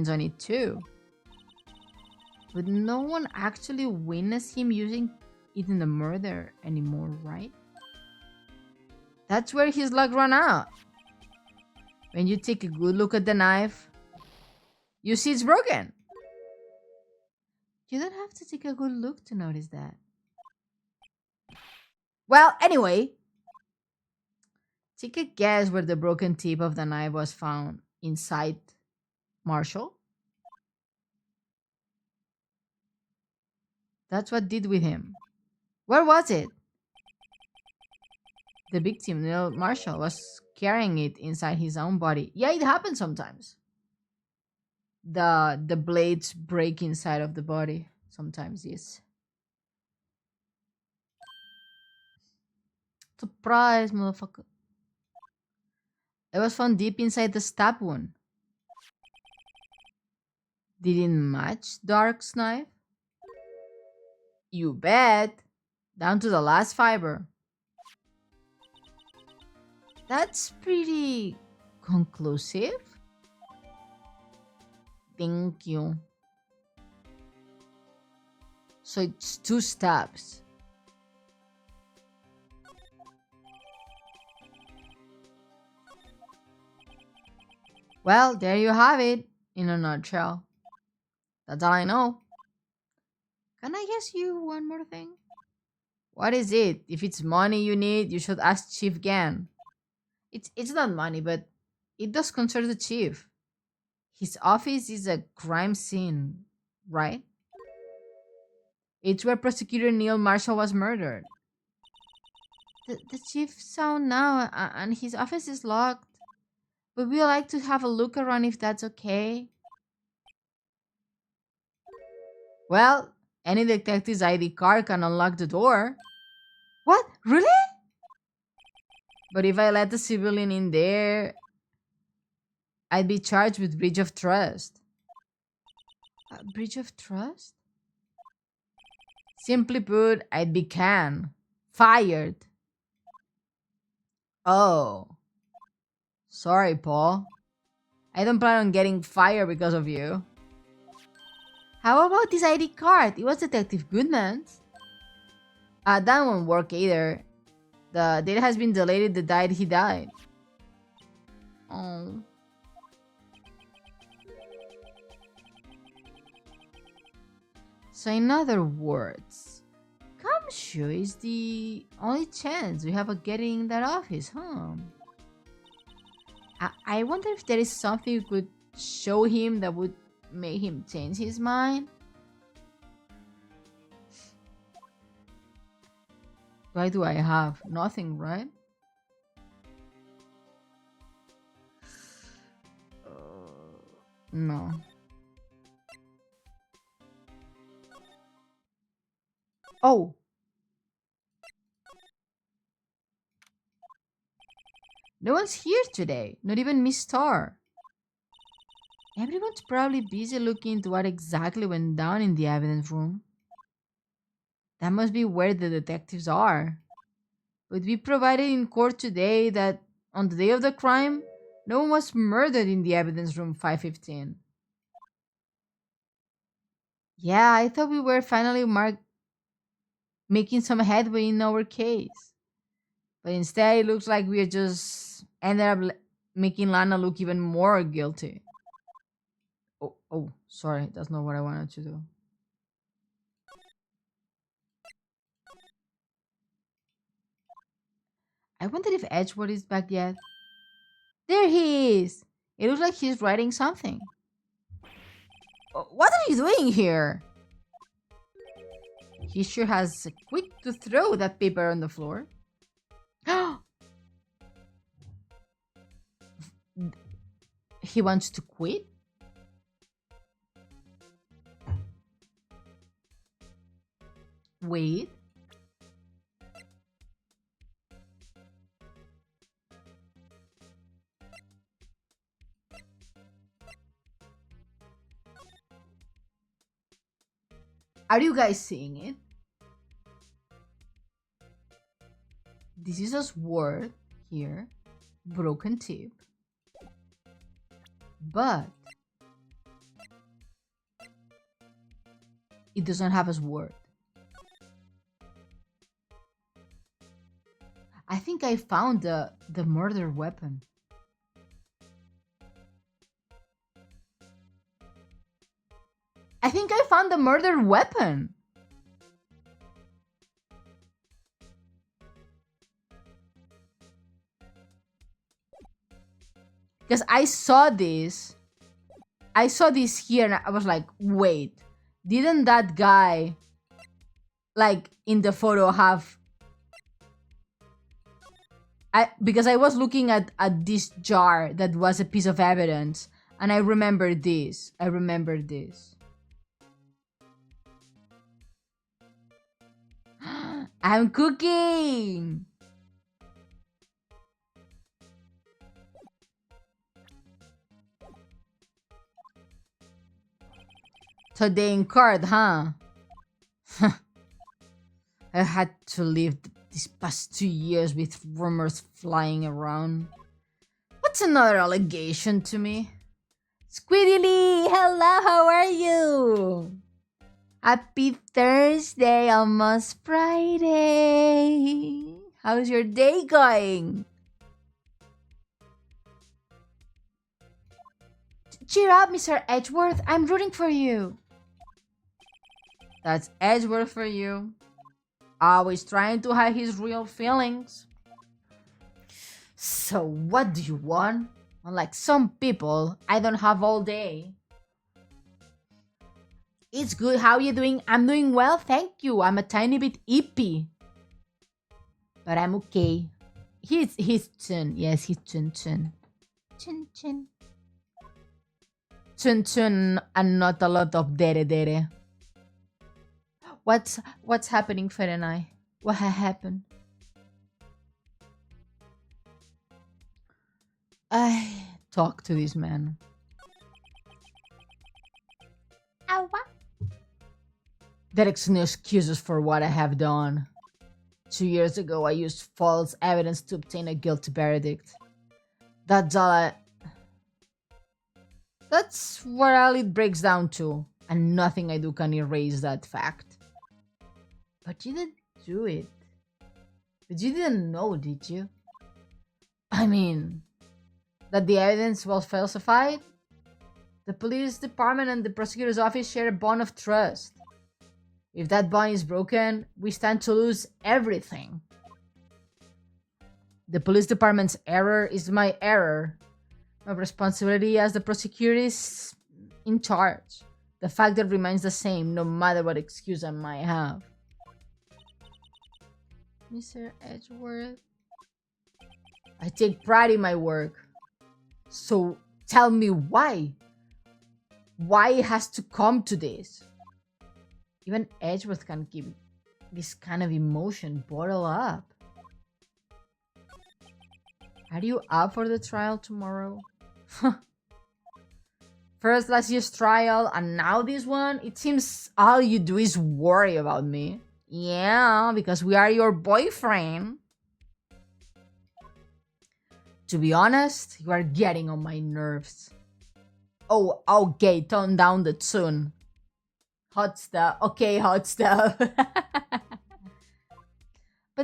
on it too. But no one actually witnessed him using it in the murder anymore, right? That's where his luck ran out. When you take a good look at the knife, you see it's broken. You don't have to take a good look to notice that. Well, anyway, take a guess where the broken tip of the knife was found. Inside Marshall? That's what did with him. Where was it? The victim, Neil Marshall, was carrying it inside his own body. Yeah, it happens sometimes. The blades break inside of the body. Sometimes, yes. Surprise, motherfucker. It was found deep inside the stab wound. Did it match Dark's knife? You bet. Down to the last fiber. That's pretty conclusive. Thank you. So it's 2 steps. Well, there you have it in a nutshell. That's all I know. Can I ask you one more thing? What is it? If it's money you need, you should ask Chief Gan. It's not money, but it does concern the chief. His office is a crime scene, right? It's where prosecutor Neil Marshall was murdered. The chief's sound now, and his office is locked. But we'd like to have a look around if that's okay. Well, any detective's ID card can unlock the door. What? Really? But if I let the civilian in there, I'd be charged with breach of trust. Breach of trust? Simply put, I'd be canned. Fired. Oh. Sorry, Paul. I don't plan on getting fired because of you. How about this ID card? It was Detective Goodman's. That won't work either. The date has been delayed the night he died. Oh. So in other words, Kamshu is the only chance we have of getting that office, huh? I wonder if there is something you could show him that would make him change his mind. Why do I have? Nothing, right? No. Oh. No one's here today. Not even Miss Star. Everyone's probably busy looking into what exactly went down in the evidence room. That must be where the detectives are. But we provided in court today that on the day of the crime, no one was murdered in the evidence room 515. Yeah, I thought we were finally making some headway in our case. But instead, it looks like we just ended up making Lana look even more guilty. Oh, sorry. That's not what I wanted to do. I wonder if Edgeworth is back yet. There he is! It looks like he's writing something. What are you doing here? He sure has quick to throw that paper on the floor. He wants to quit? Wait. Are you guys seeing it? This is a sword here, broken tip, but it doesn't have a sword. I think I found the murder weapon. I think I found the murder weapon. Because I saw this here and I was like, wait, didn't that guy, like, in the photo have... Because I was looking at this jar that was a piece of evidence, and I remember this. I'm cooking! So they incurred, huh? I had to live these past 2 years with rumors flying around. What's another allegation to me? Squiddy Lee, hello! hello, how are you? Happy Thursday, almost Friday. How's your day going? Cheer up, Mr. Edgeworth. I'm rooting for you. That's Edgeworth for you. Always trying to hide his real feelings. So, what do you want? Unlike some people, I don't have all day. It's good. How are you doing? I'm doing well, thank you. I'm a tiny bit ippy, but I'm okay. He's chin. Yes, he's chin. Chin. Chun and not a lot of dere. What's happening, Ferenai? What happened? I talk to this man. What? There's no excuses for what I have done. 2 years ago, I used false evidence to obtain a guilty verdict. That's where all it breaks down to, and nothing I do can erase that fact. But you didn't do it. But you didn't know, did you? I mean, that the evidence was falsified? The police department and the prosecutor's office share a bond of trust. If that bond is broken, we stand to lose everything. The police department's error is my error. My responsibility as the prosecutor is in charge. The fact that remains the same no matter what excuse I might have. Mr. Edgeworth, I take pride in my work. So tell me why. Why it has to come to this? Even Edgeworth can keep this kind of emotion bottled up. Are you up for the trial tomorrow? First last year's trial and now this one? It seems all you do is worry about me. Yeah, because we are your boyfriend. To be honest, you are getting on my nerves. Oh, okay, tone down the tune. Hot stuff. Okay, hot stuff. But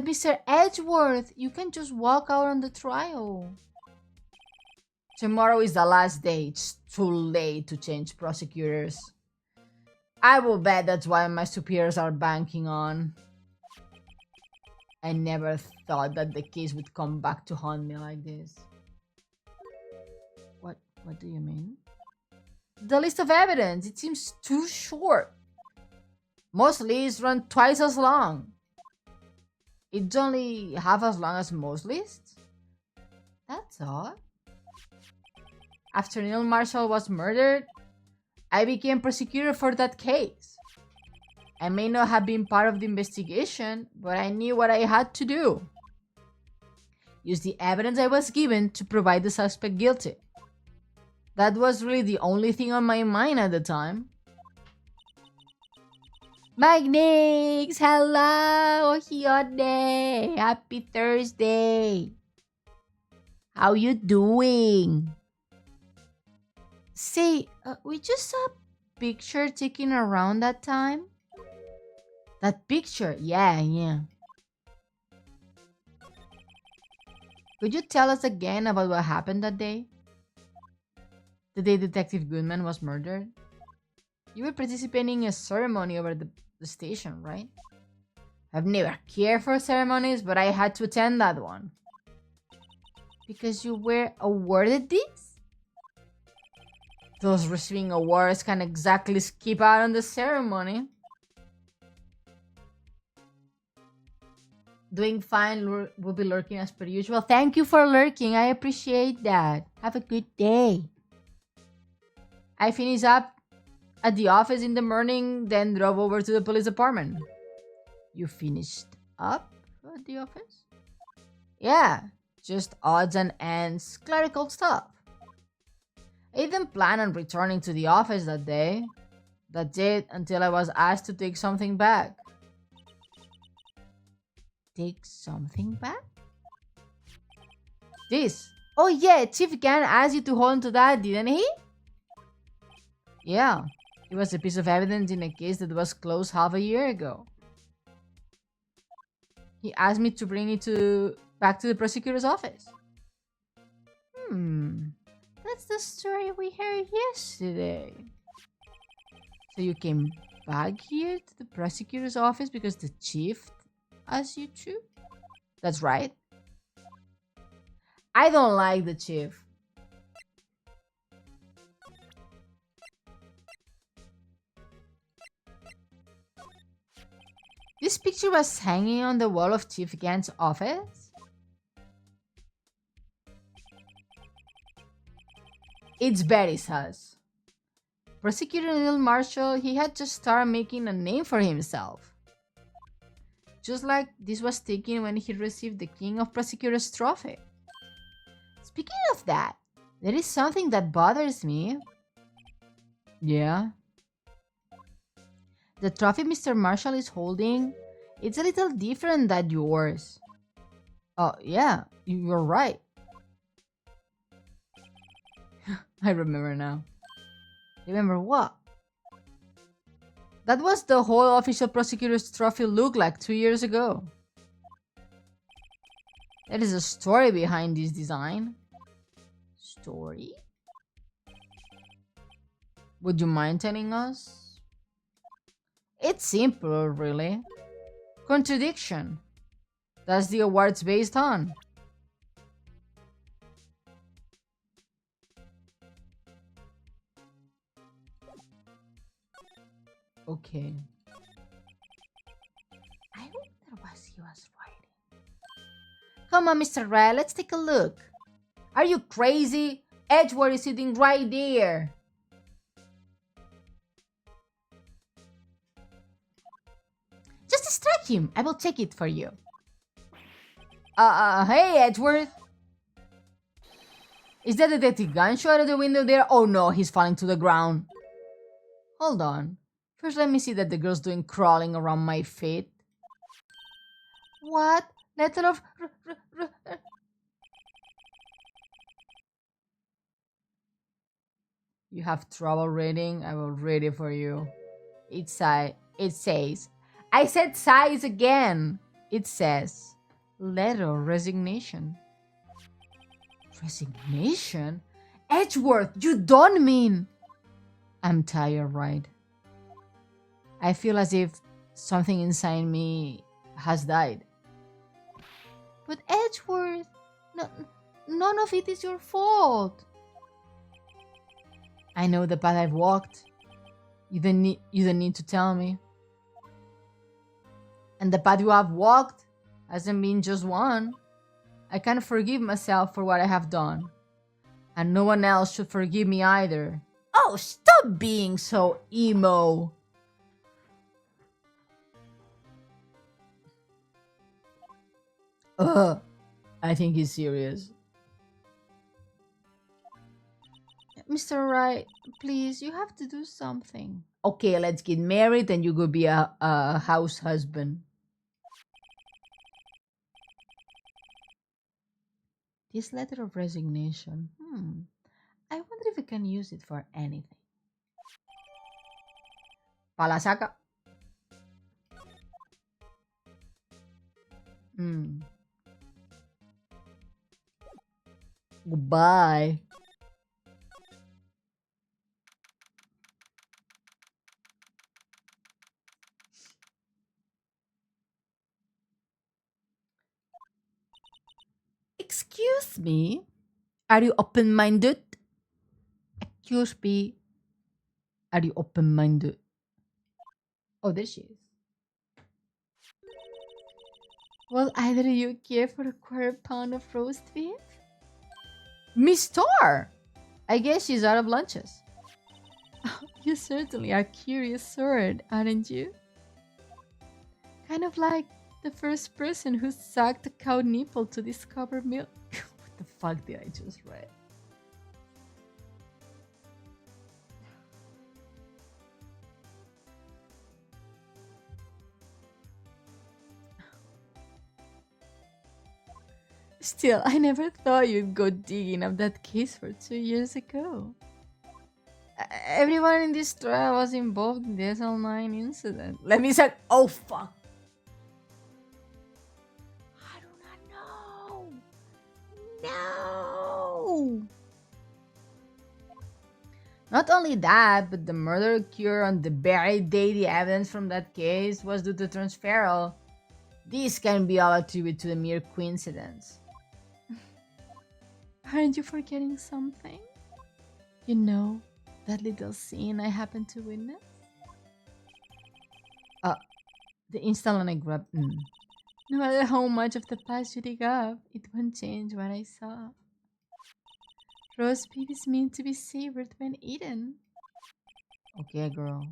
Mr. Edgeworth, you can just walk out on the trial. Tomorrow is the last day. It's too late to change prosecutors. I will bet that's why my superiors are banking on. I never thought that the case would come back to haunt me like this. What do you mean? The list of evidence, it seems too short. Most lists run twice as long. It's only half as long as most lists? That's odd. After Neil Marshall was murdered, I became prosecutor for that case. I may not have been part of the investigation, but I knew what I had to do. Use the evidence I was given to provide the suspect guilty. That was really the only thing on my mind at the time. Magnix, hello, Ione. Happy Thursday. How you doing? Say, we just saw a picture taken around that time. That picture, yeah. Could you tell us again about what happened that day? The day Detective Goodman was murdered? You were participating in a ceremony over the station, right? I've never cared for ceremonies, but I had to attend that one. Because you were awarded this? Those receiving awards can't exactly skip out on the ceremony. Doing fine, will be lurking as per usual. Thank you for lurking, I appreciate that. Have a good day. I finished up at the office in the morning, then drove over to the police department. You finished up at the office? Yeah, just odds and ends, clerical stuff. I didn't plan on returning to the office that day. That's it, until I was asked to take something back. Take something back? This. Oh yeah, Chief Gan asked you to hold on to that, didn't he? Yeah, it was a piece of evidence in a case that was closed half a year ago. He asked me to bring it back to the prosecutor's office. Hmm, that's the story we heard yesterday. So you came back here to the prosecutor's office because the chief asked you to? That's right. I don't like the chief. This picture was hanging on the wall of Chief Gant's office? It's Betty's house. Prosecutor Neil Marshall, he had to start making a name for himself. Just like this was taken when he received the King of Prosecutors trophy. Speaking of that, there is something that bothers me. Yeah? The trophy Mr. Marshall is holding, it's a little different than yours. Oh, yeah, you're right. I remember now. Remember what? That was the whole official prosecutor's trophy look like 2 years ago. There is a story behind this design. Story? Would you mind telling us? It's simple, really. Contradiction. That's the award's based on. Okay. I wonder what he was writing. Come on, Mr. Red, let's take a look. Are you crazy? Edgeworth is sitting right there. Just distract him. I will take it for you. Hey, Edgeworth. Is that Detective Gunshot at the window there? Oh no, he's falling to the ground. Hold on. First, let me see that the girl's doing crawling around my feet. What? Letter of... You have trouble reading? I will read it for you. It says... I said size again. It says... Letter of resignation. Resignation? Edgeworth, you don't mean... I'm tired, right? I feel as if something inside me has died. But Edgeworth, none of it is your fault. I know the path I've walked. You don't need to tell me. And the path you have walked hasn't been just one. I can't forgive myself for what I have done. And no one else should forgive me either. Oh, stop being so emo. I think he's serious. Mr. Wright, please, you have to do something. Okay, let's get married and you go be a house husband. This letter of resignation. I wonder if we can use it for anything. Palasaka. Goodbye. Excuse me? Are you open-minded? Excuse me. Are you open-minded? Oh, there she is. Well, either of you care for a £1/4 of roast beef? Miss Star! I guess she's out of lunches. You certainly are curious sort, aren't you? Kind of like the first person who sucked a cow nipple to discover milk. What the fuck did I just read? Still, I never thought you'd go digging up that case for 2 years ago. Everyone in this trial was involved in the SL9 incident. Let me say, oh fuck. I do not know. No. Not only that, but the murder occurred on the very day the evidence from that case was due to transferal. This can be all attributed to a mere coincidence. Aren't you forgetting something? You know, that little scene I happened to witness? The instant when I grabbed. No matter how much of the past you dig up, it won't change what I saw. Roast beef is meant to be savored when eaten. Okay, girl.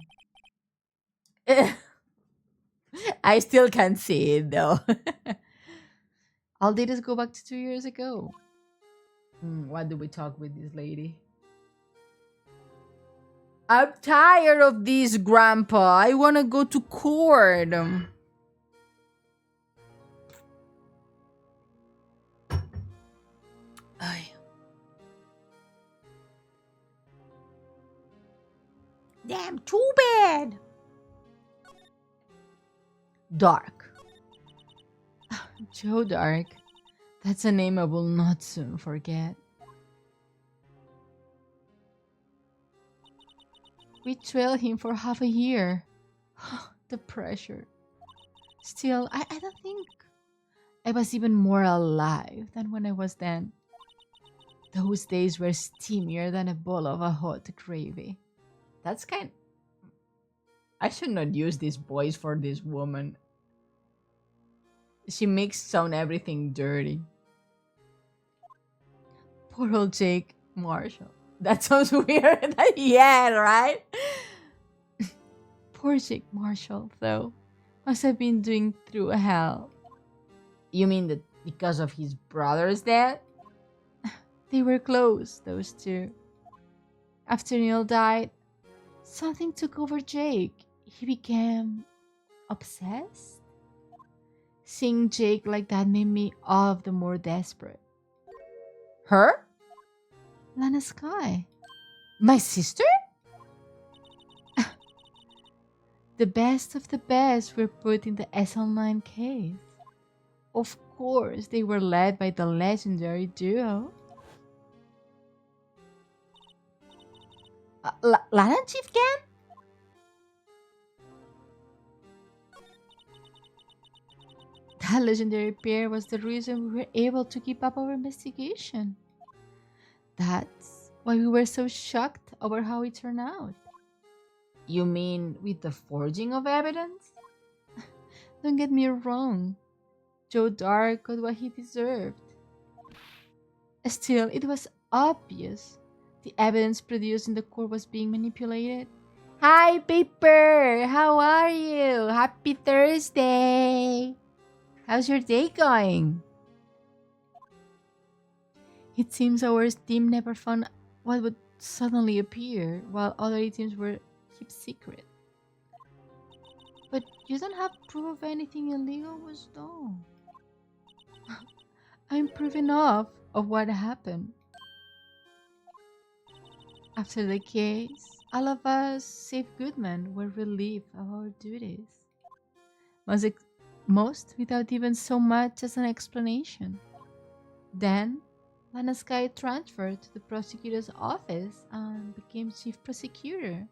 I still can't see it though. All did is go back to 2 years ago. What do we talk with this lady? I'm tired of this, Grandpa. I want to go to court. Ay. Damn, too bad. Dark. Joe Dark. That's a name I will not soon forget. We trailed him for half a year. The pressure. Still, I don't think I was even more alive than when I was then. Those days were steamier than a bowl of a hot gravy. That's kind. I should not use this voice for this woman. She makes sound everything dirty. Poor old Jake Marshall. That sounds weird. Yeah, right? Poor Jake Marshall, though, must have been doing through hell. You mean that because of his brother's death? They were close, those two. After Neil died, something took over Jake. He became obsessed. Seeing Jake like that made me all of the more desperate. Her? Lana Sky. My sister? The best of the best were put in the SL9 case. Of course, they were led by the legendary duo. Lana and Chief Ken? That legendary pair was the reason we were able to keep up our investigation. That's why we were so shocked over how it turned out. You mean with the forging of evidence? Don't get me wrong. Joe Dark got what he deserved. Still, it was obvious the evidence produced in the court was being manipulated. Hi, Paper! How are you? Happy Thursday! How's your day going? It seems our team never found what would suddenly appear, while other teams were kept secret. But you don't have proof of anything illegal was done. I'm proof enough of what happened. After the case, all of us, save Goodman, were relieved of our duties. Most without even so much as an explanation. Then, Lana Sky transferred to the prosecutor's office and became chief prosecutor.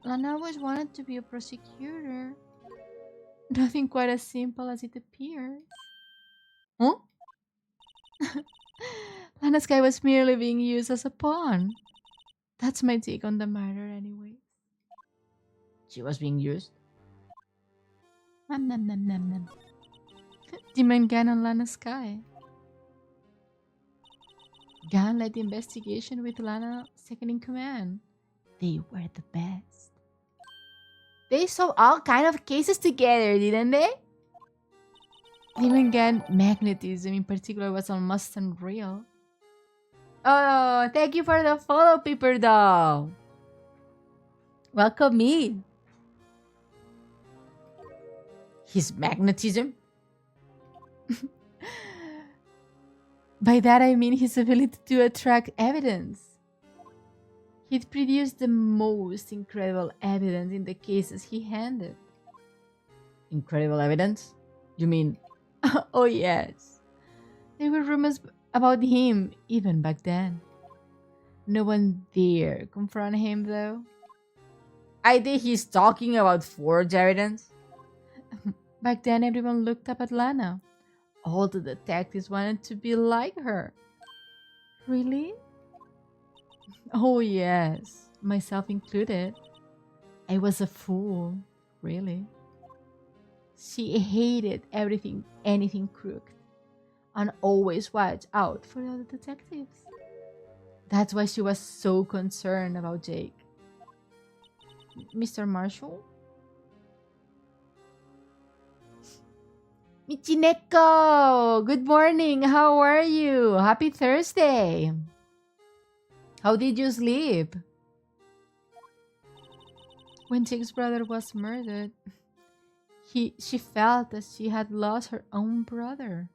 Lana always wanted to be a prosecutor. Nothing quite as simple as it appears. Huh? Lana Sky was merely being used as a pawn. That's my take on the matter, anyway. She was being used? Nom nom nom nom nom. Demon Gan and Lana Sky. Gan led the investigation with Lana second in command. They were the best. They saw all kind of cases together, didn't they? Demon Gan magnetism in particular was almost unreal. Oh, thank you for the follow, Paper Doll. Welcome in. His magnetism? By that I mean his ability to attract evidence. He'd produced the most incredible evidence in the cases he handled. Incredible evidence? You mean? Oh, yes. There were rumors about him even back then. No one dare confront him, though. I think he's talking about forged evidence. Back then, everyone looked up at Lana. All the detectives wanted to be like her. Really? Oh, yes, myself included. I was a fool, really. She hated anything crooked, and always watched out for the other detectives. That's why she was so concerned about Jake. Mr. Marshall? Michineko! Good morning! How are you? Happy Thursday! How did you sleep? When Jake's brother was murdered, she felt that she had lost her own brother.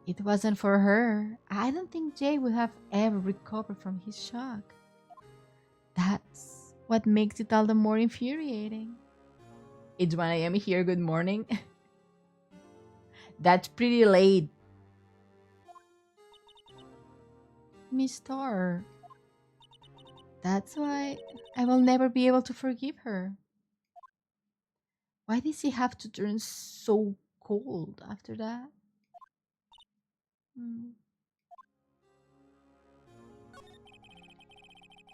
It wasn't for her. I don't think Jake would have ever recovered from his shock. That's what makes it all the more infuriating. It's 1 a.m. here. Good morning. That's pretty late. Miss Star. That's why I will never be able to forgive her. Why did she have to turn so cold after that? Hmm.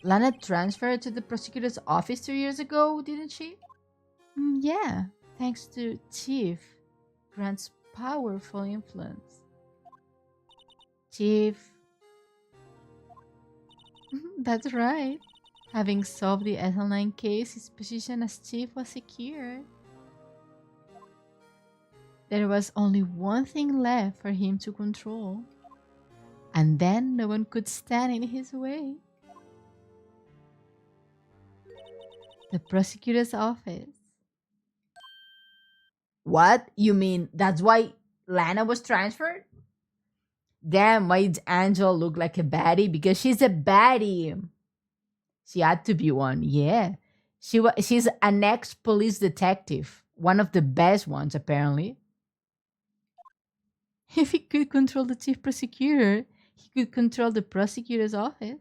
Lana transferred to the prosecutor's office 2 years ago, didn't she? Yeah, thanks to Chief Grant's powerful influence. Chief. That's right. Having solved the SL9 case, his position as chief was secure. There was only one thing left for him to control, and then no one could stand in his way. The prosecutor's office. What? You mean that's why Lana was transferred? Damn, why did Angel look like a baddie? Because she's a baddie. She had to be one, yeah. She's an ex-police detective. One of the best ones, apparently. If he could control the chief prosecutor, he could control the prosecutor's office.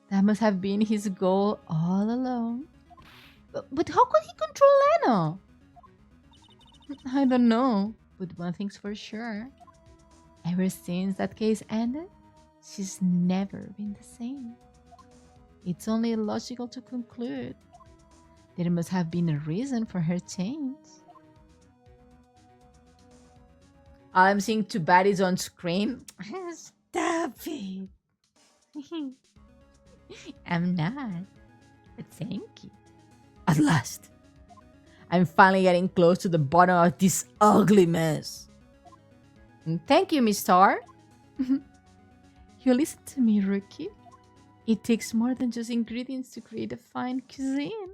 That must have been his goal all along. But how could he control Leno? I don't know. But one thing's for sure. Ever since that case ended, she's never been the same. It's only logical to conclude there must have been a reason for her change. I'm seeing two baddies on screen. Stop it. I'm not. But thank you. At last. I'm finally getting close to the bottom of this ugly mess. Thank you, Miss Star. You listen to me, rookie. It takes more than just ingredients to create a fine cuisine.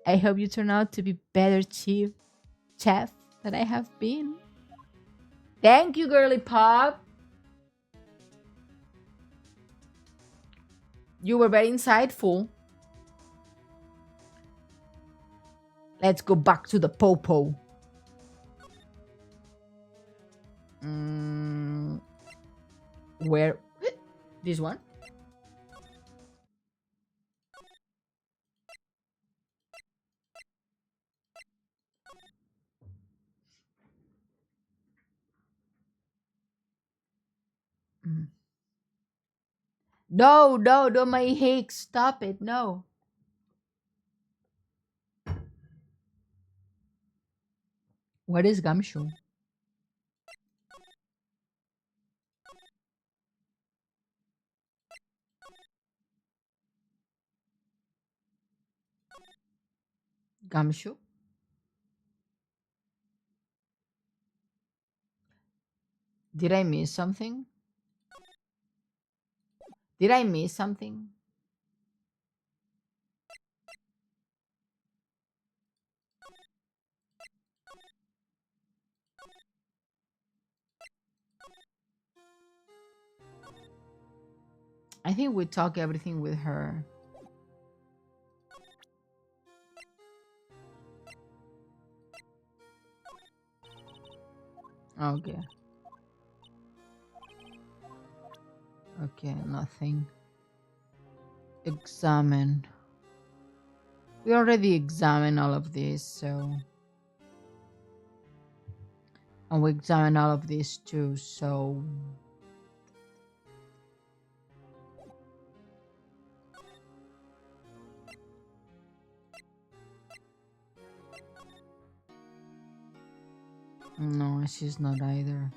I hope you turn out to be better chef than I have been. Thank you, girly pop. You were very insightful. Let's go back to the popo. Where? This one? No, my Hicks. Stop it. No. What is gumshoe? Gumshoe? Did I miss something? Did I miss something? I think we talk everything with her. Okay. Okay, nothing. Examine. We already examined all of this, so. And we examined all of this too, so. No, she's not either.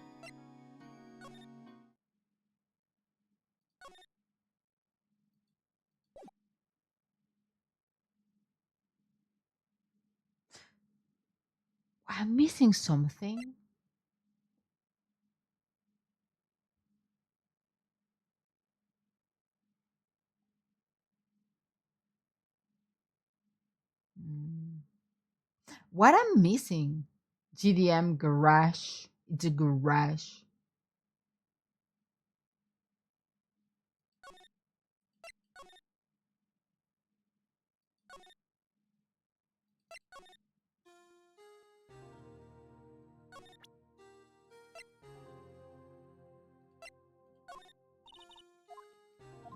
I'm missing something. Mm. What I'm missing? GDM garage. It's a garage.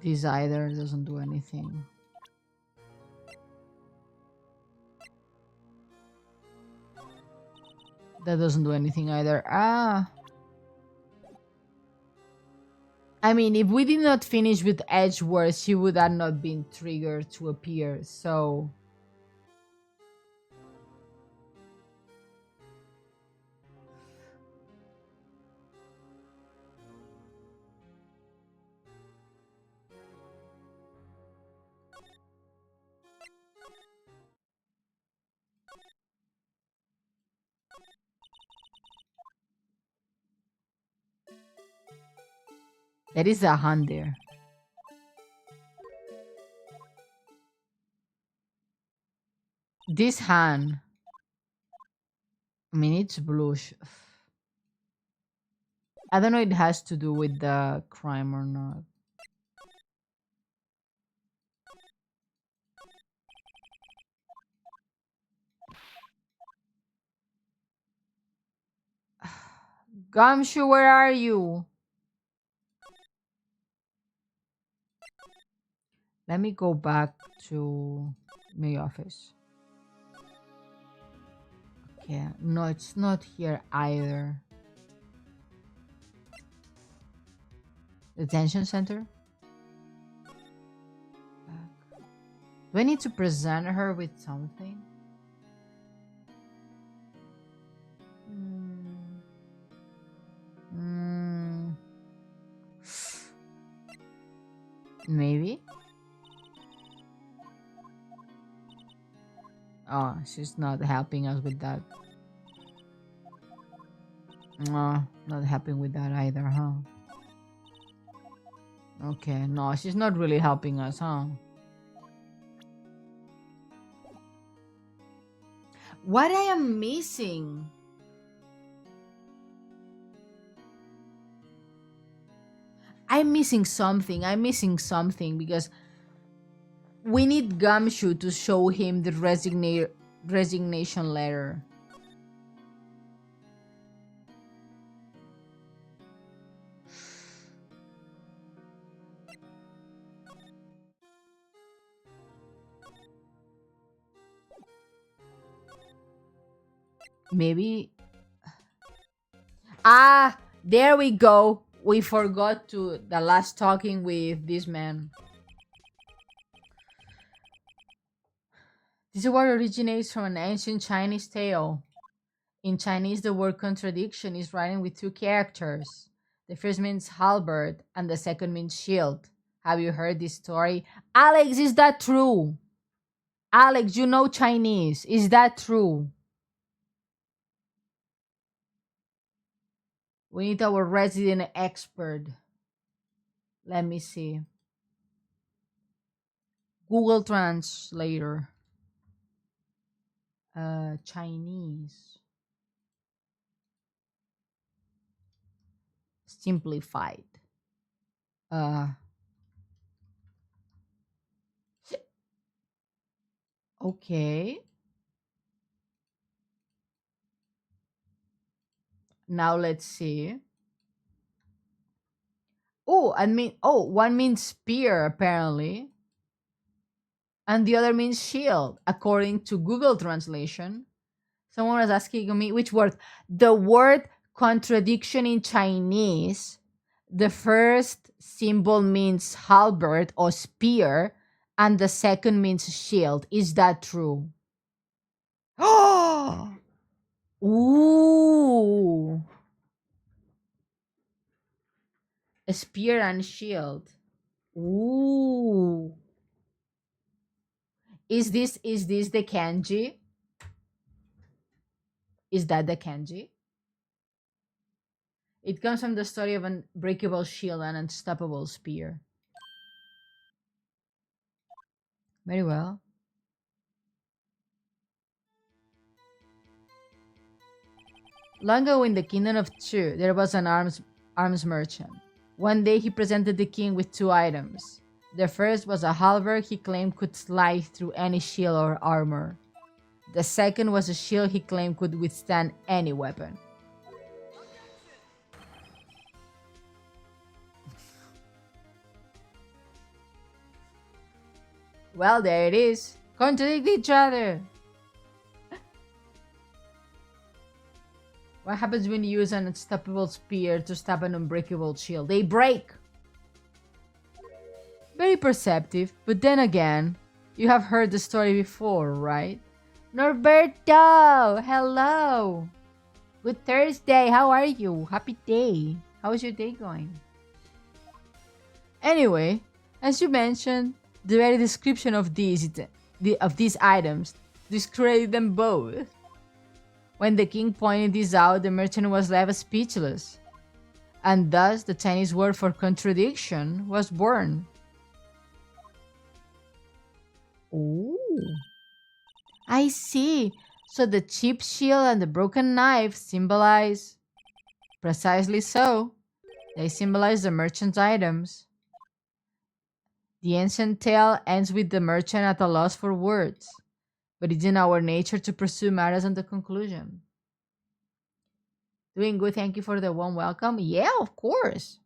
This either doesn't do anything. That doesn't do anything either. Ah. I mean, if we did not finish with Edgeworth, she would have not been triggered to appear, so. There is a hand there. This hand. I mean, it's blush. I don't know if it has to do with the crime or not. Gumshoe, where are you? Let me go back to my office. Okay, no, it's not here either. Detention center? Do I need to present her with something? Mm, maybe? Oh, she's not helping us with that. No, not helping with that either, huh? Okay, no, she's not really helping us, huh? What I am missing? I'm missing something. I'm missing something because we need Gumshoe to show him the resignation letter. Maybe. Ah, there we go. We forgot to the last talking with this man. This word originates from an ancient Chinese tale. In Chinese, the word contradiction is written with two characters. The first means halberd and the second means shield. Have you heard this story? Alex, is that true? Alex, you know Chinese. Is that true? We need our resident expert. Let me see. Google Translator. Chinese. Simplified. Uh, Okay. Now let's see. One means spear apparently, and the other means shield according to Google translation. Someone was asking me which word. The word contradiction in Chinese, the first symbol means halberd or spear, and the second means shield. Is that true? Oh, ooh, a spear and shield. Ooh, is this the kanji? Is that the kanji? It comes from the story of an unbreakable shield and unstoppable spear. Very well. Long ago in the kingdom of Chu, there was an arms merchant. One day he presented the king with two items. The first was a halberd he claimed could slide through any shield or armor. The second was a shield he claimed could withstand any weapon. Well, there it is. Contradict each other. What happens when you use an unstoppable spear to stop an unbreakable shield? They break! Very perceptive, but then again, you have heard the story before, right? Norberto! Hello! Good Thursday, how are you? Happy day. How's your day going? Anyway, as you mentioned, the very description of these items discredit them both. When the king pointed this out, the merchant was left speechless. And thus the Chinese word for contradiction was born. Oh, I see. So the cheap shield and the broken knife symbolize. Precisely so. They symbolize the merchant's items. The ancient tale ends with the merchant at a loss for words, but it's in our nature to pursue matters unto conclusion. Doing good, thank you for the warm welcome. Yeah, of course.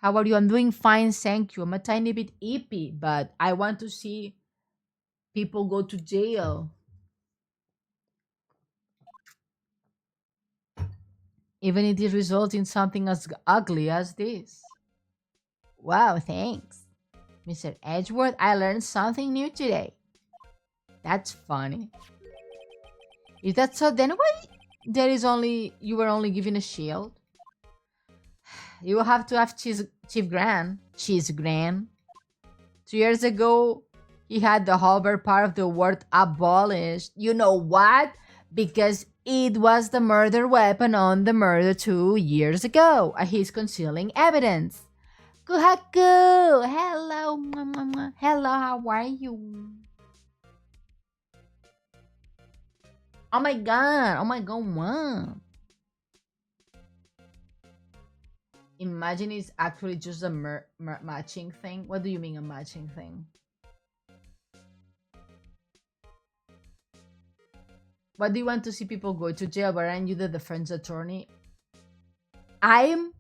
How are you? I'm doing fine, thank you. I'm a tiny bit ippy, but I want to see people go to jail, even if it results in something as ugly as this. Wow, thanks. Mr. Edgeworth, I learned something new today. That's funny. Is that so? Then why you were only given a shield? You will have to have Chief Gran. 2 years ago, he had the halberd part of the word abolished. You know what? Because it was the murder weapon on the murder 2 years ago. And he's concealing evidence. Kuhaku! Hello, mwah, mwah, mwah. Hello, how are you? Oh my god! Oh my god, what? Imagine it's actually just a matching thing. What do you mean a matching thing? What do you want to see people go to jail? But aren't you the defense attorney? I'm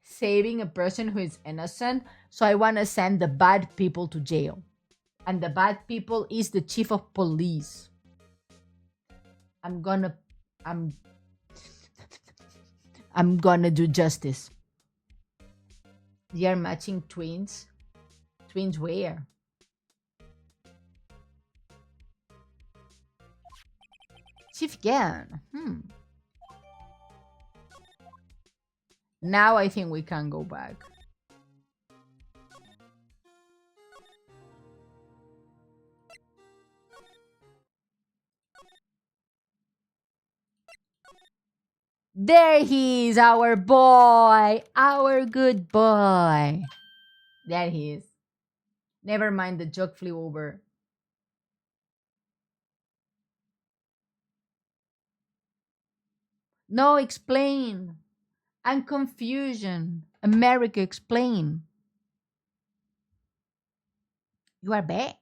saving a person who is innocent, so I want to send the bad people to jail. And the bad people is the chief of police. I'm gonna do justice. They are matching twins. Twins where? Chief Gan. Now I think we can go back. There he is, our boy. Our good boy. There he is. Never mind, the joke flew over. No, explain. And confusion. America, explain. You are back.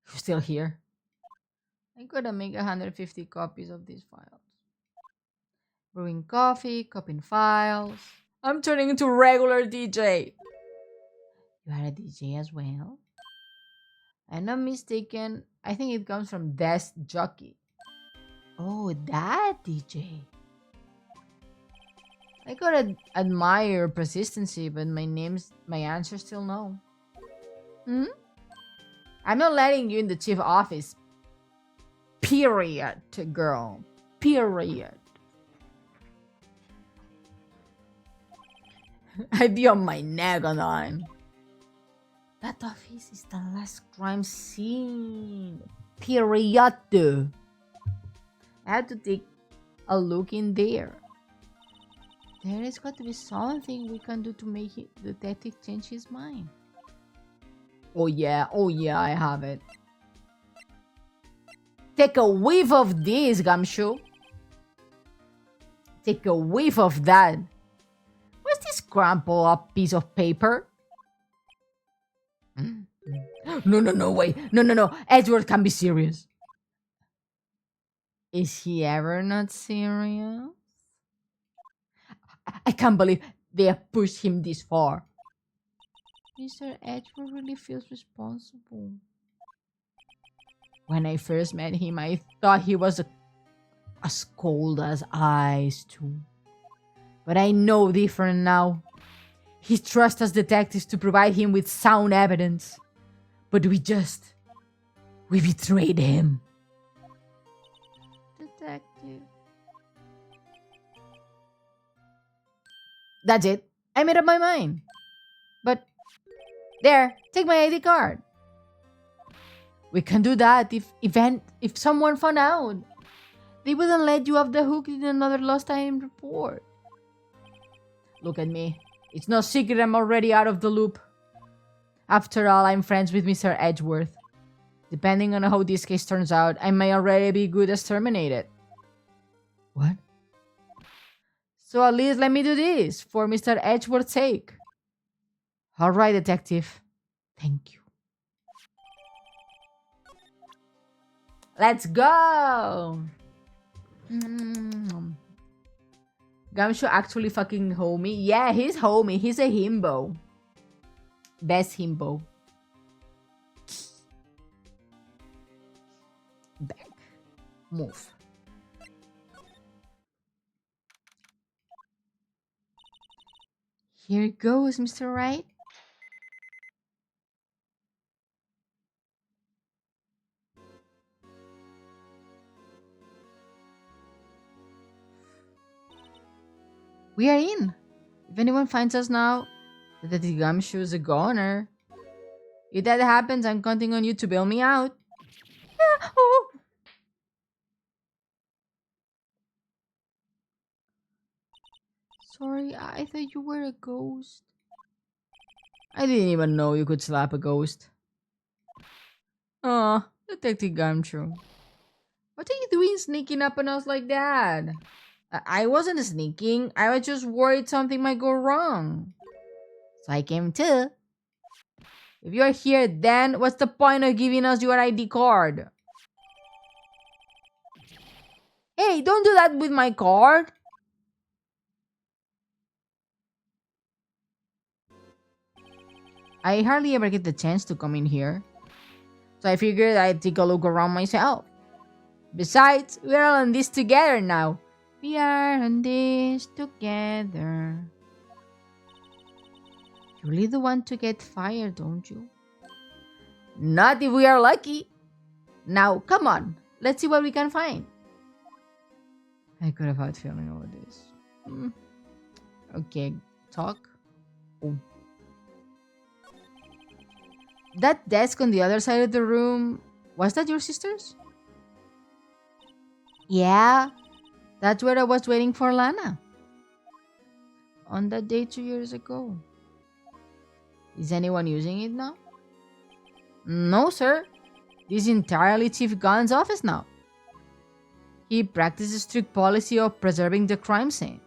You're still here. I gotta make 150 copies of these files. Brewing coffee, copying files. I'm turning into regular DJ. You are a DJ as well? I'm not mistaken. I think it comes from desk jockey. Oh, that DJ. I gotta admire persistency, but my answer's still no. Hmm? I'm not letting you in the chief office. Period, girl. Period. I'd be on my neck on time. That office is the last crime scene. Period. I had to take a look in there. There has got to be something we can do to make the detective change his mind. Oh yeah, I have it. Take a whiff of this, Gumshoe. Take a whiff of that. What's this crumpled up piece of paper? No, wait. No. Edward can be serious. Is he ever not serious? I can't believe they have pushed him this far. Mr. Edward really feels responsible. When I first met him, I thought he was as cold as ice too. But I know different now. He trusts us detectives to provide him with sound evidence. But we betrayed him. Detective. That's it. I made up my mind. But there, take my ID card. We can do that if someone found out. They wouldn't let you off the hook in another lost time report. Look at me. It's no secret I'm already out of the loop. After all, I'm friends with Mr. Edgeworth. Depending on how this case turns out, I may already be good as terminated. What? So at least let me do this, for Mr. Edgeworth's sake. Alright, detective. Thank you. Let's go! Gumshoe actually fucking homie? Yeah, he's homie. He's a himbo. Best himbo. Back. Move. Here goes, Mr. Wright. We are in. If anyone finds us now, that the Gumshoe is a goner. If that happens, I'm counting on you to bail me out. Oh. Sorry, I thought you were a ghost. I didn't even know you could slap a ghost. Aw, Detective Gumshoe. What are you doing sneaking up on us like that? I wasn't sneaking. I was just worried something might go wrong. So I came too. If you're here, then what's the point of giving us your ID card? Hey, don't do that with my card. I hardly ever get the chance to come in here. So I figured I'd take a look around myself. Besides, we're all in this together now. We are in this together. You really do want to get fired, don't you? Not if we are lucky. Now, come on. Let's see what we can find. I could have had feeling over this. Okay, talk. Oh. That desk on the other side of the room, was that your sister's? Yeah, that's where I was waiting for Lana. On that day 2 years ago. Is anyone using it now? No, sir. This is entirely Chief Gunn's office now. He practices a strict policy of preserving the crime scene.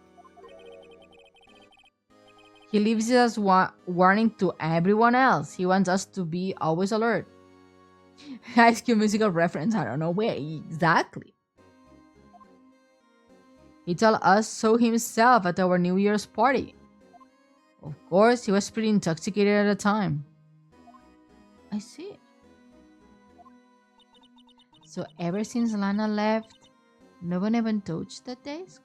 He leaves us warning to everyone else. He wants us to be always alert. High School Musical reference. I don't know where exactly. He told us so himself at our New Year's party. Of course, he was pretty intoxicated at the time. I see. So ever since Lana left, no one even touched that desk?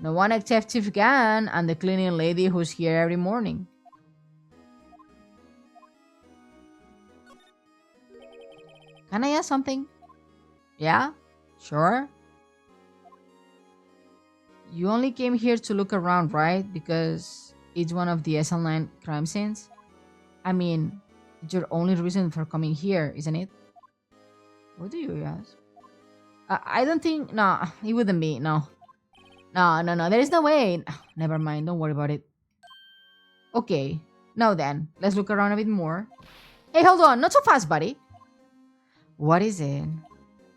No one except Chief Gan and the cleaning lady who's here every morning. Can I ask something? Yeah? Sure? You only came here to look around, right? Because it's one of the SL9 crime scenes? I mean, it's your only reason for coming here, isn't it? What do you ask? I don't think... No, it wouldn't be. No. No. There is no way. Never mind. Don't worry about it. Okay. Now then, let's look around a bit more. Hey, hold on. Not so fast, buddy. What is it?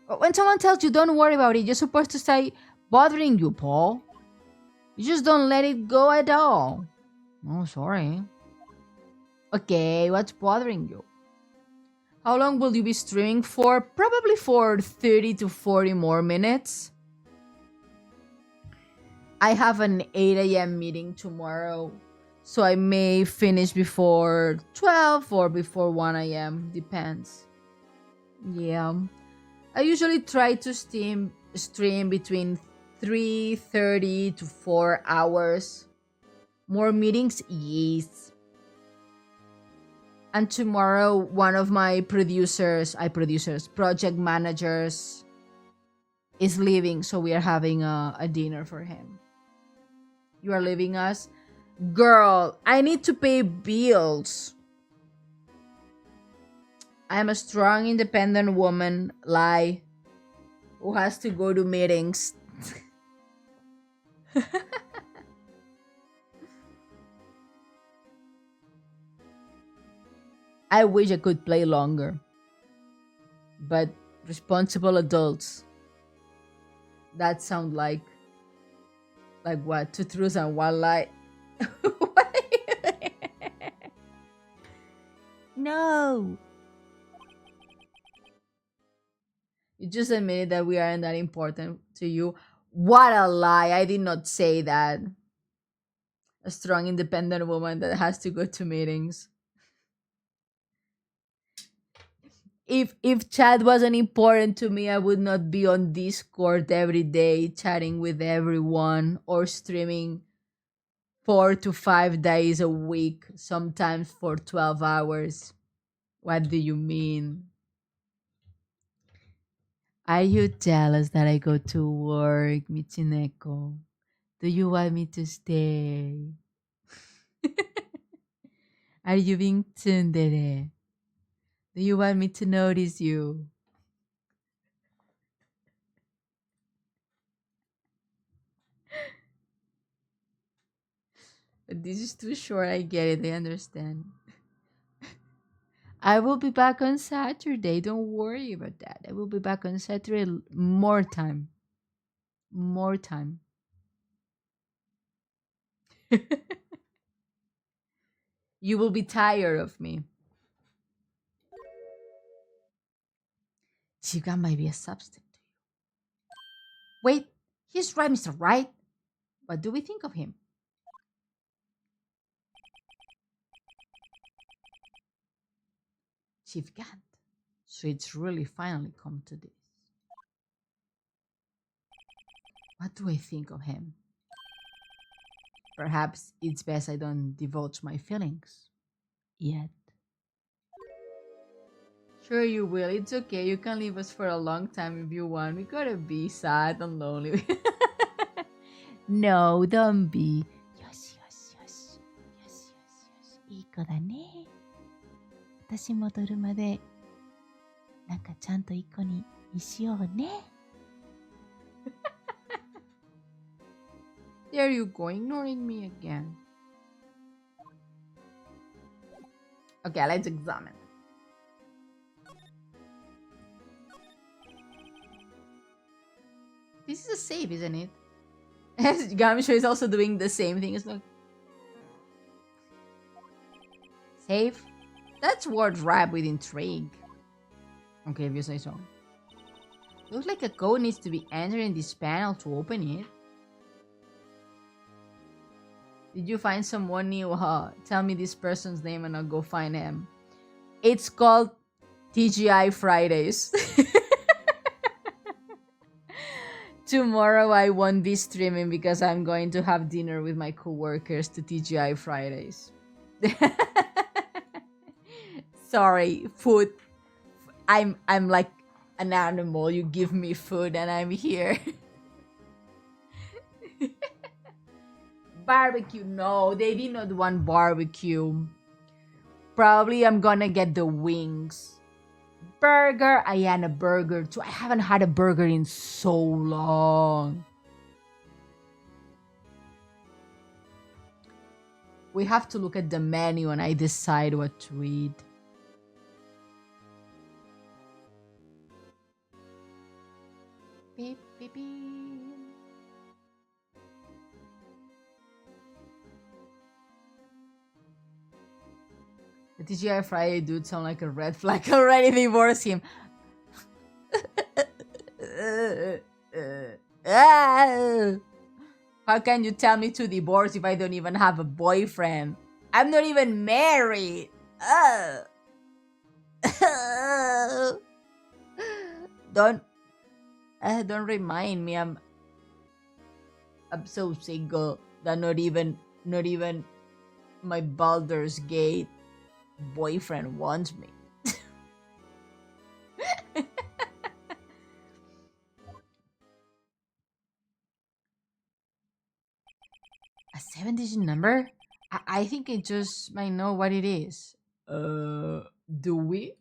When someone tells you don't worry about it, you're supposed to say bothering you, Paul. You just don't let it go at all. Oh, sorry. Okay, what's bothering you? How long will you be streaming for? Probably for 30 to 40 more minutes. I have an 8 a.m. meeting tomorrow, so I may finish before 12 or before 1 a.m. Depends. Yeah. I usually try to stream between 3:30 to 4 hours. More meetings? Yes. And tomorrow, one of my project managers is leaving, so we are having a dinner for him. You are leaving us? Girl, I need to pay bills. I am a strong, independent woman, lie, who has to go to meetings. I wish I could play longer. But responsible adults. That sound like what? 2 truths and 1 lie. No. You just admitted that we aren't that important to you. What a lie. I did not say that. A strong, independent woman that has to go to meetings. If chat wasn't important to me, I would not be on Discord every day chatting with everyone or streaming 4 to 5 days a week, sometimes for 12 hours. What do you mean? Are you jealous that I go to work, Michineko? Do you want me to stay? Are you being tsundere? Do you want me to notice you? But this is too short. I get it. I understand. I will be back on Saturday. Don't worry about that. I will be back on Saturday. More time. More time. You will be tired of me. Chiga might be a substitute. Wait, he's right, Mr. Right. What do we think of him? Chief Gant. So it's really finally come to this. What do I think of him? Perhaps it's best I don't divulge my feelings. Yet. Sure you will. It's okay. You can leave us for a long time if you want. We gotta be sad and lonely. No, don't be. Yoshi, yoshi, yoshi. Yoshi, yoshi, yoshi. いい子だね。私戻るまで、なんかちゃんといい子にしようね。There you go, ignoring me again. Okay, let's examine. This is a save, isn't it? Gamisho is also doing the same thing. It's like save. That's word ripe with intrigue. Okay, if you say so. Looks like a code needs to be entered in this panel to open it. Did you find someone new? Huh? Tell me this person's name and I'll go find him. It's called TGI Fridays. Tomorrow I won't be streaming because I'm going to have dinner with my coworkers to TGI Fridays. Sorry, food. I'm like an animal. You give me food and I'm here. Barbecue. No, they did not want barbecue. Probably I'm gonna get the wings. Burger. I had a burger too. I haven't had a burger in so long. We have to look at the menu and I decide what to eat. Beep, beep, beep. The TGI Friday dude sound like a red flag already. Divorce him. How can you tell me to divorce if I don't even have a boyfriend? I'm not even married. Don't remind me. I'm so single that not even my Baldur's Gate boyfriend wants me. A 7-digit number? I think I just might know what it is. Do we?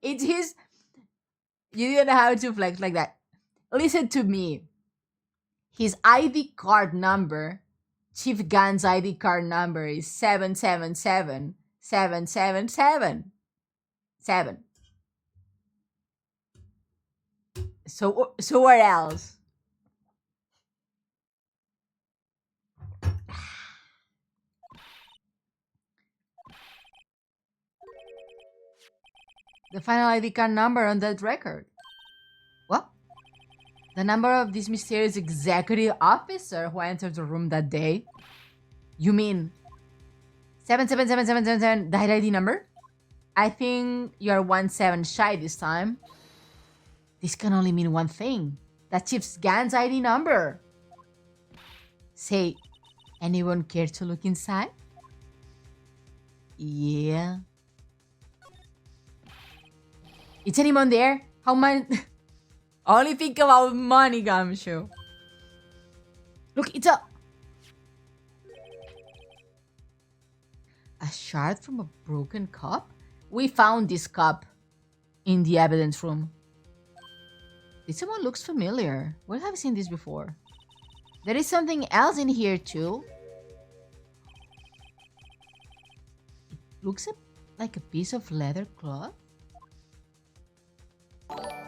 It's his. You didn't have to flex like that. Listen to me. His ID card number, Chief Gun's ID card number is 7777777. So what else? The final ID card number on that record. What? The number of this mysterious executive officer who entered the room that day? You mean 777777, that ID number? I think you're 17 shy this time. This can only mean one thing. That Chief's Gan's ID number. Say, anyone care to look inside? Yeah. Is anyone there? How much? Only think about money, Gumshoe. Look, it's a shard from a broken cup? We found this cup in the evidence room. This one looks familiar. Where have I seen this before? There is something else in here too. It looks like a piece of leather cloth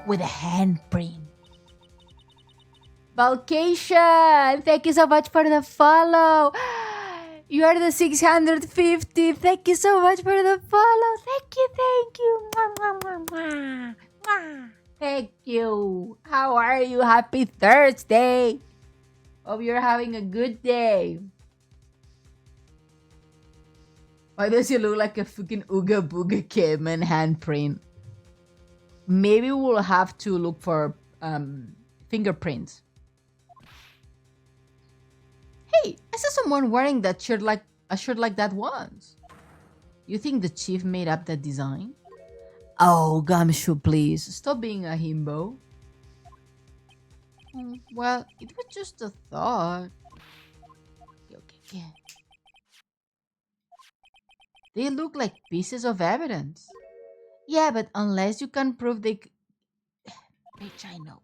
with a handprint. Valcation, thank you so much for the follow. You are the 650. Thank you so much for the follow. Thank you, thank you. Mwah, mwah, mwah, mwah. Mwah. Thank you. How are you? Happy Thursday. Hope you're having a good day. Why does he look like a freaking Ooga Booga Caveman handprint? Maybe we'll have to look for fingerprints. Hey, I saw someone wearing that shirt like a shirt like that once. You think the chief made up that design? Oh, Gumshoe, please stop being a himbo. Well, it was just a thought. Okay. They look like pieces of evidence. Yeah, but unless you can prove they... Bitch, I know.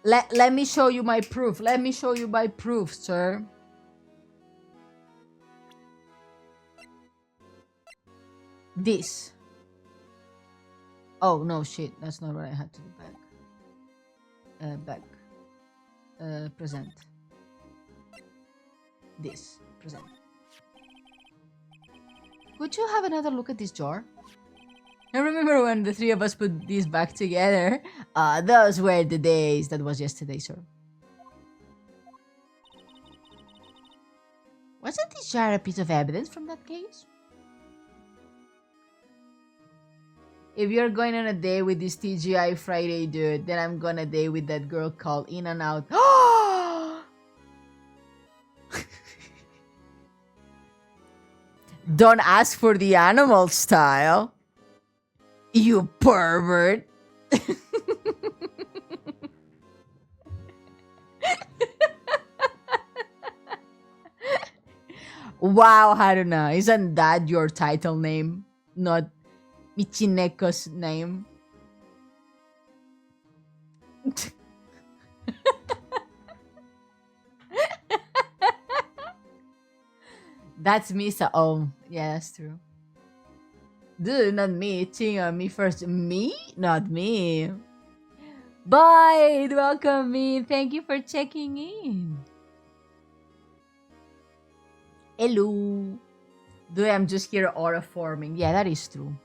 Let me show you my proof. Let me show you my proof, sir. This. Oh, no, shit. That's not what I had to do. Back. Present. This. Present. Could you have another look at this jar? I remember when the three of us put these back together. Those were the days. That was yesterday, sir. Wasn't this jar a piece of evidence from that case? If you're going on a date with this TGI Friday dude, then I'm gonna date with that girl called In and Out. Don't ask for the animal style. You pervert. Wow, Haruna. Isn't that your title name? Not Michineko's name? That's Misa. Oh, yeah, that's true. Dude, not me. Cheating on me first. Me? Not me. Bye. Welcome me. Thank you for checking in. Hello. Dude, I'm just here aura forming. Yeah, that is true.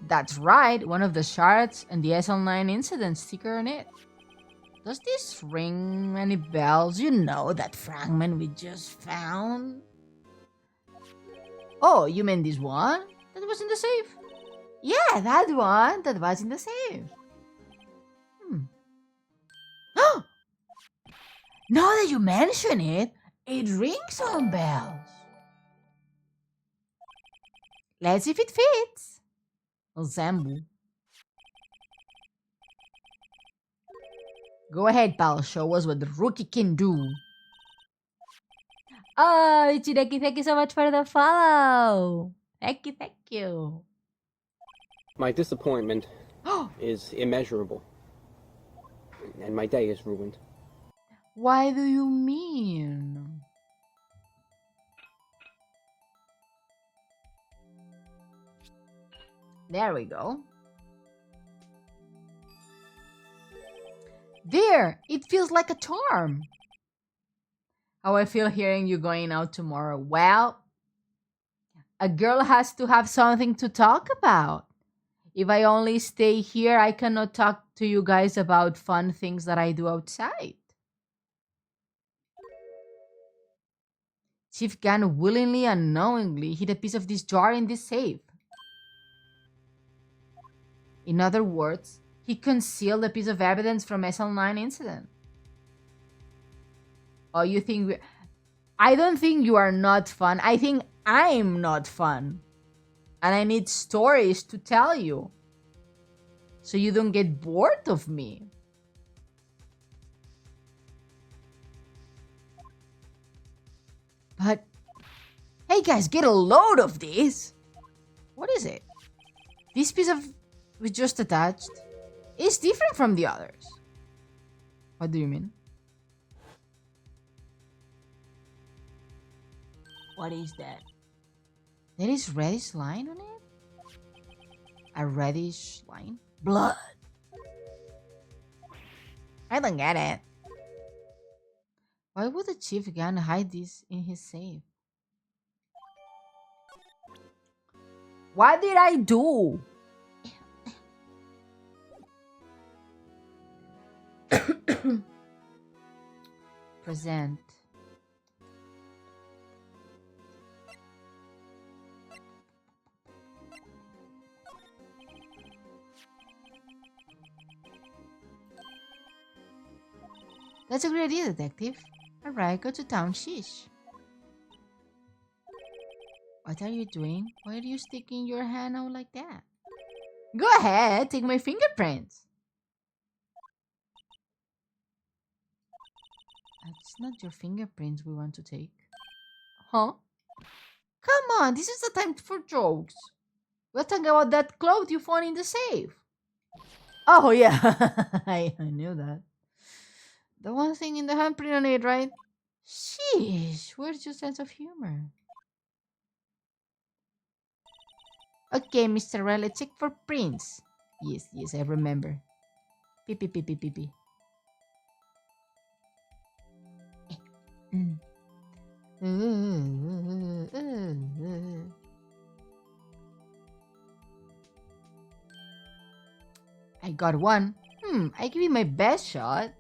That's right. One of the shards and the SL9 incident sticker on it. Does this ring any bells? You know that fragment we just found? Oh, you mean this one? That was in the safe? Yeah, that one. That was in the safe. Now that you mention it, it rings some bells. Let's see if it fits. Zambu. Go ahead, pal. Show us what the rookie can do. Oh, Ichideki, thank you so much for the follow. Thank you, thank you. My disappointment is immeasurable. And my day is ruined. Why do you mean? There we go. There! It feels like a charm. How I feel hearing you going out tomorrow. Well, a girl has to have something to talk about. If I only stay here, I cannot talk to you guys about fun things that I do outside. Chief Gan willingly and knowingly hid a piece of this jar in this safe. In other words, he concealed a piece of evidence from SL9 incident. Oh, you think I don't think you are not fun. I think I'm not fun. And I need stories to tell you. So you don't get bored of me. But, hey guys, get a load of this. What is it? This piece of we just attached is different from the others. What do you mean? What is that? There is reddish line on it? A reddish line? Blood. I don't get it. Why would the chief again hide this in his safe? What did I do? Present. That's a great idea, detective. Alright, go to town, sheesh. What are you doing? Why are you sticking your hand out like that? Go ahead, take my fingerprints. It's not your fingerprints we want to take. Huh? Come on, this is the time for jokes. We're talking about that cloth you found in the safe. Oh, yeah. I knew that. The one thing in the handprint on it, right? Sheesh, where's your sense of humor? Okay, Mr. Red, let's check for prints. Yes, yes, I remember. Pee, pee, pee, pee, pee, pee. Mm. I got one. I give it my best shot.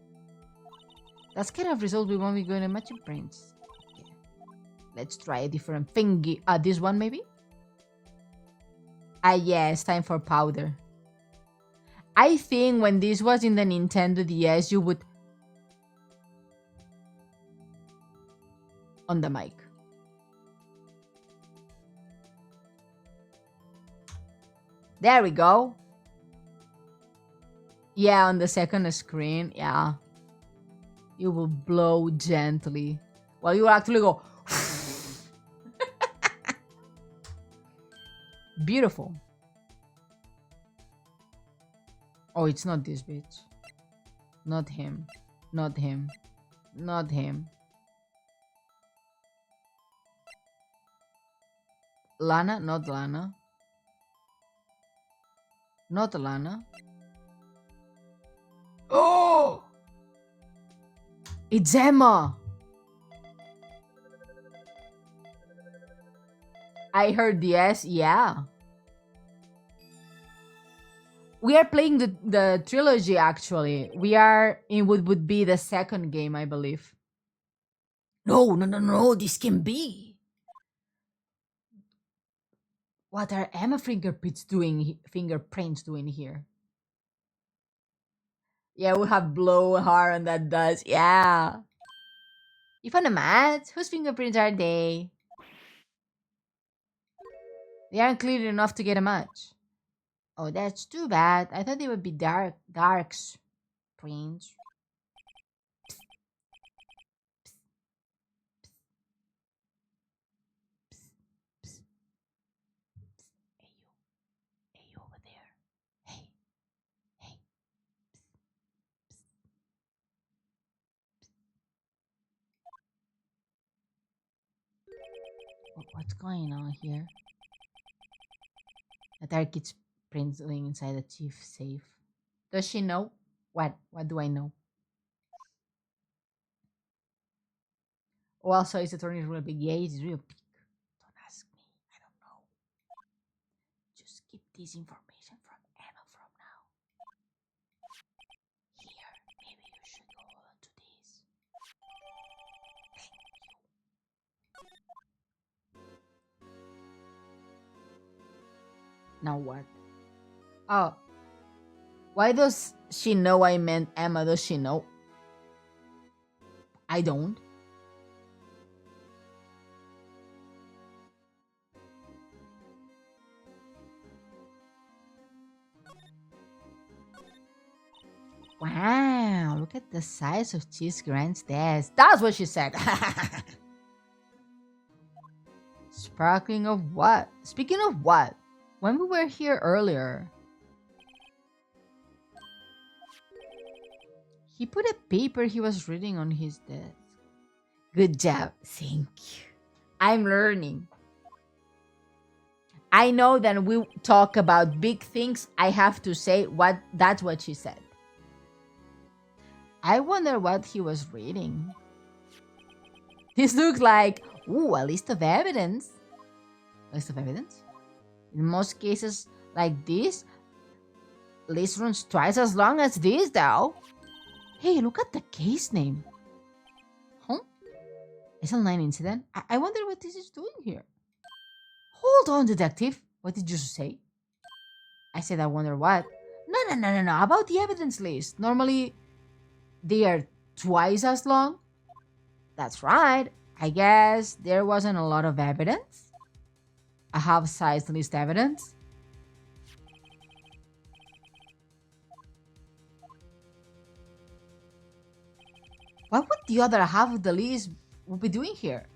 That's kind of result we won't be going to matching prints. Okay. Let's try a different thingy. This one maybe? Yes, time for powder. I think when this was in the Nintendo DS, you would... On the mic. There we go. Yeah, on the second screen, yeah. You will blow gently. Well, you will actually go... Beautiful. Oh, it's not this bitch. Not him. Not him. Not him. Lana? Not Lana. Not Lana. Oh! It's Emma! I heard yes, yeah. We are playing the trilogy actually. We are in what would be the second game, I believe. No, this can be. What are Emma fingerprints doing here? Yeah, we have blow hard on that dust. Yeah. You found a match? Whose fingerprints are they? They aren't clear enough to get a match. Oh, that's too bad. I thought they would be darks prints. Hey, you over there. Hey. What's going on here? A dark kid's prints doing inside the chief safe. Does she know? What? What do I know? Oh, also, is the tornado real big? Yeah, it's real big. Don't ask me. I don't know. Just keep this information from Emma from now. Here, maybe you should hold on to this. Now what? Oh, why does she know I meant Emma? Does she know? I don't. Wow, look at the size of Cheese Grant's desk. That's what she said. Sparkling of what? Speaking of what? When we were here earlier, he put a paper he was reading on his desk. Good job. Thank you. I'm learning. I know that we talk about big things. I have to say that's what she said. I wonder what he was reading. This looks like, ooh, a list of evidence. A list of evidence? In most cases like this, list runs twice as long as this, though. Hey, look at the case name. Huh? SL9 incident? I wonder what this is doing here. Hold on, detective. What did you say? I said I wonder what. No. About the evidence list. Normally, they are twice as long. That's right. I guess there wasn't a lot of evidence. A half-sized list evidence. What would the other half of the list be doing here?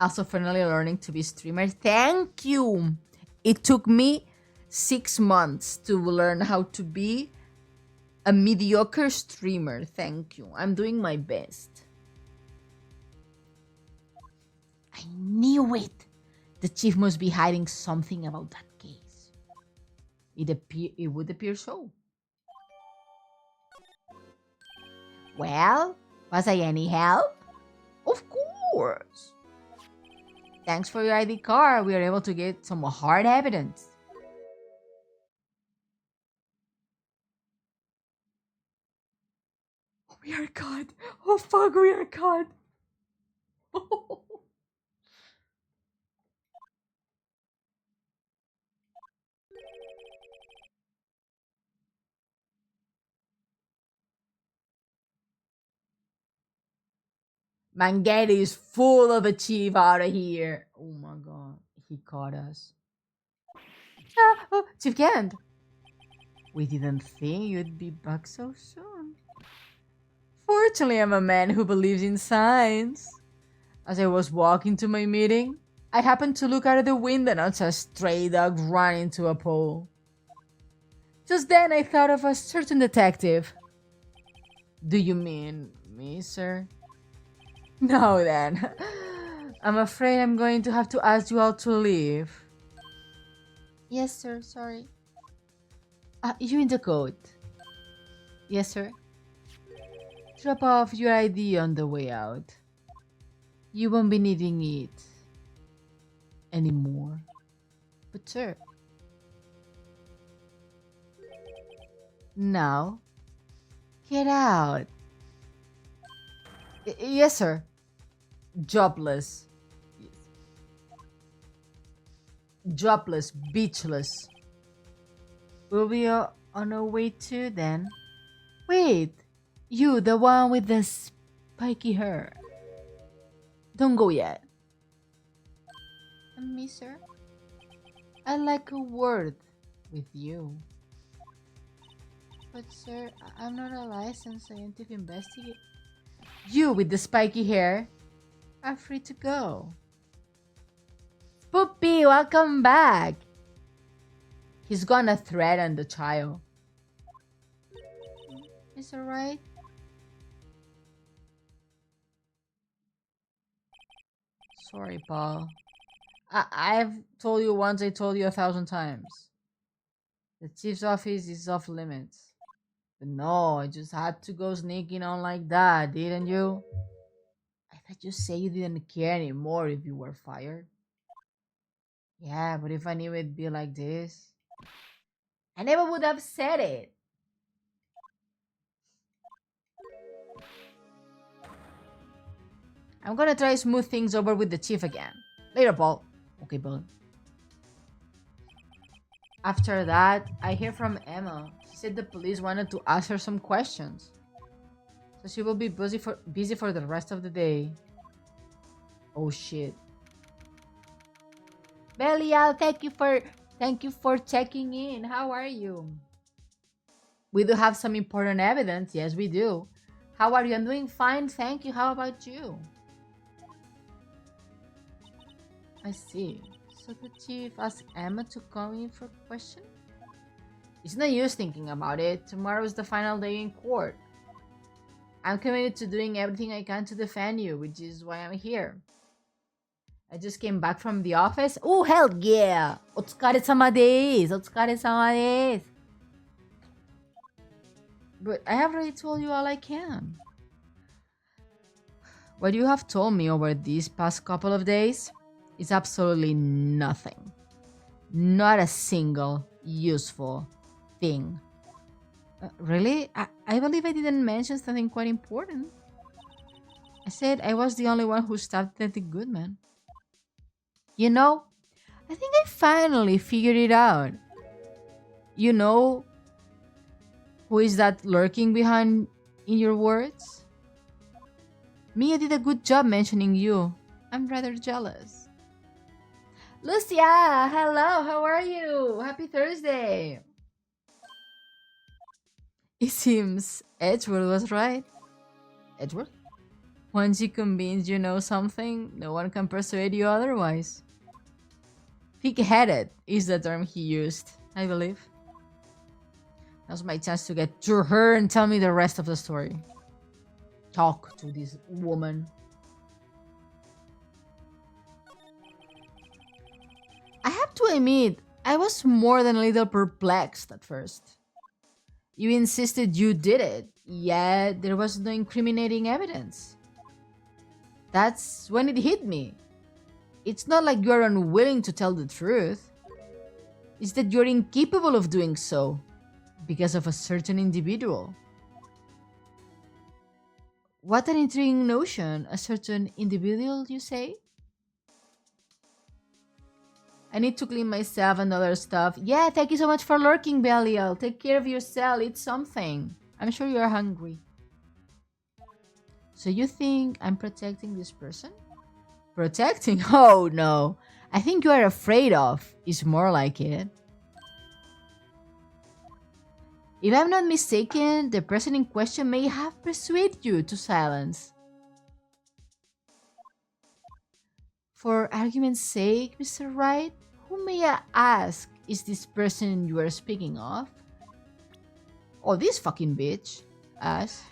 Also, finally learning to be streamer. Thank you. It took me 6 months to learn how to be a mediocre streamer. Thank you. I'm doing my best. I knew it. The chief must be hiding something about that case. It would appear so. Well, was I any help? Of course. Thanks for your ID card. We are able to get some hard evidence. We are caught. Oh fuck, we are caught. Manghetti is full of a chief out of here. Oh my god, he caught us. Ah, oh, Chief Kent. We didn't think you'd be back so soon. Fortunately, I'm a man who believes in science. As I was walking to my meeting, I happened to look out of the window and saw a stray dog run into a pole. Just then, I thought of a certain detective. Do you mean me, sir? No, then. I'm afraid I'm going to have to ask you all to leave. Yes, sir. Sorry. You in the coat? Yes, sir. Drop off your ID on the way out. You won't be needing it anymore. But, sir. Now, get out. Yes, sir. Jobless. Jobless, beachless. We'll be on our way too then. Wait, you, the one with the spiky hair. Don't go yet. And me, sir? I'd like a word with you. But, sir, I'm not a licensed scientific investigator. You with the spiky hair are free to go. Poopy, welcome back. He's gonna threaten the child. Is it right? Sorry, Paul. I've told you once, I told you 1,000 times. The chief's office is off limits. But no, I just had to go sneaking on like that, didn't you? I thought you said you didn't care anymore if you were fired. Yeah, but if I knew it'd be like this, I never would have said it. I'm gonna try to smooth things over with the chief again. Later, Paul. Okay, Paul. After that, I hear from Emma. She said the police wanted to ask her some questions. So she will be busy for the rest of the day. Oh shit. Belial, thank you for checking in. How are you? We do have some important evidence. Yes, we do. How are you? I'm doing fine, thank you. How about you? I see. So the chief asked Emma to come in for a question? It's no use thinking about it. Tomorrow is the final day in court. I'm committed to doing everything I can to defend you, which is why I'm here. I just came back from the office. Oh, hell yeah! Otsukare-sama desu! Otsukare-sama desu! But I have already told you all I can. What you have told me over these past couple of days is absolutely nothing. Not a single useful thing. Really? I believe I didn't mention something quite important. I said I was the only one who stopped Detective Goodman. You know, I think I finally figured it out. You know who is that lurking behind in your words? Mia did a good job mentioning you. I'm rather jealous. Lucia, hello, how are you? Happy Thursday. It seems Edgeworth was right. Edgeworth? Once you convince you know something, no one can persuade you otherwise. Pig-headed is the term he used, I believe. Now's my chance to get to her and tell me the rest of the story. Talk to this woman. I have to admit, I was more than a little perplexed at first. You insisted you did it, yet there was no incriminating evidence. That's when it hit me. It's not like you're unwilling to tell the truth. It's that you're incapable of doing so because of a certain individual. What an intriguing notion, a certain individual, you say? I need to clean myself and other stuff. Yeah, thank you so much for lurking, Belial. Take care of yourself, eat something. I'm sure you're hungry. So you think I'm protecting this person? Protecting? Oh no. I think you are afraid of is more like it. If I'm not mistaken, the person in question may have persuaded you to silence. For argument's sake, Mr. Wright, who may I ask is this person you are speaking of? Oh, this fucking bitch. Ask.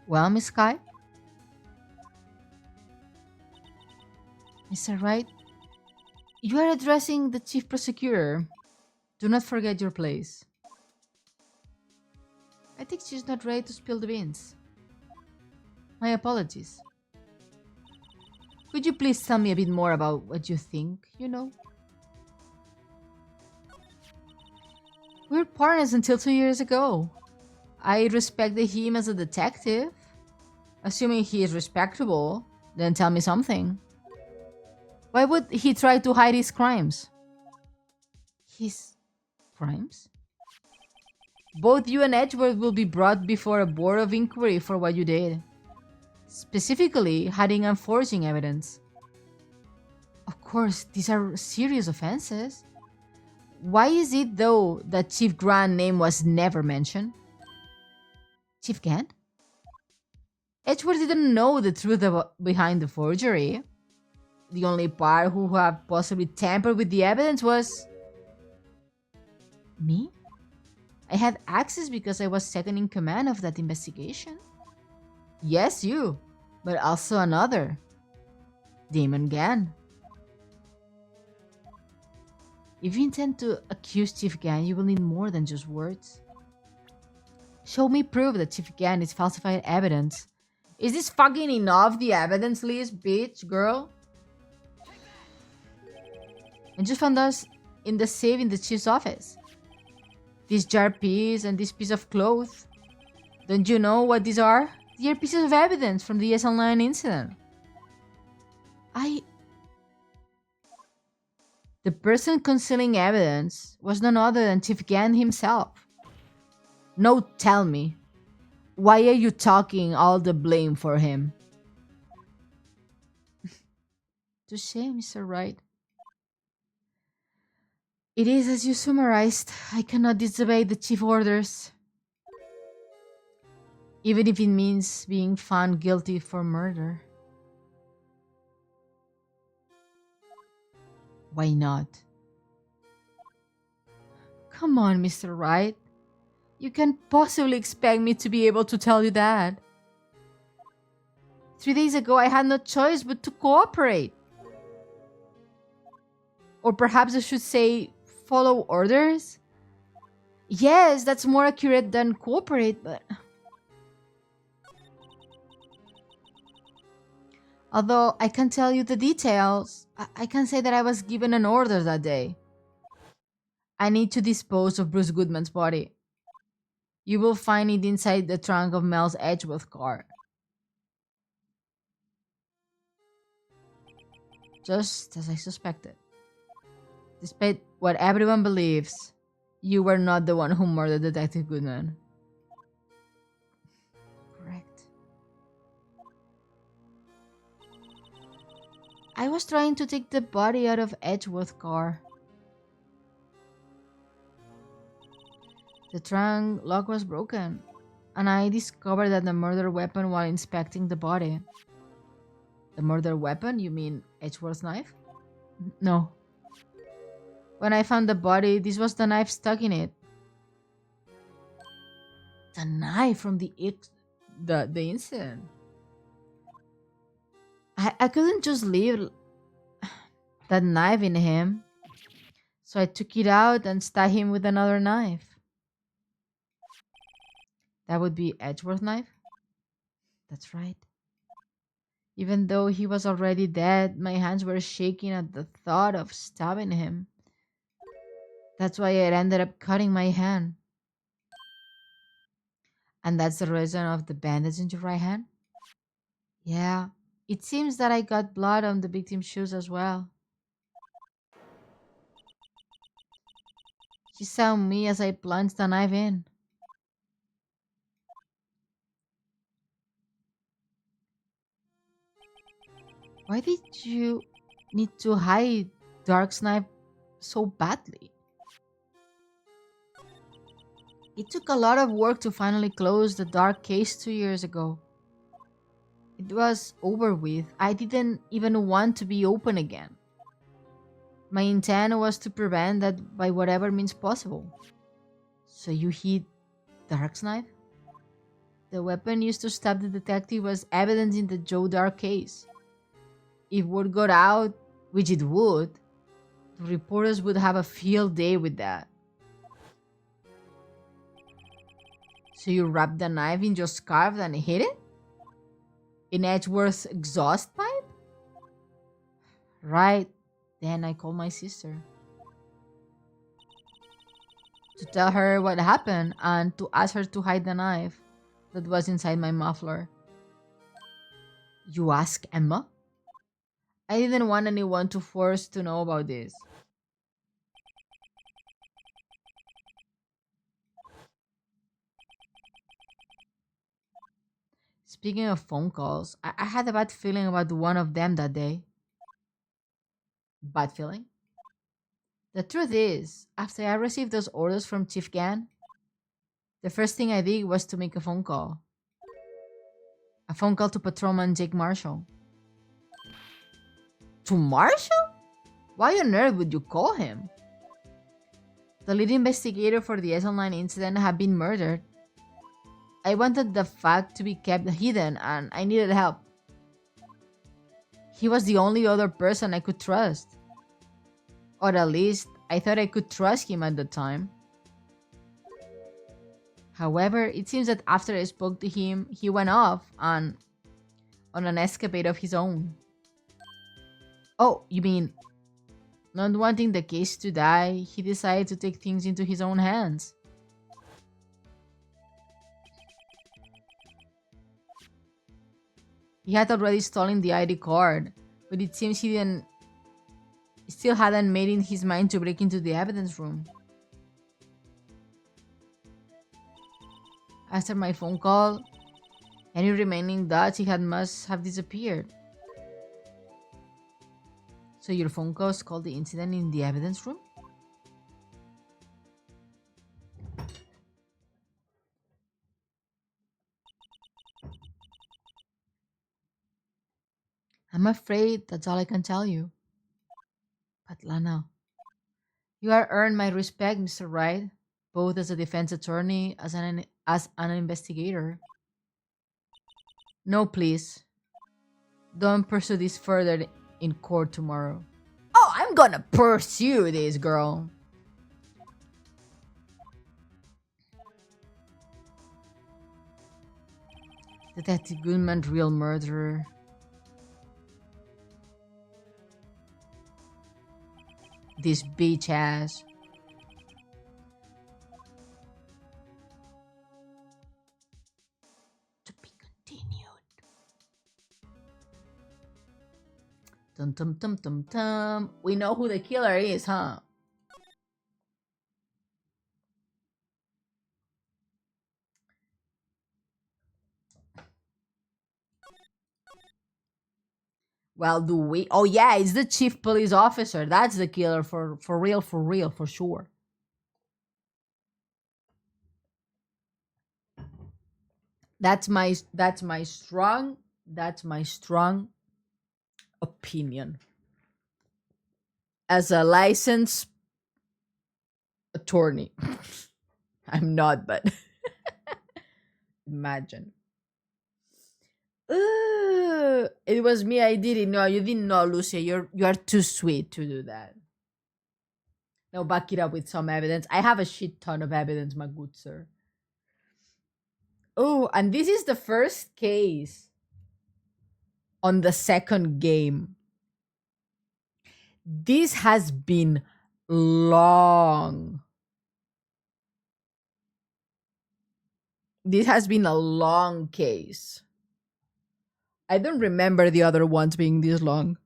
Well, Miss Sky? Mr. Wright, you are addressing the chief prosecutor. Do not forget your place. I think she's not ready to spill the beans. My apologies. Could you please tell me a bit more about what you think you know? We were partners until 2 years ago. I respected him as a detective. Assuming he is respectable, then tell me something. Why would he try to hide his crimes? His crimes? Both you and Edgeworth will be brought before a board of inquiry for what you did. Specifically, hiding and forging evidence. Of course, these are serious offenses. Why is it, though, that Chief Grant's name was never mentioned? Chief Grant? Edgeworth didn't know the truth behind the forgery. The only part who had possibly tampered with the evidence was... me? I had access because I was second in command of that investigation. Yes, you, but also another. Damon Gann. If you intend to accuse Chief Gann, you will need more than just words. Show me proof that Chief Gann is falsified evidence. Is this fucking enough, the evidence list, bitch, girl? And just found us in the safe in the chief's office. This jar piece and this piece of cloth. Don't you know what these are? They are pieces of evidence from the SL9 incident. The person concealing evidence was none other than Chief Gann himself. No, tell me. Why are you taking all the blame for him? Touché, Mr. Wright. It is as you summarized. I cannot disobey the chief orders. Even if it means being found guilty for murder. Why not? Come on, Mr. Wright. You can't possibly expect me to be able to tell you that. 3 days ago, I had no choice but to cooperate. Or perhaps I should say, follow orders? Yes, that's more accurate than cooperate, but... Although I can't tell you the details, I can say that I was given an order that day. I need to dispose of Bruce Goodman's body. You will find it inside the trunk of Mel's Edgeworth car. Just as I suspected. Despite what everyone believes, you were not the one who murdered Detective Goodman. Correct. I was trying to take the body out of Edgeworth car. The trunk lock was broken. and I discovered that the murder weapon while inspecting the body. The murder weapon? You mean Edgeworth's knife? No. When I found the body, this was the knife stuck in it. The knife from the incident. I couldn't just leave that knife in him, so I took it out and stabbed him with another knife. That would be Edgeworth's knife? That's right. Even though he was already dead, my hands were shaking at the thought of stabbing him. That's why I ended up cutting my hand. And that's the reason of the bandage in your right hand? Yeah. It seems that I got blood on the victim's shoes as well. She saw me as I plunged the knife in. Why did you need to hide Dark's knife so badly? It took a lot of work to finally close the Dark case 2 years ago. It was over with. I didn't even want to be open again. My intent was to prevent that by whatever means possible. So you hid Dark's knife? The weapon used to stab the detective was evidence in the Joe Dark case. If word got out, which it would, the reporters would have a field day with that. So you wrapped the knife in your scarf and hid it? In Edgeworth's exhaust pipe? Right. Then I called my sister to tell her what happened and to ask her to hide the knife that was inside my muffler. You ask Emma? I didn't want anyone to force to know about this. Speaking of phone calls, I had a bad feeling about one of them that day. Bad feeling? The truth is, after I received those orders from Chief Gann, the first thing I did was to make a phone call. A phone call to Patrolman Jake Marshall. To Marshall? Why on earth would you call him? The lead investigator for the SL9 incident had been murdered. I wanted the fact to be kept hidden and I needed help. He was the only other person I could trust. Or at least, I thought I could trust him at the time. However, it seems that after I spoke to him, he went off on an escapade of his own. Oh, you mean, not wanting the case to die, he decided to take things into his own hands. He had already stolen the ID card, but it seems he still hadn't made in his mind to break into the evidence room. After my phone call, any remaining dots he had must have disappeared. So your phone calls called the incident in the evidence room? I'm afraid that's all I can tell you. But Lana, you have earned my respect, Mr. Wright, both as a defense attorney as an investigator. No, please. Don't pursue this further in court tomorrow. Oh, I'm gonna pursue this girl. Detective Goodman, real murderer. This bitch ass. To be continued. Tum tum tum tum tum. We know who the killer is, huh? Well, do we? Oh yeah, it's the chief police officer. That's the killer for real, for sure. That's my strong opinion as a licensed attorney. I'm not, but imagine. It was me. I did it. No, you didn't know, Lucia. You are too sweet to do that. Now back it up with some evidence. I have a shit ton of evidence, my good sir. Oh, and this is the first case on the second game. This has been long. This has been a long case. I don't remember the other ones being this long.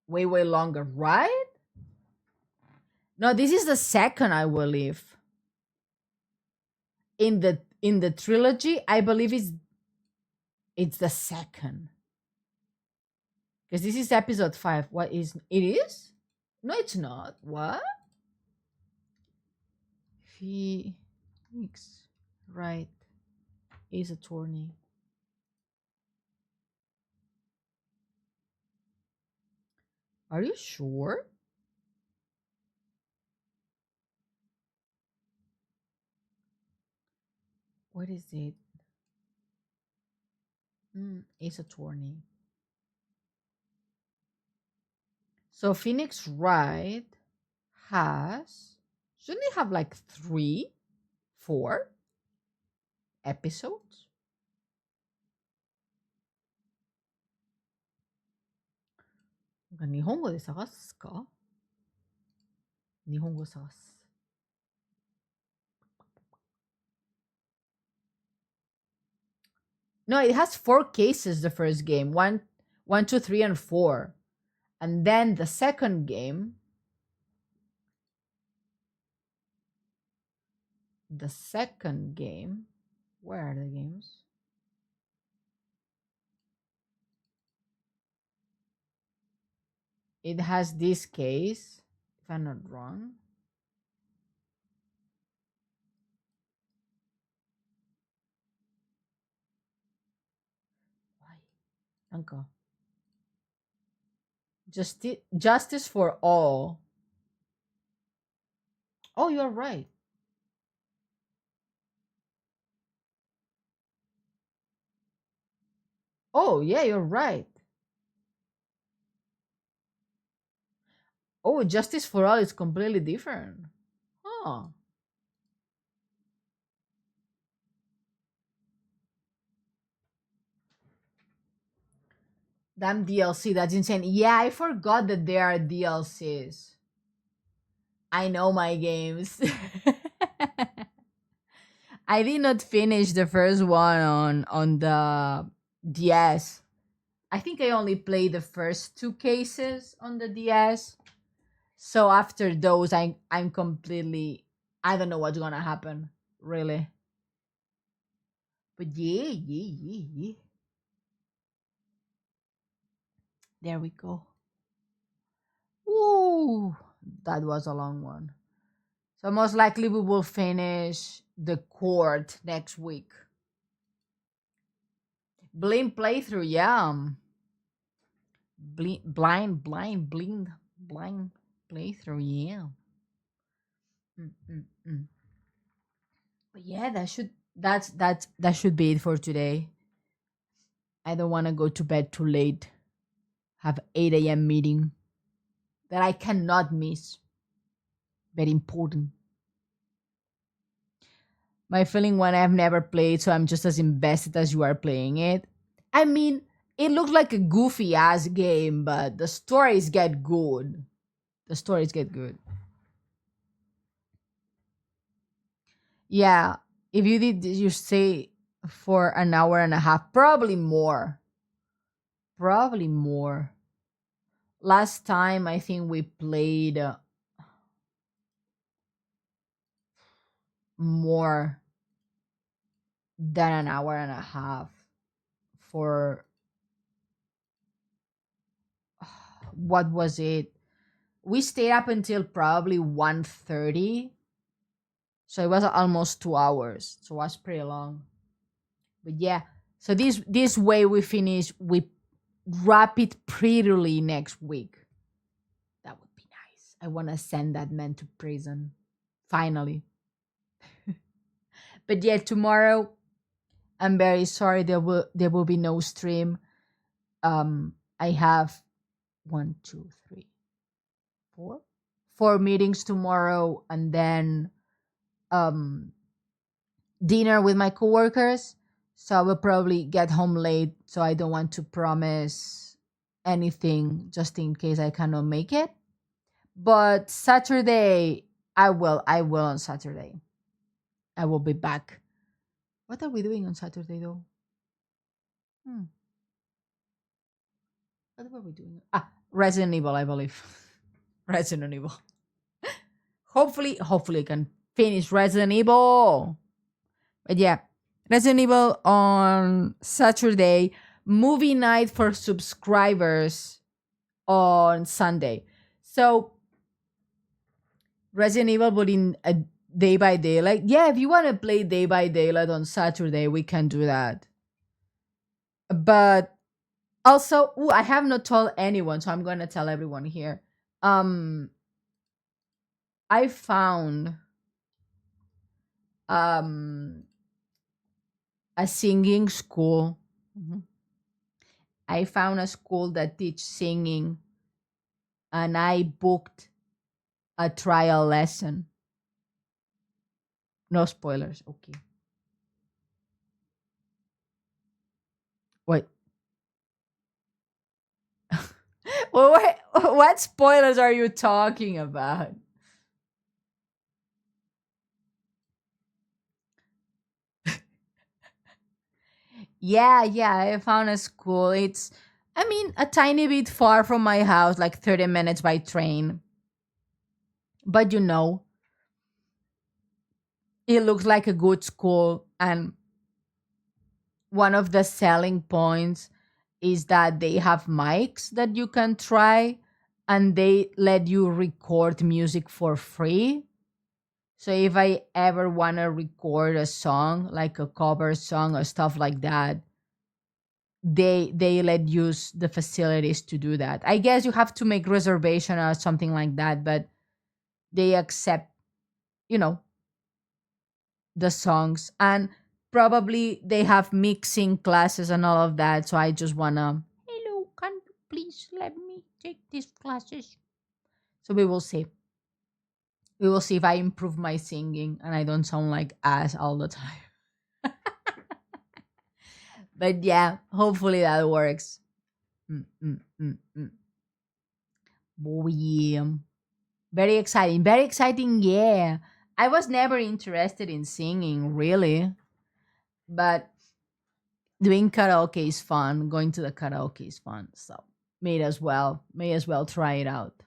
Way, way longer, right? No, this is the second, I believe. In the trilogy, I believe it's the second. Because this is episode 5. What is it is? No, it's not. What? Phoenix, right, is attorney. Are you sure? What is it? Ace attorney. So Phoenix Wright has, shouldn't they have like 3, 4 episodes? Nihongo de sagasu ka? Nihongo sagasu. No, it has 4 cases. The first game, 1, 2, 3, and 4, and then the second game. The second game. Where are the games? It has this case, if I'm not wrong. Why? Uncle. Justice for all. Oh, you're right. Oh, yeah, you're right. Oh, justice for all is completely different. Huh. Damn DLC, that's insane. Yeah, I forgot that there are DLCs. I know my games. I did not finish the first one on the DS. I think I only played the first 2 cases on the DS. So after those, I'm completely, I don't know what's gonna happen, really. But yeah. There we go. Ooh, that was a long one. So most likely we will finish the court next week. Blind playthrough, yeah. Blind playthrough, yeah. But yeah, that should be it for today. I don't want to go to bed too late. Have 8 a.m. meeting that I cannot miss. Very important. My feeling when I've never played, so I'm just as invested as you are playing it. I mean, it looked like a goofy ass game, but the stories get good. The stories get good. Yeah, if you did, you stay for an hour and a half, probably more. Probably more. Last time, I think we played more than an hour and a half for what was it? We stayed up until probably 1:30. So it was almost 2 hours. So it was pretty long. But yeah, so this way we finish. We wrap it prettily next week. That would be nice. I want to send that man to prison. Finally. But yeah, tomorrow I'm very sorry there will be no stream. I have one, two, three, four meetings tomorrow, and then um dinner with my coworkers. So I will probably get home late. So I don't want to promise anything just in case I cannot make it. But Saturday, I will. I will on Saturday. I will be back. What are we doing on Saturday though? Hmm. What were we doing? Resident Evil, I believe. Resident Evil. Hopefully I can finish Resident Evil. But yeah, Resident Evil on Saturday, movie night for subscribers on Sunday. So Resident Evil, but in a day by daylight. Yeah, if you want to play day by daylight on Saturday, we can do that. But also, I have not told anyone, so I'm gonna tell everyone here. I found um a singing school. Mhm. I found a school that teach singing, and I booked a trial lesson. No spoilers. Okay. Wait. Well, what spoilers are you talking about? Yeah, I found a school. It's, I mean, a tiny bit far from my house, like 30 minutes by train. But it looks like a good school. And one of the selling points is that they have mics that you can try, and they let you record music for free. So if I ever want to record a song, like a cover song or stuff like that, they let use the facilities to do that. I guess you have to make reservation or something like that, but they accept, you know, the songs, and probably they have mixing classes and all of that. So I just wanna, hello, can you please let me take these classes? So we will see. We will see if I improve my singing and I don't sound like ass all the time. But yeah, hopefully that works. Mm, mm, mm, mm. Oh, yeah. Very exciting. Very exciting. Yeah. I was never interested in singing, really. But doing karaoke is fun. Going to the karaoke is fun. So may as well try it out.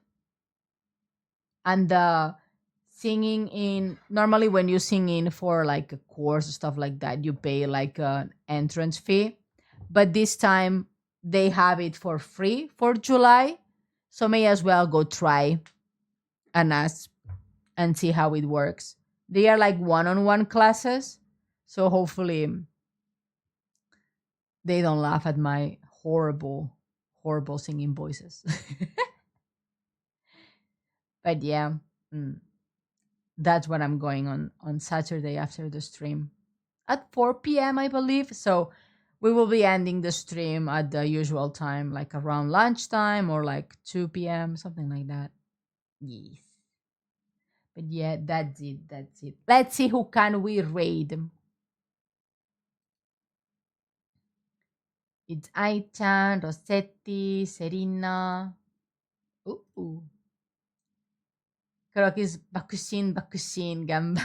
And singing in, normally when you sing in for like a course or stuff like that, you pay like an entrance fee. But this time they have it for free for July. So may as well go try and ask and see how it works. They are like one-on-one classes. So hopefully they don't laugh at my horrible singing voices. But yeah, mm, that's what I'm going on Saturday after the stream at 4 p.m. I believe. So we will be ending the stream at the usual time, like around lunchtime or like 2 p.m., something like that. Yes. But yeah, that's it. That's it. Let's see who can we raid. It's Aichan, Rossetti, Serena. Ooh. Karaoke is Bakushin, Gamba.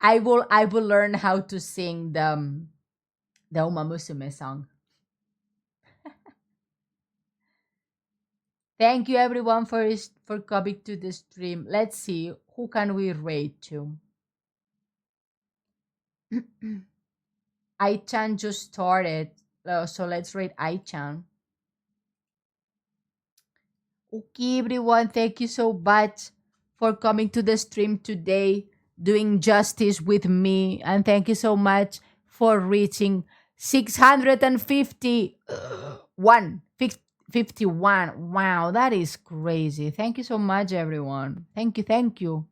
I will learn how to sing the Uma Musume song. Thank you everyone for coming to the stream. Let's see who can we rate to. Aichan just started, so let's rate Aichan. Okay, everyone, thank you so much for coming to the stream today. doing justice with me. And thank you so much for reaching 650. 51. Wow, that is crazy. Thank you so much, everyone. Thank you, thank you.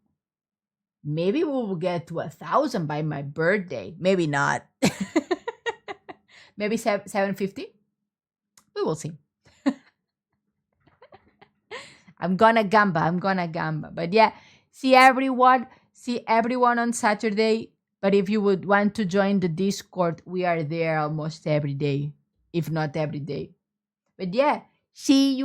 Maybe we will get to 1,000 by my birthday. Maybe not. Maybe 750. We will see. I'm gonna gamba. But yeah, see everyone on Saturday. But if you would want to join the Discord, we are there almost every day, if not every day. But yeah, see you